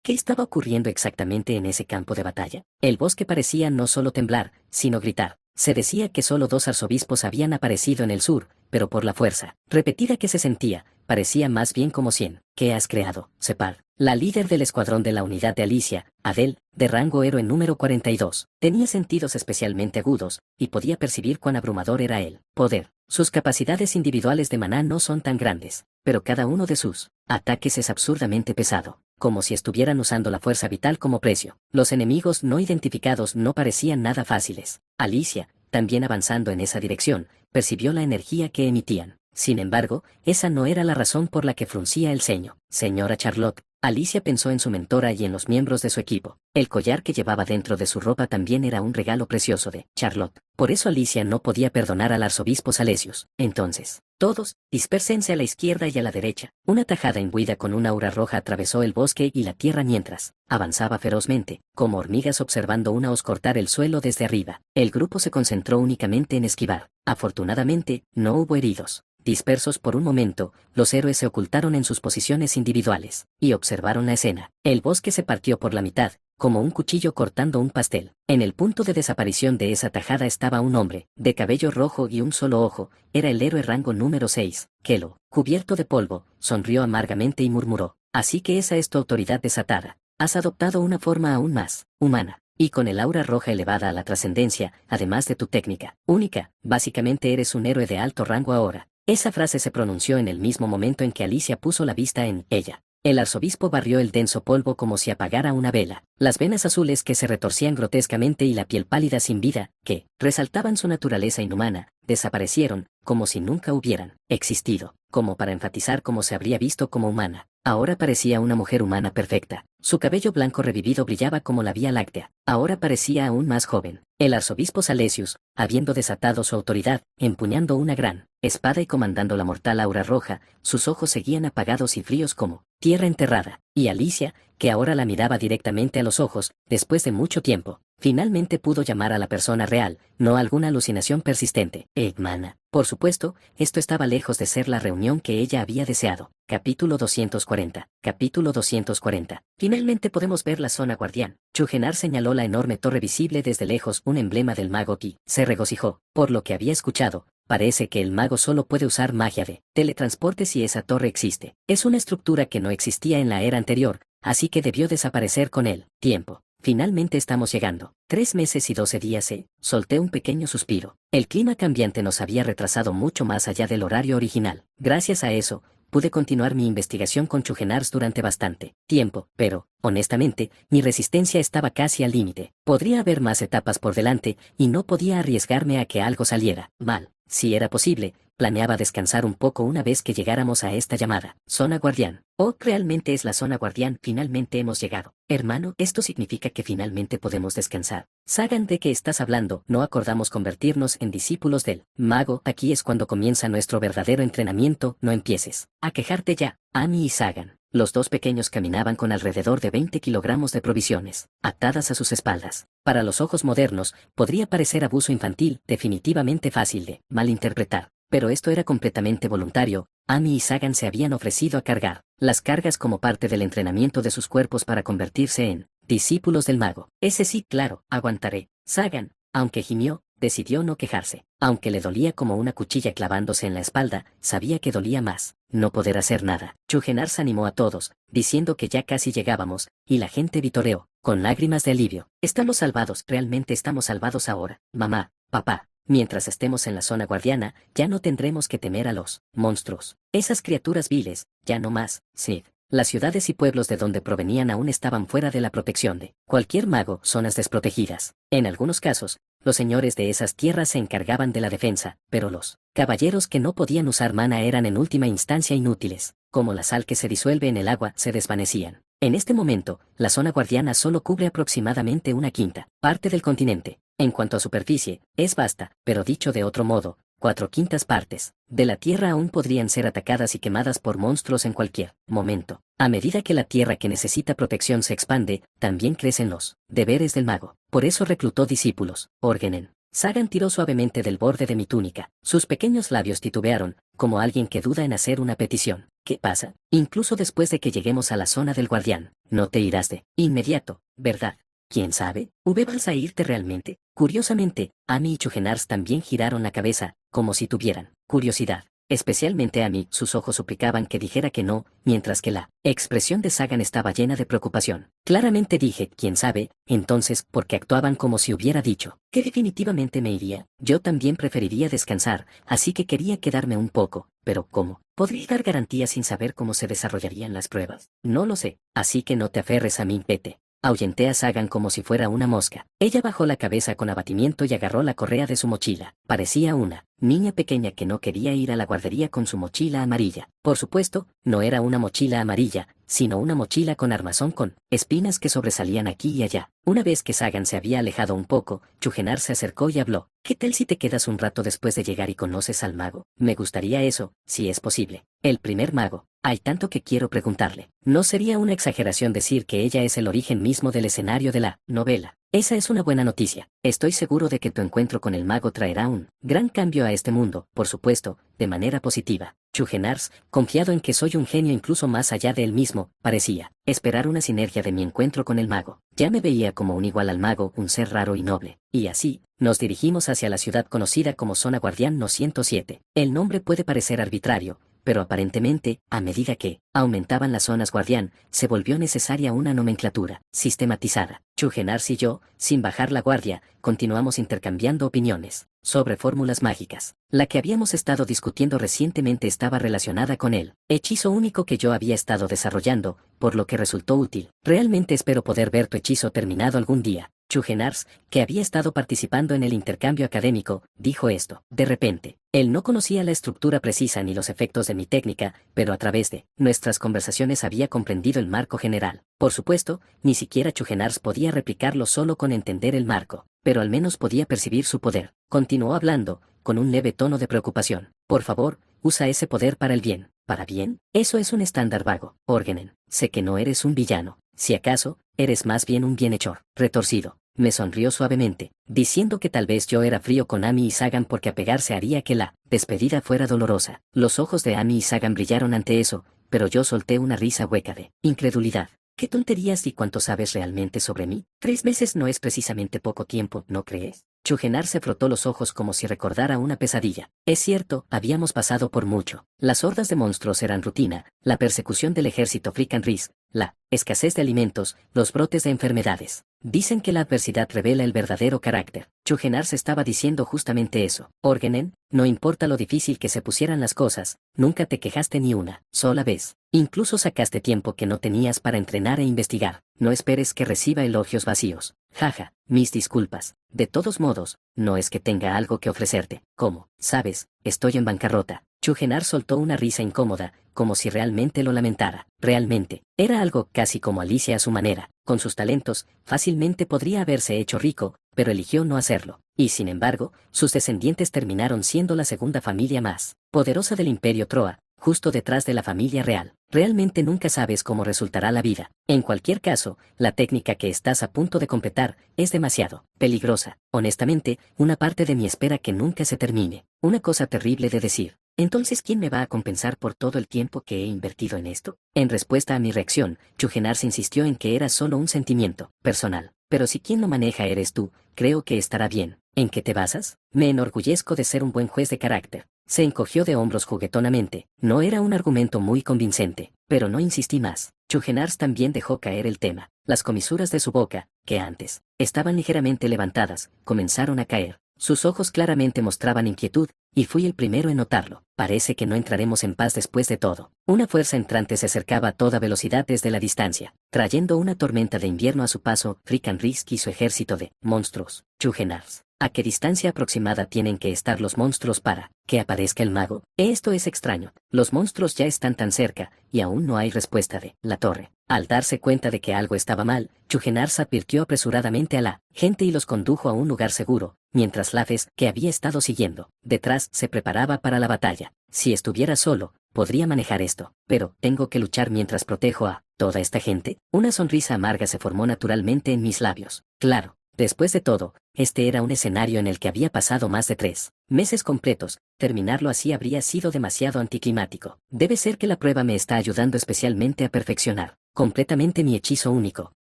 ¿Qué estaba ocurriendo exactamente en ese campo de batalla? El bosque parecía no solo temblar, sino gritar. Se decía que solo 2 arzobispos habían aparecido en el sur, pero por la fuerza repetida que se sentía, parecía más bien como 100. ¿Qué has creado, Separd? La líder del escuadrón de la unidad de Alicia, Adele, de rango héroe número 42, tenía sentidos especialmente agudos, y podía percibir cuán abrumador era el poder. Sus capacidades individuales de maná no son tan grandes, pero cada uno de sus ataques es absurdamente pesado, como si estuvieran usando la fuerza vital como precio. Los enemigos no identificados no parecían nada fáciles. Alicia, también avanzando en esa dirección, percibió la energía que emitían. Sin embargo, esa no era la razón por la que fruncía el ceño. Señora Charlotte, Alicia pensó en su mentora y en los miembros de su equipo. El collar que llevaba dentro de su ropa también era un regalo precioso de Charlotte. Por eso Alicia no podía perdonar al arzobispo Salesius. Entonces, todos, dispérsense a la izquierda y a la derecha. Una tajada imbuida con una aura roja atravesó el bosque y la tierra mientras avanzaba ferozmente, como hormigas observando una hoz cortar el suelo desde arriba. El grupo se concentró únicamente en esquivar. Afortunadamente, no hubo heridos. Dispersos por un momento, los héroes se ocultaron en sus posiciones individuales, y observaron la escena. El bosque se partió por la mitad, como un cuchillo cortando un pastel. En el punto de desaparición de esa tajada estaba un hombre, de cabello rojo y un solo ojo, era el héroe rango número 6, Kelo, cubierto de polvo, sonrió amargamente y murmuró, así que esa es tu autoridad desatada. Has adoptado una forma aún más humana, y con el aura roja elevada a la trascendencia, además de tu técnica única, básicamente eres un héroe de alto rango ahora. Esa frase se pronunció en el mismo momento en que Alicia puso la vista en ella. El arzobispo barrió el denso polvo como si apagara una vela. Las venas azules que se retorcían grotescamente y la piel pálida sin vida, que resaltaban su naturaleza inhumana, desaparecieron, como si nunca hubieran existido, como para enfatizar cómo se habría visto como humana. Ahora parecía una mujer humana perfecta. Su cabello blanco revivido brillaba como la Vía Láctea. Ahora parecía aún más joven. El arzobispo Salesius, habiendo desatado su autoridad, empuñando una gran espada y comandando la mortal aura roja, sus ojos seguían apagados y fríos como tierra enterrada. Y Alicia, que ahora la miraba directamente a los ojos, después de mucho tiempo, finalmente pudo llamar a la persona real, no alguna alucinación persistente. Hermana. Por supuesto, esto estaba lejos de ser la reunión que ella había deseado. Capítulo 240. Capítulo 240. Finalmente podemos ver la zona guardián. Chugenar señaló la enorme torre visible desde lejos, un emblema del mago Ki. Se regocijó, por lo que había escuchado. Parece que el mago solo puede usar magia de teletransporte si esa torre existe. Es una estructura que no existía en la era anterior, así que debió desaparecer con el tiempo. Finalmente estamos llegando. 3 meses y 12 días. Solté un pequeño suspiro. El clima cambiante nos había retrasado mucho más allá del horario original. Gracias a eso, pude continuar mi investigación con Chugenars durante bastante tiempo, pero, honestamente, mi resistencia estaba casi al límite. Podría haber más etapas por delante, y no podía arriesgarme a que algo saliera mal. Si era posible, planeaba descansar un poco una vez que llegáramos a esta llamada zona guardián. Oh, realmente es la zona guardián, finalmente hemos llegado. Hermano, esto significa que finalmente podemos descansar. Sagan, ¿de qué estás hablando? No acordamos convertirnos en discípulos del mago. Aquí es cuando comienza nuestro verdadero entrenamiento, no empieces a quejarte ya. Amy y Sagan. Los dos pequeños caminaban con alrededor de 20 kilogramos de provisiones, atadas a sus espaldas. Para los ojos modernos, podría parecer abuso infantil, definitivamente fácil de malinterpretar. Pero esto era completamente voluntario. Amy y Sagan se habían ofrecido a cargar las cargas como parte del entrenamiento de sus cuerpos para convertirse en discípulos del mago. Ese sí, claro, aguantaré. Sagan, aunque gimió, decidió no quejarse. Aunque le dolía como una cuchilla clavándose en la espalda, sabía que dolía más no poder hacer nada. Chugenars animó a todos, diciendo que ya casi llegábamos, y la gente vitoreó, con lágrimas de alivio. Estamos salvados, realmente estamos salvados ahora. Mamá, papá. Mientras estemos en la zona guardiana, ya no tendremos que temer a los monstruos. Esas criaturas viles, ya no más. Sid. Las ciudades y pueblos de donde provenían aún estaban fuera de la protección de cualquier mago, zonas desprotegidas. En algunos casos, los señores de esas tierras se encargaban de la defensa, pero los caballeros que no podían usar mana eran en última instancia inútiles. Como la sal que se disuelve en el agua, se desvanecían. En este momento, la zona guardiana solo cubre aproximadamente una quinta parte del continente. En cuanto a superficie, es vasta, pero dicho de otro modo, 4/5 partes de la Tierra aún podrían ser atacadas y quemadas por monstruos en cualquier momento. A medida que la Tierra que necesita protección se expande, también crecen los deberes del mago. Por eso reclutó discípulos. Orgenen. Sagan tiró suavemente del borde de mi túnica. Sus pequeños labios titubearon, como alguien que duda en hacer una petición. ¿Qué pasa? Incluso después de que lleguemos a la zona del guardián, no te irás de inmediato, ¿verdad? ¿Quién sabe? ¿Vas a irte realmente? Curiosamente, Amy y Chugenars también giraron la cabeza, como si tuvieran curiosidad. Especialmente Amy, sus ojos suplicaban que dijera que no, mientras que la expresión de Sagan estaba llena de preocupación. Claramente dije, ¿quién sabe? Entonces, porque actuaban como si hubiera dicho que definitivamente me iría. Yo también preferiría descansar, así que quería quedarme un poco, pero ¿cómo? ¿Podría dar garantías sin saber cómo se desarrollarían las pruebas? No lo sé, así que no te aferres a mí, Pete. Ahuyenté a Sagan como si fuera una mosca. Ella bajó la cabeza con abatimiento y agarró la correa de su mochila. Parecía una niña pequeña que no quería ir a la guardería con su mochila amarilla. Por supuesto, no era una mochila amarilla, sino una mochila con armazón con espinas que sobresalían aquí y allá. Una vez que Sagan se había alejado un poco, Chugenar se acercó y habló. ¿Qué tal si te quedas un rato después de llegar y conoces al mago? Me gustaría eso, si es posible. El primer mago. Hay tanto que quiero preguntarle. ¿No sería una exageración decir que ella es el origen mismo del escenario de la novela? Esa es una buena noticia. Estoy seguro de que tu encuentro con el mago traerá un gran cambio a este mundo, por supuesto, de manera positiva. Chugenars, confiado en que soy un genio incluso más allá de él mismo, parecía esperar una sinergia de mi encuentro con el mago. Ya me veía como un igual al mago, un ser raro y noble. Y así, nos dirigimos hacia la ciudad conocida como Zona Guardián No. 107. El nombre puede parecer arbitrario, pero aparentemente, a medida que aumentaban las zonas guardián, se volvió necesaria una nomenclatura sistematizada. Chugenars y yo, sin bajar la guardia, continuamos intercambiando opiniones sobre fórmulas mágicas. La que habíamos estado discutiendo recientemente estaba relacionada con el hechizo único que yo había estado desarrollando, por lo que resultó útil. Realmente espero poder ver tu hechizo terminado algún día. Chugenars, que había estado participando en el intercambio académico, dijo esto. De repente, él no conocía la estructura precisa ni los efectos de mi técnica, pero a través de nuestras conversaciones había comprendido el marco general. Por supuesto, ni siquiera Chugenars podía replicarlo solo con entender el marco, pero al menos podía percibir su poder. Continuó hablando, con un leve tono de preocupación. Por favor, usa ese poder para el bien. ¿Para bien? Eso es un estándar vago, Orgenen. Sé que no eres un villano. Si acaso, eres más bien un bienhechor. Retorcido. Me sonrió suavemente, diciendo que tal vez yo era frío con Amy y Sagan porque apegarse haría que la despedida fuera dolorosa. Los ojos de Amy y Sagan brillaron ante eso, pero yo solté una risa hueca de incredulidad. ¿Qué tonterías y cuánto sabes realmente sobre mí? 3 meses no es precisamente poco tiempo, ¿no crees? Chugenar se frotó los ojos como si recordara una pesadilla. Es cierto, habíamos pasado por mucho. Las hordas de monstruos eran rutina, la persecución del ejército Fricanris, la escasez de alimentos, los brotes de enfermedades. Dicen que la adversidad revela el verdadero carácter. Chugenar se estaba diciendo justamente eso. Orgenen, no importa lo difícil que se pusieran las cosas, nunca te quejaste ni una sola vez. Incluso sacaste tiempo que no tenías para entrenar e investigar. No esperes que reciba elogios vacíos. Jaja, mis disculpas. De todos modos, no es que tenga algo que ofrecerte. ¿Cómo? Sabes, estoy en bancarrota. Chugenar soltó una risa incómoda, como si realmente lo lamentara. Realmente, era algo casi como Alicia a su manera. Con sus talentos, fácilmente podría haberse hecho rico, pero eligió no hacerlo. Y sin embargo, sus descendientes terminaron siendo la segunda familia más poderosa del Imperio Troa, justo detrás de la familia real. Realmente nunca sabes cómo resultará la vida. En cualquier caso, la técnica que estás a punto de completar es demasiado peligrosa. Honestamente, una parte de mí espera que nunca se termine. Una cosa terrible de decir. Entonces, ¿quién me va a compensar por todo el tiempo que he invertido en esto? En respuesta a mi reacción, Chugenars insistió en que era solo un sentimiento personal. Pero si quien lo maneja eres tú, creo que estará bien. ¿En qué te basas? Me enorgullezco de ser un buen juez de carácter. Se encogió de hombros juguetonamente. No era un argumento muy convincente, pero no insistí más. Chugenars también dejó caer el tema. Las comisuras de su boca, que antes estaban ligeramente levantadas, comenzaron a caer. Sus ojos claramente mostraban inquietud, y fui el primero en notarlo. Parece que no entraremos en paz después de todo. Una fuerza entrante se acercaba a toda velocidad desde la distancia, trayendo una tormenta de invierno a su paso. Fricanrisk y su ejército de monstruos. Chugenars. ¿A qué distancia aproximada tienen que estar los monstruos para que aparezca el mago? Esto es extraño. Los monstruos ya están tan cerca, y aún no hay respuesta de la torre. Al darse cuenta de que algo estaba mal, Chugenars advirtió apresuradamente a la gente y los condujo a un lugar seguro, mientras Lafes, que había estado siguiendo detrás, se preparaba para la batalla. Si estuviera solo, podría manejar esto, pero ¿tengo que luchar mientras protejo a toda esta gente? Una sonrisa amarga se formó naturalmente en mis labios. Claro. Después de todo, este era un escenario en el que había pasado más de 3 meses completos. Terminarlo así habría sido demasiado anticlimático. Debe ser que la prueba me está ayudando especialmente a perfeccionar completamente mi hechizo único.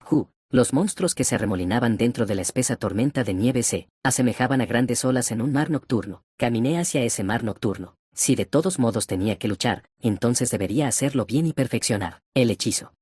Los monstruos que se arremolinaban dentro de la espesa tormenta de nieve se asemejaban a grandes olas en un mar nocturno. Caminé hacia ese mar nocturno. Si de todos modos tenía que luchar, entonces debería hacerlo bien y perfeccionar el hechizo.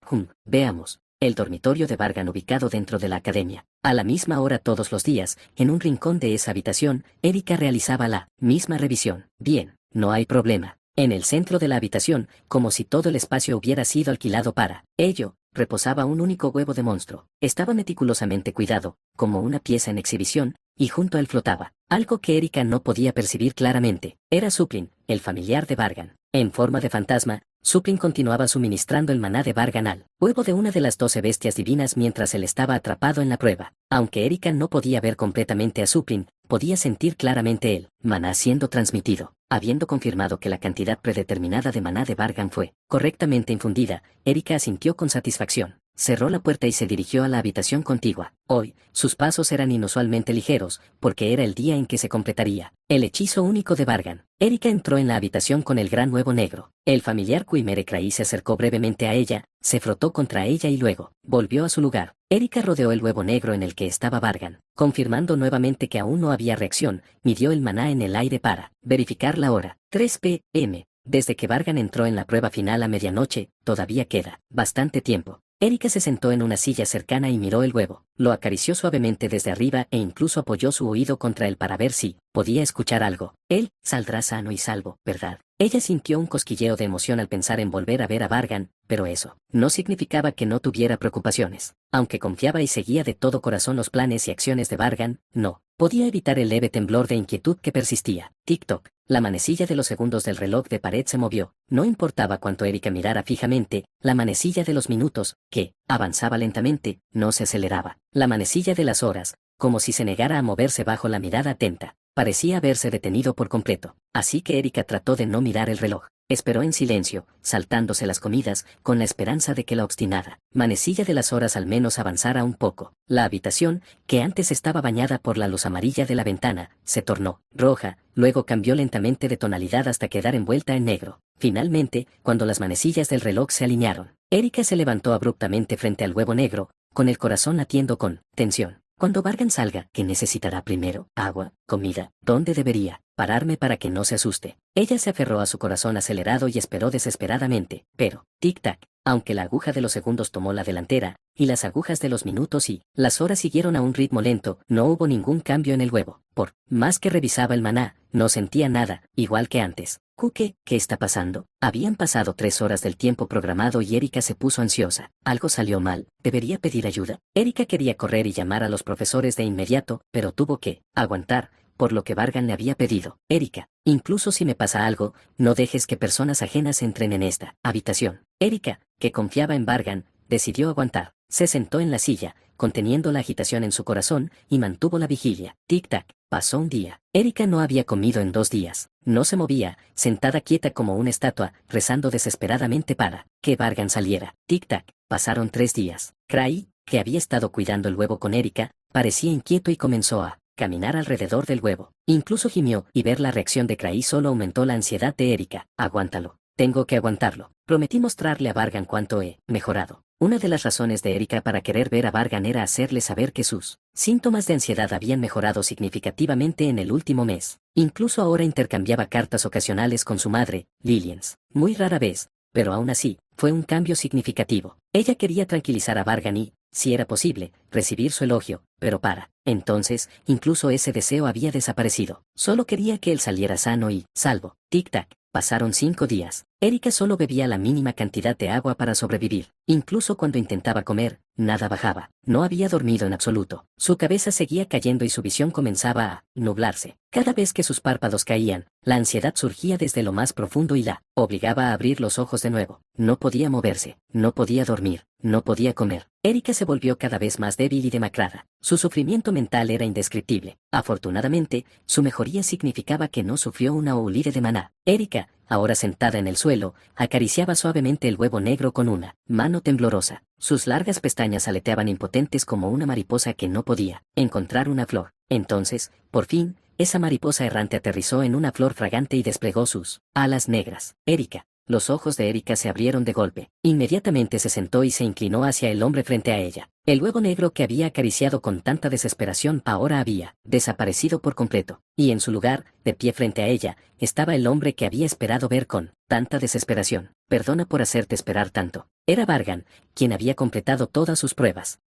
Veamos. El dormitorio de Vargan ubicado dentro de la academia. A la misma hora todos los días, en un rincón de esa habitación, Erika realizaba la misma revisión. Bien, no hay problema. En el centro de la habitación, como si todo el espacio hubiera sido alquilado para ello, reposaba un único huevo de monstruo. Estaba meticulosamente cuidado, como una pieza en exhibición, y junto a él flotaba algo que Erika no podía percibir claramente. Era Suplin, el familiar de Vargan. En forma de fantasma, Suprin continuaba suministrando el maná de Vargan al huevo de una de las 12 bestias divinas mientras él estaba atrapado en la prueba. Aunque Erika no podía ver completamente a Suprin, podía sentir claramente el maná siendo transmitido. Habiendo confirmado que la cantidad predeterminada de maná de Vargan fue correctamente infundida, Erika asintió con satisfacción. Cerró la puerta y se dirigió a la habitación contigua. Hoy, sus pasos eran inusualmente ligeros, porque era el día en que se completaría el hechizo único de Vargan. Erika entró en la habitación con el gran huevo negro. El familiar Quimere Crai se acercó brevemente a ella, se frotó contra ella y luego volvió a su lugar. Erika rodeó el huevo negro en el que estaba Vargan. Confirmando nuevamente que aún no había reacción, midió el maná en el aire para verificar la hora. 3 p.m. Desde que Vargan entró en la prueba final a medianoche, todavía queda bastante tiempo. Erika se sentó en una silla cercana y miró el huevo. Lo acarició suavemente desde arriba e incluso apoyó su oído contra él para ver si podía escuchar algo. Él saldrá sano y salvo, ¿verdad? Ella sintió un cosquilleo de emoción al pensar en volver a ver a Vargan, pero eso no significaba que no tuviera preocupaciones. Aunque confiaba y seguía de todo corazón los planes y acciones de Vargan, no podía evitar el leve temblor de inquietud que persistía. Tic-toc. La manecilla de los segundos del reloj de pared se movió. No importaba cuánto Erika mirara fijamente, la manecilla de los minutos, que avanzaba lentamente, no se aceleraba. La manecilla de las horas, como si se negara a moverse bajo la mirada atenta, parecía haberse detenido por completo. Así que Erika trató de no mirar el reloj. Esperó en silencio, saltándose las comidas, con la esperanza de que la obstinada manecilla de las horas al menos avanzara un poco. La habitación, que antes estaba bañada por la luz amarilla de la ventana, se tornó roja, luego cambió lentamente de tonalidad hasta quedar envuelta en negro. Finalmente, cuando las manecillas del reloj se alinearon, Erika se levantó abruptamente frente al huevo negro, con el corazón latiendo con tensión. Cuando Vargan salga, ¿qué necesitará primero? Agua, comida, ¿dónde debería pararme para que no se asuste? Ella se aferró a su corazón acelerado y esperó desesperadamente, pero, tic-tac, aunque la aguja de los segundos tomó la delantera, y las agujas de los minutos y las horas siguieron a un ritmo lento, no hubo ningún cambio en el huevo. Por más que revisaba el maná, no sentía nada, igual que antes. ¿Qué está pasando? Habían pasado 3 horas del tiempo programado y Erika se puso ansiosa. Algo salió mal. ¿Debería pedir ayuda? Erika quería correr y llamar a los profesores de inmediato, pero tuvo que aguantar, por lo que Vargan le había pedido. Erika, incluso si me pasa algo, no dejes que personas ajenas entren en esta habitación. Erika, que confiaba en Vargan, decidió aguantar. Se sentó en la silla, conteniendo la agitación en su corazón, y mantuvo la vigilia. Tic-tac. Pasó un día. Erika no había comido en 2 días. No se movía, sentada quieta como una estatua, rezando desesperadamente para que Vargan saliera. Tic-tac. Pasaron 3 días. Crai, que había estado cuidando el huevo con Erika, parecía inquieto y comenzó a caminar alrededor del huevo. Incluso gimió, y ver la reacción de Crai solo aumentó la ansiedad de Erika. Aguántalo. Tengo que aguantarlo. Prometí mostrarle a Vargan cuánto he mejorado. Una de las razones de Erika para querer ver a Vargan era hacerle saber que sus síntomas de ansiedad habían mejorado significativamente en el último mes. Incluso ahora intercambiaba cartas ocasionales con su madre, Lilians. Muy rara vez, pero aún así, fue un cambio significativo. Ella quería tranquilizar a Vargan y, si era posible, recibir su elogio, pero para entonces, incluso ese deseo había desaparecido. Solo quería que él saliera sano y salvo. Tic-tac. Pasaron 5 días. Erika solo bebía la mínima cantidad de agua para sobrevivir. Incluso cuando intentaba comer, nada bajaba. No había dormido en absoluto. Su cabeza seguía cayendo y su visión comenzaba a nublarse. Cada vez que sus párpados caían, la ansiedad surgía desde lo más profundo y la obligaba a abrir los ojos de nuevo. No podía moverse, no podía dormir, no podía comer. Erika se volvió cada vez más débil y demacrada. Su sufrimiento mental era indescriptible. Afortunadamente, su mejoría significaba que no sufrió una olida de maná. Erika, ahora sentada en el suelo, acariciaba suavemente el huevo negro con una mano temblorosa. Sus largas pestañas aleteaban impotentes como una mariposa que no podía encontrar una flor. Entonces, por fin, esa mariposa errante aterrizó en una flor fragante y desplegó sus alas negras. Erika. Los ojos de Erika se abrieron de golpe. Inmediatamente se sentó y se inclinó hacia el hombre frente a ella. El huevo negro que había acariciado con tanta desesperación ahora había desaparecido por completo, y en su lugar, de pie frente a ella, estaba el hombre que había esperado ver con tanta desesperación. Perdona por hacerte esperar tanto. Era Vargan, quien había completado todas sus pruebas.